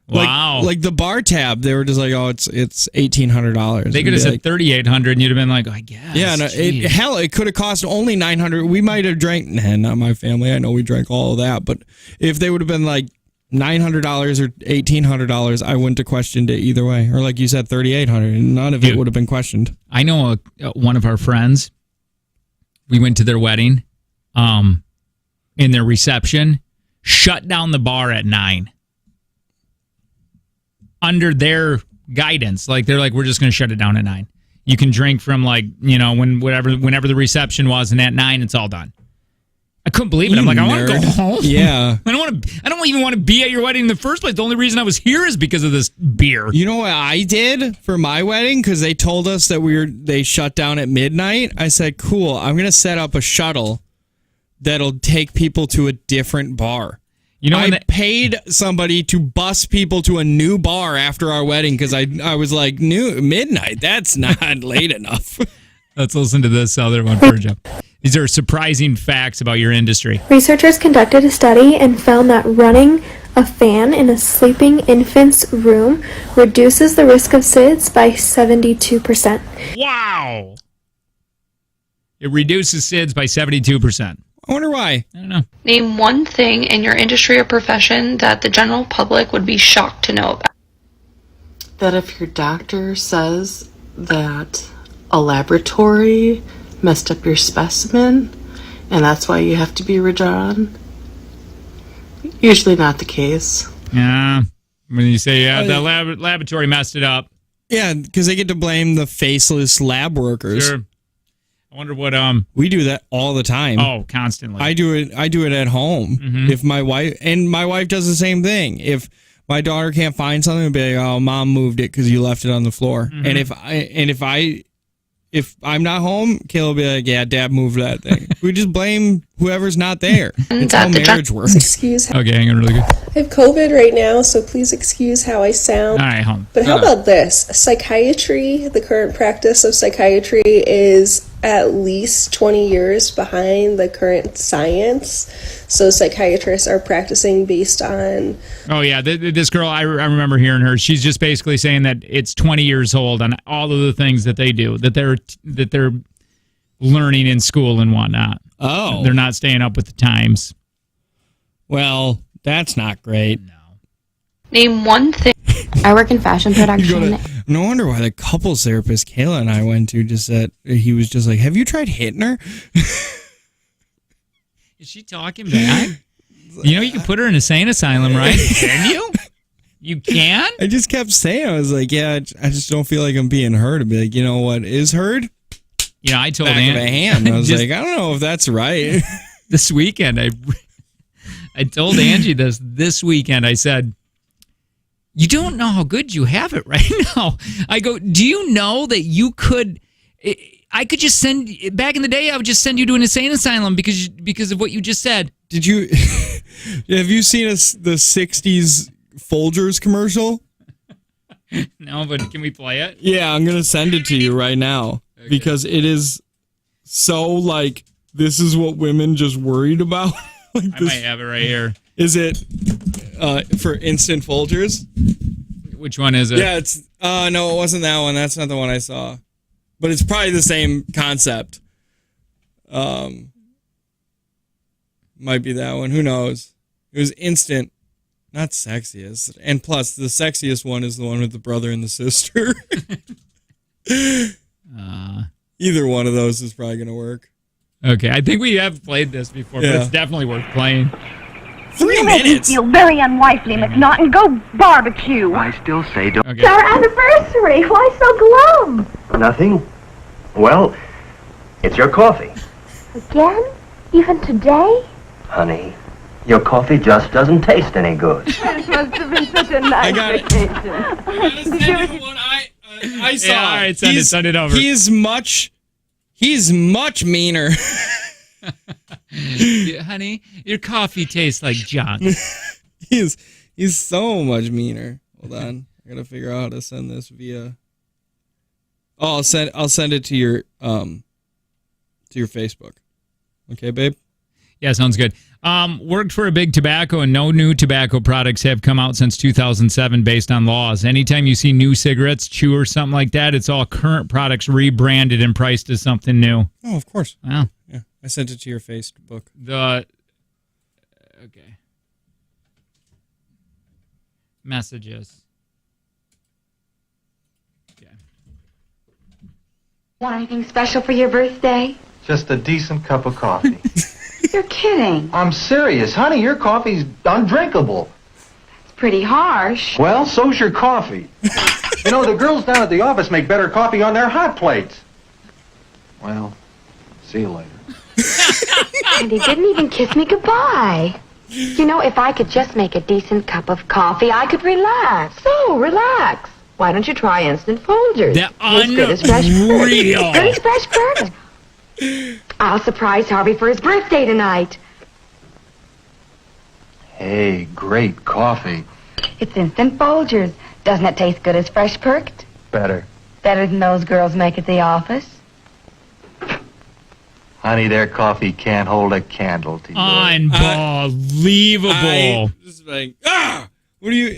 Wow. Like the bar tab, they were just like, oh, it's $1,800. They could have said $3,800, and you'd have been like, I guess. Yeah, no, it could have cost only $900. We might have drank. Nah, not my family. I know we drank all of that, but if they would have been like $900 or $1,800, I wouldn't have questioned it either way. Or like you said, $3,800. None of it would have been questioned. I know one of our friends. We went to their wedding. In their reception, shut down the bar at 9. Under their guidance, like they're like, we're just going to shut it down at 9. You can drink from like whenever the reception was, and at 9 it's all done. I couldn't believe it. I'm like, I want to go home. Yeah. I don't even want to be at your wedding in the first place. The only reason I was here is because of this beer. You know what I did for my wedding? Because they told us that they shut down at midnight. I said, cool, I'm going to set up a shuttle that'll take people to a different bar. You know, I paid somebody to bus people to a new bar after our wedding because I was like, midnight, that's not late enough. Let's listen to this other one for Joe. These are surprising facts about your industry. Researchers conducted a study and found that running a fan in a sleeping infant's room reduces the risk of SIDS by 72%. Wow! It reduces SIDS by 72%. I wonder why. I don't know. Name one thing in your industry or profession that the general public would be shocked to know about. That if your doctor says that a laboratory messed up your specimen and that's why you have to be redrawn, usually not the case. Yeah. When you say, the laboratory messed it up. Yeah, because they get to blame the faceless lab workers. Sure. I wonder what we do that all the time. Oh, constantly. I do it at home. Mm-hmm. If my wife does the same thing. If my daughter can't find something, it'll be like, oh, mom moved it because you left it on the floor. Mm-hmm. And if I'm not home, Kayla will be like, yeah, Dad moved that thing. We just blame whoever's not there. It's how marriage works. Okay, hang on really good. I have COVID right now, so please excuse how I sound. All right, home. But how about this? Psychiatry, the current practice of psychiatry is at least 20 years behind the current science. So psychiatrists are practicing based on... Oh, yeah. This girl, I remember hearing her. She's just basically saying that it's 20 years old on all of the things that they do, that they're learning in school and whatnot. Oh. They're not staying up with the times. Well, that's not great. No. Name one thing. I work in fashion production. No wonder why the couples therapist Kayla and I went to just said, he was just like, have you tried hitting her? Is she talking back? You know, you can put her in a sane asylum, right? Can you? You can? I just kept saying, I was like, yeah, I just don't feel like I'm being heard. To be like, you know what is heard? Yeah, I told Back of a hand. I was like, I don't know if that's right. This weekend, I told Angie this weekend. I said, you don't know how good you have it right now. I go, do you know that you could... I could just send... Back in the day, I would just send you to an insane asylum because of what you just said. Did you... Have you seen the 60s Folgers commercial? No, but can we play it? Yeah, I'm going to send it to you right now. Okay. Because it is so like, this is what women just worried about. Like I might have it right here. Is it for instant Folgers? Which one is it? Yeah, it's... no, it wasn't that one. That's not the one I saw. But it's probably the same concept. Might be that one. Who knows? It was instant, not sexiest. And plus, the sexiest one is the one with the brother and the sister. Either one of those is probably going to work. Okay, I think we have played this before, but it's definitely worth playing. You make me feel very unwifely, McNaughton. Go barbecue. I still say don't. It's our anniversary. Why so glum? Nothing. Well, it's your coffee. Again? Even today? Honey, your coffee just doesn't taste any good. This must have been such a nice vacation. I saw. Yeah, all right, send it over. He's much meaner. Honey, your coffee tastes like junk. he's so much meaner. Hold on, I gotta figure out how to send this via. Oh, I'll send it to your Facebook. Okay, babe. Yeah, sounds good. Worked for a big tobacco, and no new tobacco products have come out since 2007 based on laws. Anytime you see new cigarettes, chew, or something like that, it's all current products rebranded and priced as something new. Oh, of course. Wow. Yeah, I sent it to your Facebook. Okay. Messages. Okay. Want anything special for your birthday? Just a decent cup of coffee. You're kidding. I'm serious. Honey, your coffee's undrinkable. It's pretty harsh. Well, so's your coffee. You know, the girls down at the office make better coffee on their hot plates. Well, see you later. And he didn't even kiss me goodbye. You know, if I could just make a decent cup of coffee, I could relax. So, relax. Why don't you try instant Folgers? They're As good as fresh fruit. unreal. Good as fresh fruit. I'll surprise Harvey for his birthday tonight. Hey, great coffee. It's instant Folgers. Doesn't it taste good as fresh perked? Better. Better than those girls make at the office? Honey, their coffee can't hold a candle to yours. Unbelievable. Just like, what do you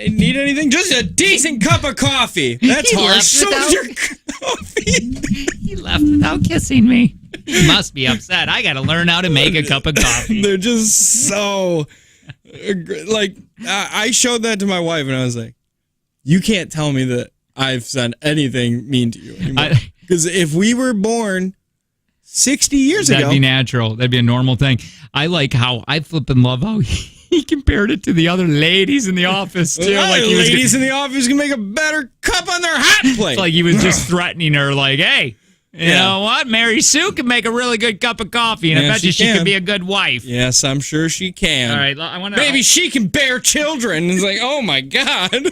need? Anything? Just a decent cup of coffee. That's harsh. So's your coffee. He left without kissing me. He must be upset. I got to learn how to make a cup of coffee. They're just so like. I showed that to my wife, and I was like, "You can't tell me that I've said anything mean to you anymore." Because if we were born 60 years ago, that'd be natural. That'd be a normal thing. I like how I flippin' love how he compared it to the other ladies in the office too. Like ladies in the office can make a better cup on their hot plate. It's like he was just threatening her, like, "Hey, you know what? Mary Sue can make a really good cup of coffee, and I bet you she can be a good wife." Yes, I'm sure she can. All right, I want to. Maybe she can bear children. It's like, oh my god.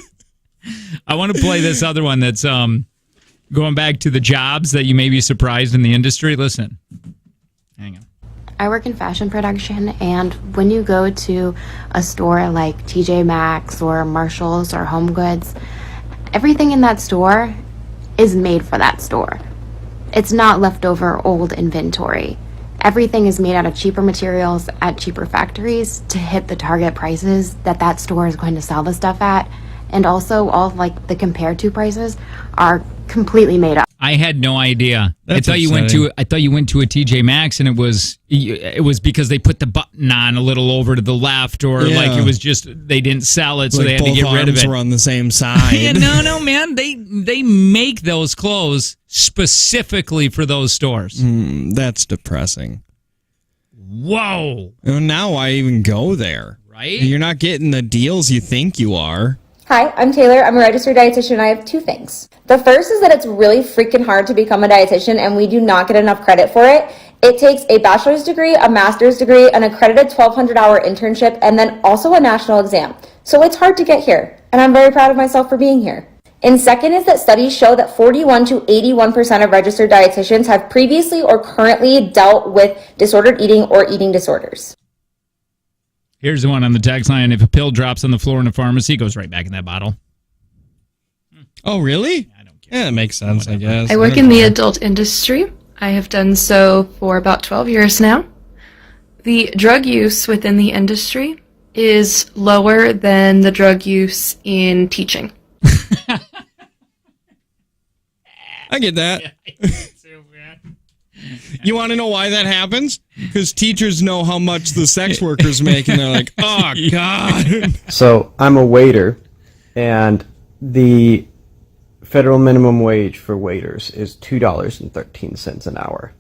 I want to play this other one that's going back to the jobs that you may be surprised in the industry. Listen, hang on. I work in fashion production, and when you go to a store like TJ Maxx or Marshalls or Home Goods, everything in that store is made for that store. It's not leftover old inventory. Everything is made out of cheaper materials at cheaper factories to hit the target prices that store is going to sell the stuff at. And also all like the compared to prices are completely made up. I had no idea. I thought you went to a TJ Maxx and it was because they put the button on a little over to the left, or like it was just they didn't sell it, so like they had to get rid of it. Were on the same side. Yeah, no, man. They make those clothes specifically for those stores. That's depressing. Whoa. Now why even go there? Right? You're not getting the deals you think you are. Hi, I'm Taylor. I'm a registered dietitian, and I have two things. The first is that it's really freaking hard to become a dietitian, and we do not get enough credit for it. It takes a bachelor's degree, a master's degree, an accredited 1,200-hour internship, and then also a national exam. So it's hard to get here, and I'm very proud of myself for being here. And second is that studies show that 41 to 81% of registered dietitians have previously or currently dealt with disordered eating or eating disorders. Here's the one on the text line. If a pill drops on the floor in a pharmacy, it goes right back in that bottle. Oh, really? I don't care. Yeah, that makes sense, I guess. I work in the adult industry. I have done so for about 12 years now. The drug use within the industry is lower than the drug use in teaching. I get that. You want to know why that happens? Because teachers know how much the sex workers make, and they're like, oh, God. So I'm a waiter, and the federal minimum wage for waiters is $2.13 an hour.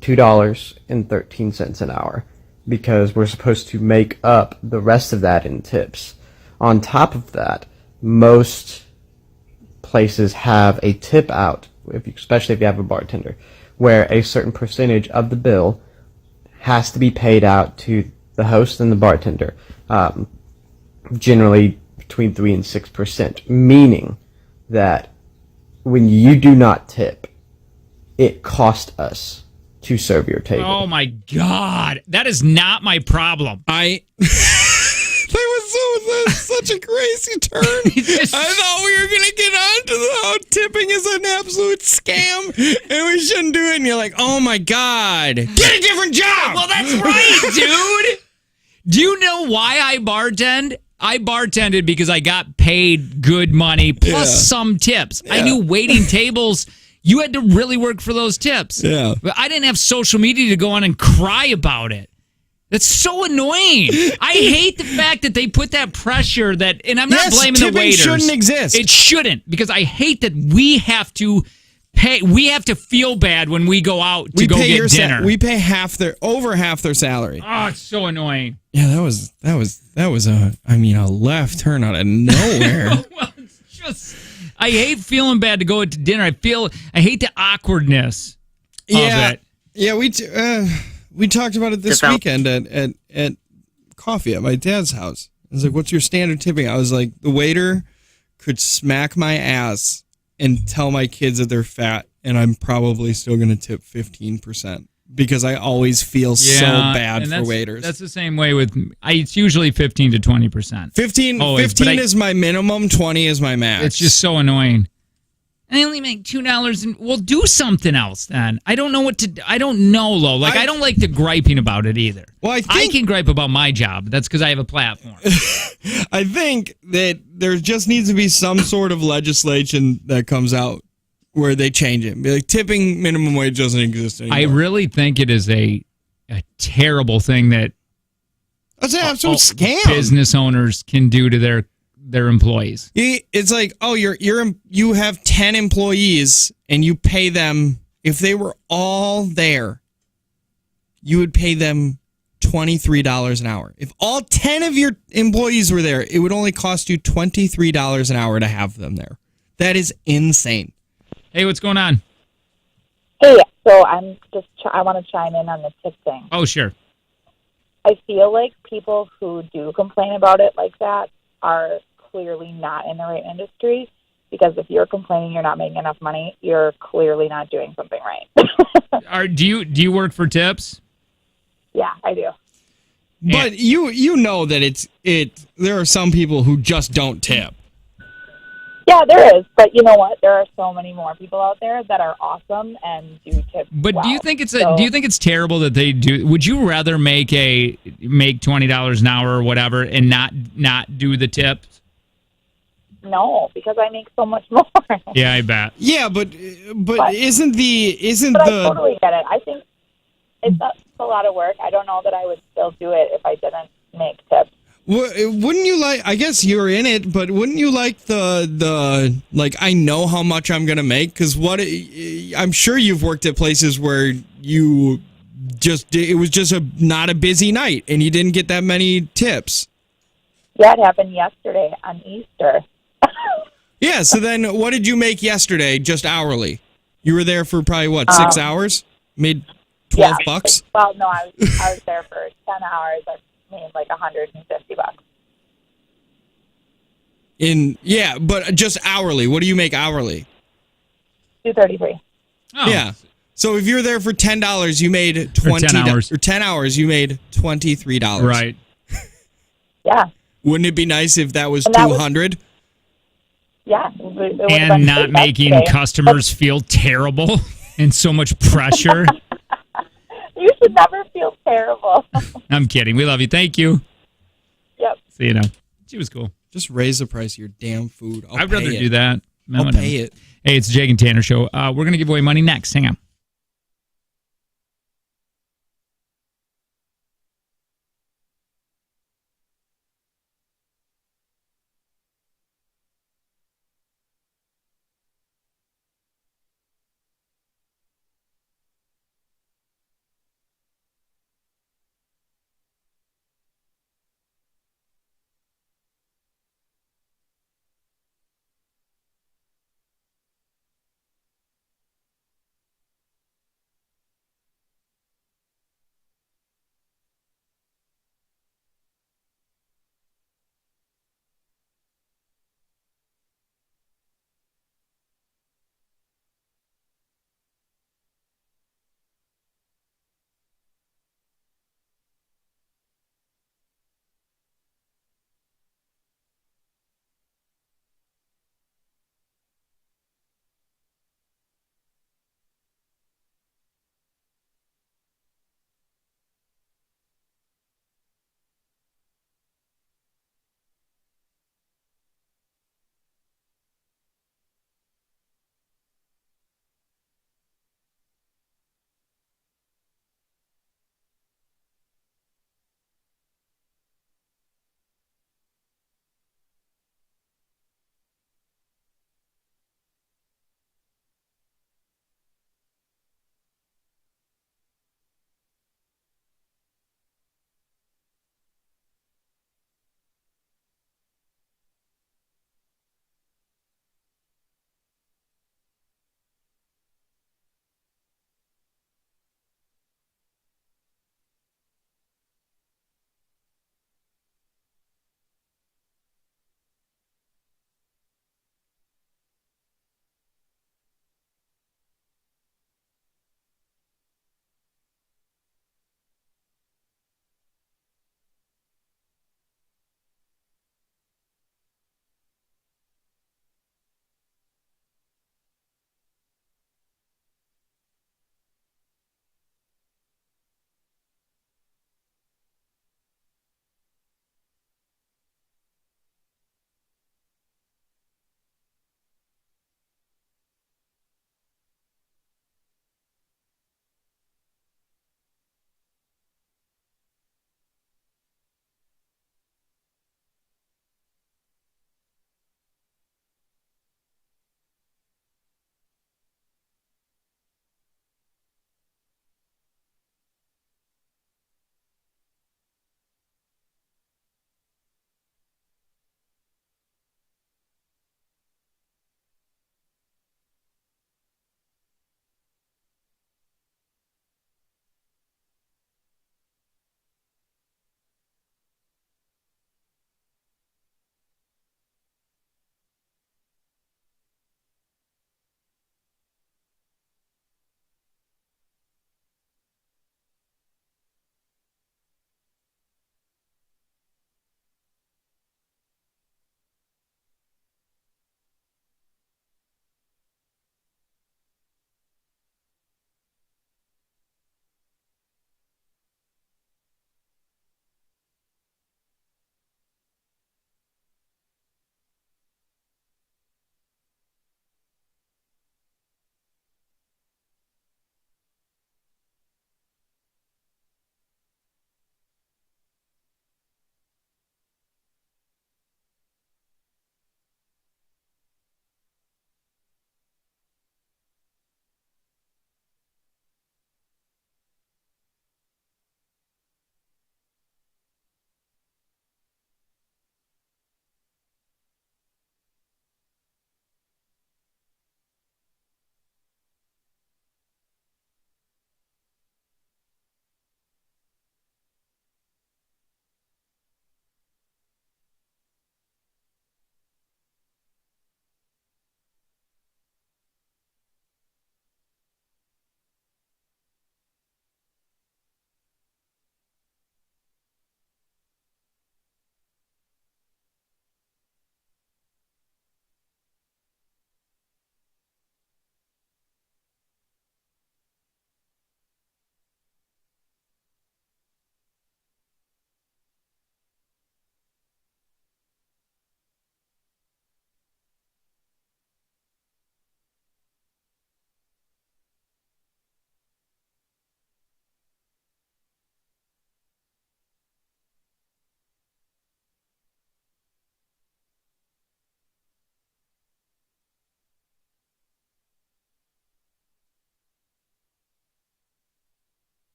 $2.13 an hour. because we're supposed to make up the rest of that in tips. On top of that, most places have a tip out, especially if you have a bartender, where a certain percentage of the bill has to be paid out to the host and the bartender, generally between 3 and 6%, meaning that when you do not tip, it costs us to serve your table. Oh my God, that is not my problem. That was such a crazy turn. I thought we were going to get on to how tipping is an absolute scam and we shouldn't do it. And you're like, oh my God, get a different job. Well, that's right, dude. Do you know why I bartend? I bartended because I got paid good money plus some tips. I knew waiting tables, you had to really work for those tips. Yeah. But I didn't have social media to go on and cry about it. That's so annoying. I hate the fact that they put that pressure that, and I'm not blaming the waiters. Shouldn't exist. It shouldn't, because I hate that we have to pay. We have to feel bad when we go out to go get dinner. We pay over half their salary. Oh, it's so annoying. Yeah, that was a left turn out of nowhere. Well, it's just, I hate feeling bad to go to dinner. I hate the awkwardness of it. Yeah, we talked about it this weekend at coffee at my dad's house. I was like, what's your standard tipping? I was like, the waiter could smack my ass and tell my kids that they're fat, and I'm probably still going to tip 15% because I always feel so bad for waiters. That's the same way with it's usually 15 to 20%. 15 is my minimum, 20 is my max. It's just so annoying. I only make $2, and we'll do something else then. I don't know what to. I don't know, Lo. Like I don't like the griping about it either. Well, I can gripe about my job. That's because I have a platform. I think that there just needs to be some sort of legislation that comes out where they change it. Be like, tipping minimum wage doesn't exist anymore. I really think it is a terrible thing that that's an absolute scam business owners can do to their employees. It's like, oh, you have 10 employees and you pay them, if they were all there, you would pay them $23 an hour. If all 10 of your employees were there, it would only cost you $23 an hour to have them there. That is insane. Hey, what's going on? Hey, so I want to chime in on the tip thing. Oh, sure. I feel like people who do complain about it like that are clearly not in the right industry, because if you're complaining you're not making enough money, you're clearly not doing something right. Do you work for tips? Yeah, I do. But you know that there are some people who just don't tip. Yeah, there is, but you know what? There are so many more people out there that are awesome and do tip. But well. do you think it's terrible that they do? Would you rather make $20 an hour or whatever and not do the tips? No, because I make so much more. Yeah, I bet. Yeah, but But I totally get it. I think it's a lot of work. I don't know that I would still do it if I didn't make tips. Wouldn't you like, I guess you're in it, but wouldn't you like the like, I know how much I'm going to make? Because I'm sure you've worked at places where it was just not a busy night and you didn't get that many tips. Yeah, it happened yesterday on Easter. Yeah, so then what did you make yesterday just hourly? You were there for probably, 6 hours? Made $12? Well, no, I was there for 10 hours. I made like $150. But just hourly. What do you make hourly? $2.33. Oh. Yeah. So if you're there for $10, you made $20. Or 10 hours, you made $23. Right. Yeah. Wouldn't it be nice if that was $200? Yeah. And not making customers feel terrible and so much pressure. You should never feel terrible. I'm kidding. We love you. Thank you. Yep. So, you know, she was cool. Just raise the price of your damn food. I'd rather do that. I'll pay it. Hey, it's the Jake and Tanner Show. We're going to give away money next. Hang on.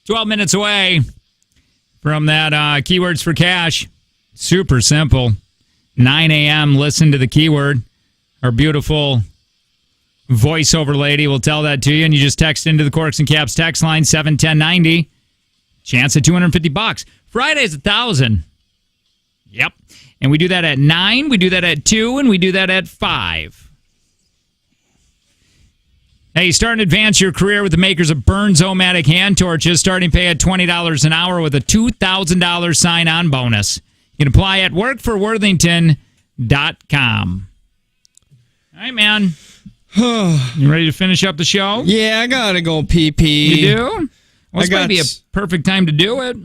12 minutes away from that Keywords for Cash. Super simple. 9 a.m., listen to the keyword. Our beautiful voiceover lady will tell that to you, and you just text into the Corks and Caps text line 71090. Chance at $250. Friday's $1,000. Yep. And we do that at 9, we do that at 2, and we do that at 5. Hey, start and advance your career with the makers of Burns-O-Matic hand torches. Starting pay at $20 an hour with a $2,000 sign-on bonus. You can apply at workforworthington.com. All right, man. You ready to finish up the show? Yeah, I gotta go pee-pee. You do? Well, this might be a perfect time to do it.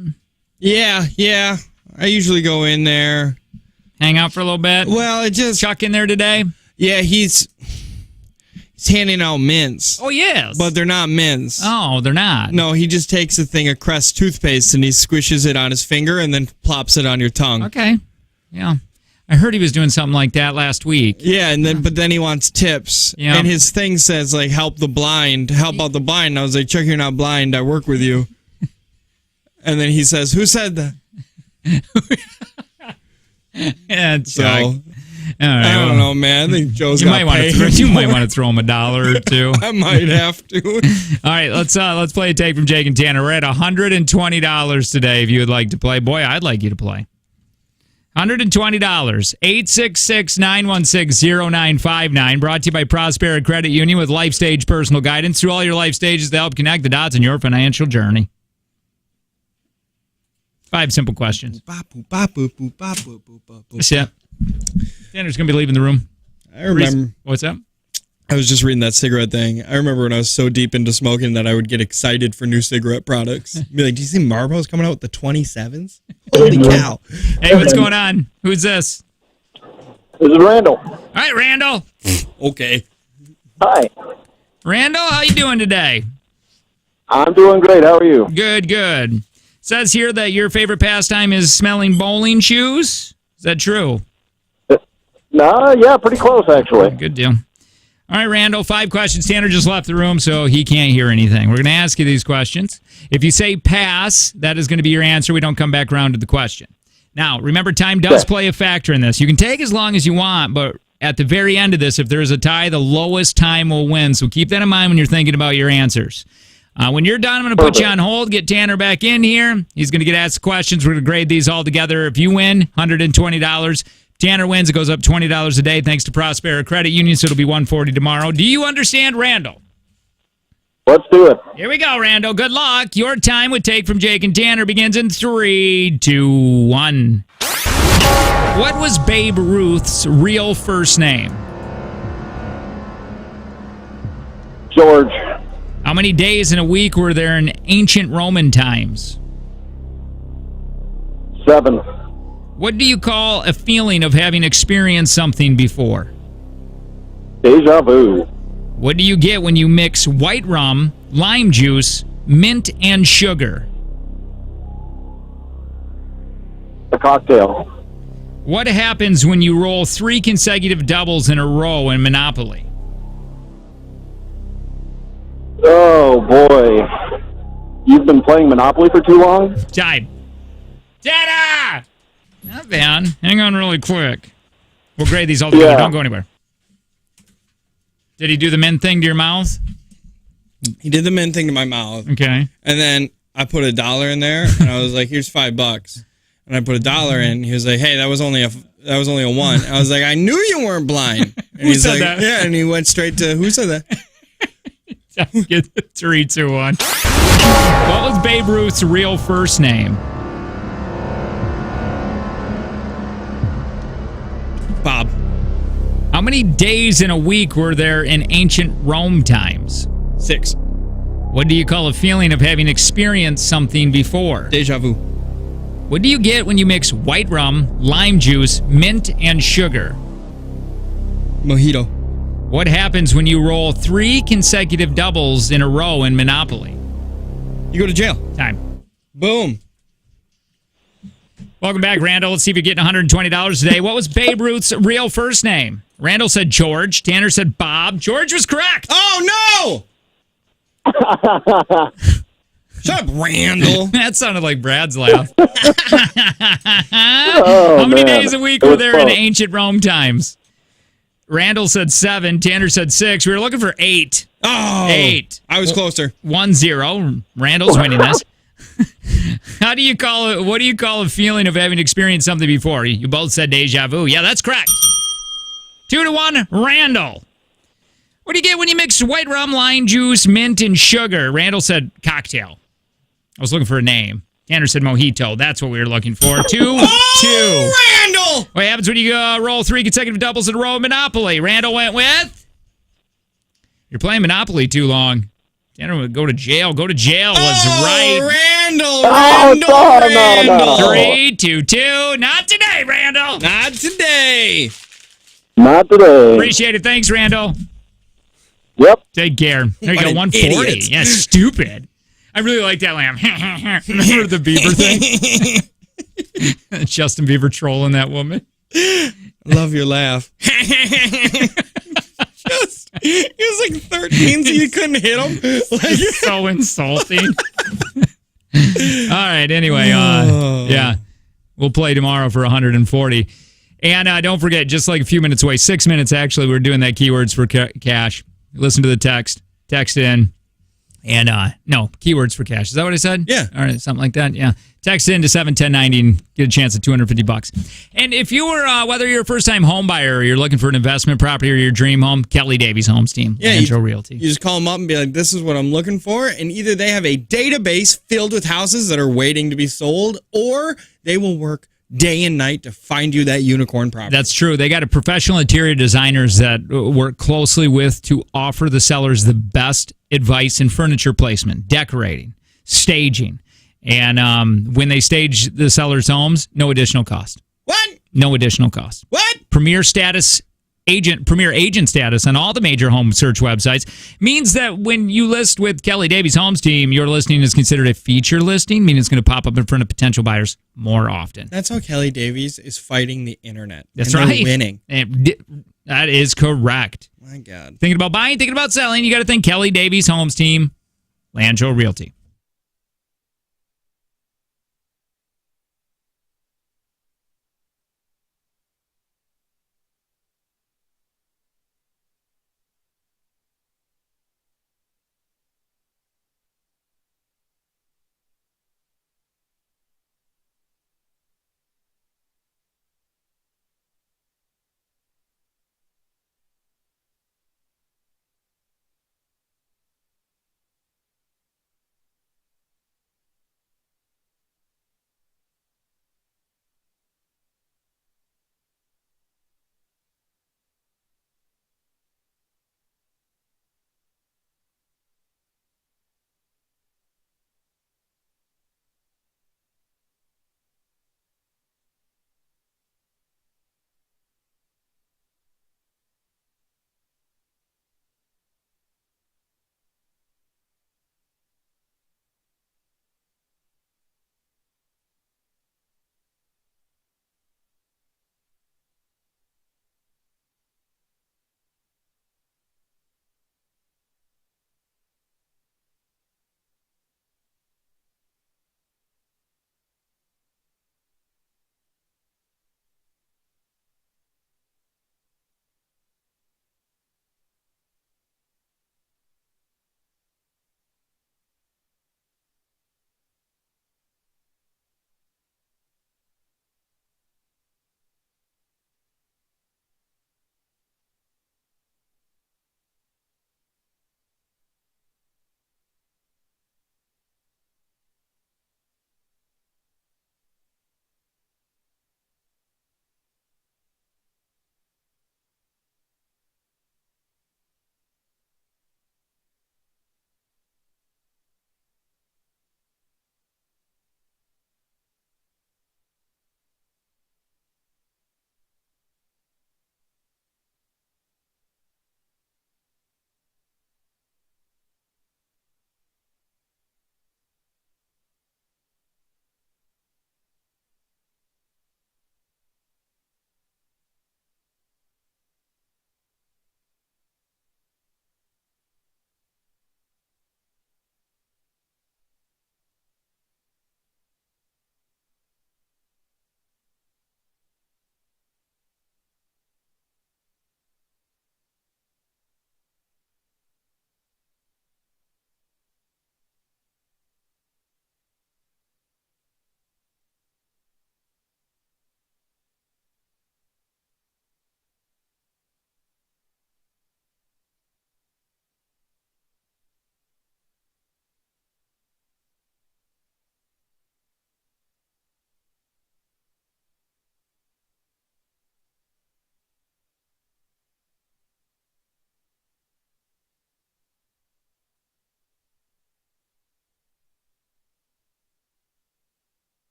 Yeah. I usually go in there. Hang out for a little bit? Well, it just... Chuck in there today? Yeah, he's handing out mints. Oh, yes. But they're not mints. Oh, they're not? No, he just takes a thing of Crest toothpaste and he squishes it on his finger and then plops it on your tongue. Okay. Yeah. I heard he was doing something like that last week. Yeah, and then but then he wants tips. Yeah. And his thing says, like, help out the blind. And I was like, Chuck, you're not blind. I work with you. And then he says, who said that? Yeah, so, all right, I don't know, man. I think Joe's got paid. You might want to throw him $1 or two. I might have to. All right, let's play a take from Jake and Tanner. We're at $120 today if you would like to play. Boy, I'd like you to play. $120. 866-916-0959. Brought to you by Prosperity Credit Union with Life Stage Personal Guidance through all your life stages to help connect the dots in your financial journey. 5 simple questions. That's it. Tanner's going to be leaving the room. I remember. What's up? I was just reading that cigarette thing. I remember when I was so deep into smoking that I would get excited for new cigarette products. Be like, do you see Marlboro's coming out with the 27s? Holy cow. Hey, what's going on? Who's this? This is Randall. All right, Randall. Okay. Hi. Randall, how you doing today? I'm doing great. How are you? Good. Says here that your favorite pastime is smelling bowling shoes. Is that true? Yeah, pretty close, actually. Good deal. All right, Randall, 5 questions. Tanner just left the room, so he can't hear anything. We're going to ask you these questions. If you say pass, that is going to be your answer. We don't come back around to the question. Now, remember, time does play a factor in this. You can take as long as you want, but at the very end of this, if there's a tie, the lowest time will win. So keep that in mind when you're thinking about your answers. When you're done, I'm going to put you on hold, get Tanner back in here. He's going to get asked questions. We're going to grade these all together. If you win, $120. Tanner wins, it goes up $20 a day thanks to Prosperity Credit Union, so it'll be $140 tomorrow. Do you understand, Randall? Let's do it. Here we go, Randall. Good luck. Your time with Take from Jake and Tanner begins in 3, 2, 1. What was Babe Ruth's real first name? George. How many days in a week were there in ancient Roman times? 7. What do you call a feeling of having experienced something before? Deja vu. What do you get when you mix white rum, lime juice, mint, and sugar? A cocktail. What happens when you roll 3 consecutive doubles in a row in Monopoly? Oh, boy. You've been playing Monopoly for too long? Time. Ta-da! Not bad. Hang on really quick. We'll grade these all together. Yeah. Don't go anywhere. Did he do the mint thing to your mouth? He did the mint thing to my mouth. Okay. And then I put $1 in there, and I was like, "Here's $5." And I put $1 in. He was like, "Hey, that was only a 1." I was like, "I knew you weren't blind." And Who said that? "Yeah." And he went straight to who said that? Get 3, 2, 1. What was Babe Ruth's real first name? Bob. How many days in a week were there in ancient Rome times? 6. What do you call a feeling of having experienced something before? Deja vu. What do you get when you mix white rum, lime juice, mint, and sugar? Mojito. What happens when you roll 3 consecutive doubles in a row in Monopoly? You go to jail. Time. Boom. Welcome back, Randall. Let's see if you're getting $120 today. What was Babe Ruth's real first name? Randall said George. Tanner said Bob. George was correct. Oh, no! Shut up, Randall. That sounded like Brad's laugh. Oh, How many man. days a week It were was there in fun. ancient Rome times? Randall said 7. Tanner said 6. We were looking for 8. Oh, 8. I was closer. 1-0. Randall's winning this. How do you call it? What do you call a feeling of having experienced something before? You both said deja vu. Yeah, that's correct. 2-1, Randall. What do you get when you mix white rum, lime juice, mint, and sugar? Randall said cocktail. I was looking for a name. Tanner said mojito. That's what we were looking for. 2-2. Randall! What happens when you roll 3 consecutive doubles in a row of Monopoly? Randall went with? You're playing Monopoly too long. Tanner would go to jail. Go to jail was right. Randall! no. 3-2-2. Not today, Randall. Not today. Not today. Appreciate it. Thanks, Randall. Yep. Take care. There you What go. an 140. idiot. Yeah, stupid. I really like that lamb. Remember the Bieber thing? Justin Bieber trolling that woman. Love your laugh. He was like 13, so you couldn't hit him. Like, So insulting. All right. Anyway, yeah, we'll play tomorrow for 140. And don't forget, just like a few minutes away, 6 minutes actually, we're doing that keywords for cash. Listen to the text in. And no, keywords for cash. Is that what I said? Yeah. All right, something like that. Yeah. Text in to 71090 and get a chance at $250. And if you were, whether you're a first-time home buyer or you're looking for an investment property or your dream home, Kelly Davies Homes Team, Yeah, Metro Realty. You just call them up and be like, this is what I'm looking for. And either they have a database filled with houses that are waiting to be sold, or they will work day and night to find you that unicorn property. That's true. They got a professional interior designers that work closely with to offer the sellers the best advice in furniture placement, decorating, staging. And when they stage the sellers' homes, no additional cost. What? No additional cost. What? Premier agent status on all the major home search websites means that when you list with Kelly Davies Homes Team, your listing is considered a feature listing, meaning it's going to pop up in front of potential buyers more often. That's how Kelly Davies is fighting the internet. That's and right. they're winning. That is correct. My God. Thinking about buying, thinking about selling, you got to think Kelly Davies Homes Team, Landjo Realty.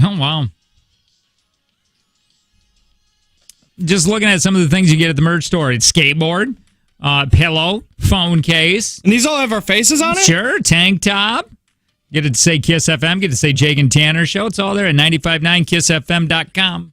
Oh, wow. Just looking at some of the things you get at the merch store. It's skateboard, pillow, phone case. And these all have our faces on it? Sure. Tank top. Get it to say Kiss FM. Get it to say Jake and Tanner Show. It's all there at 959kissfm.com.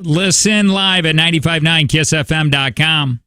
Listen live at 95.9kissfm.com.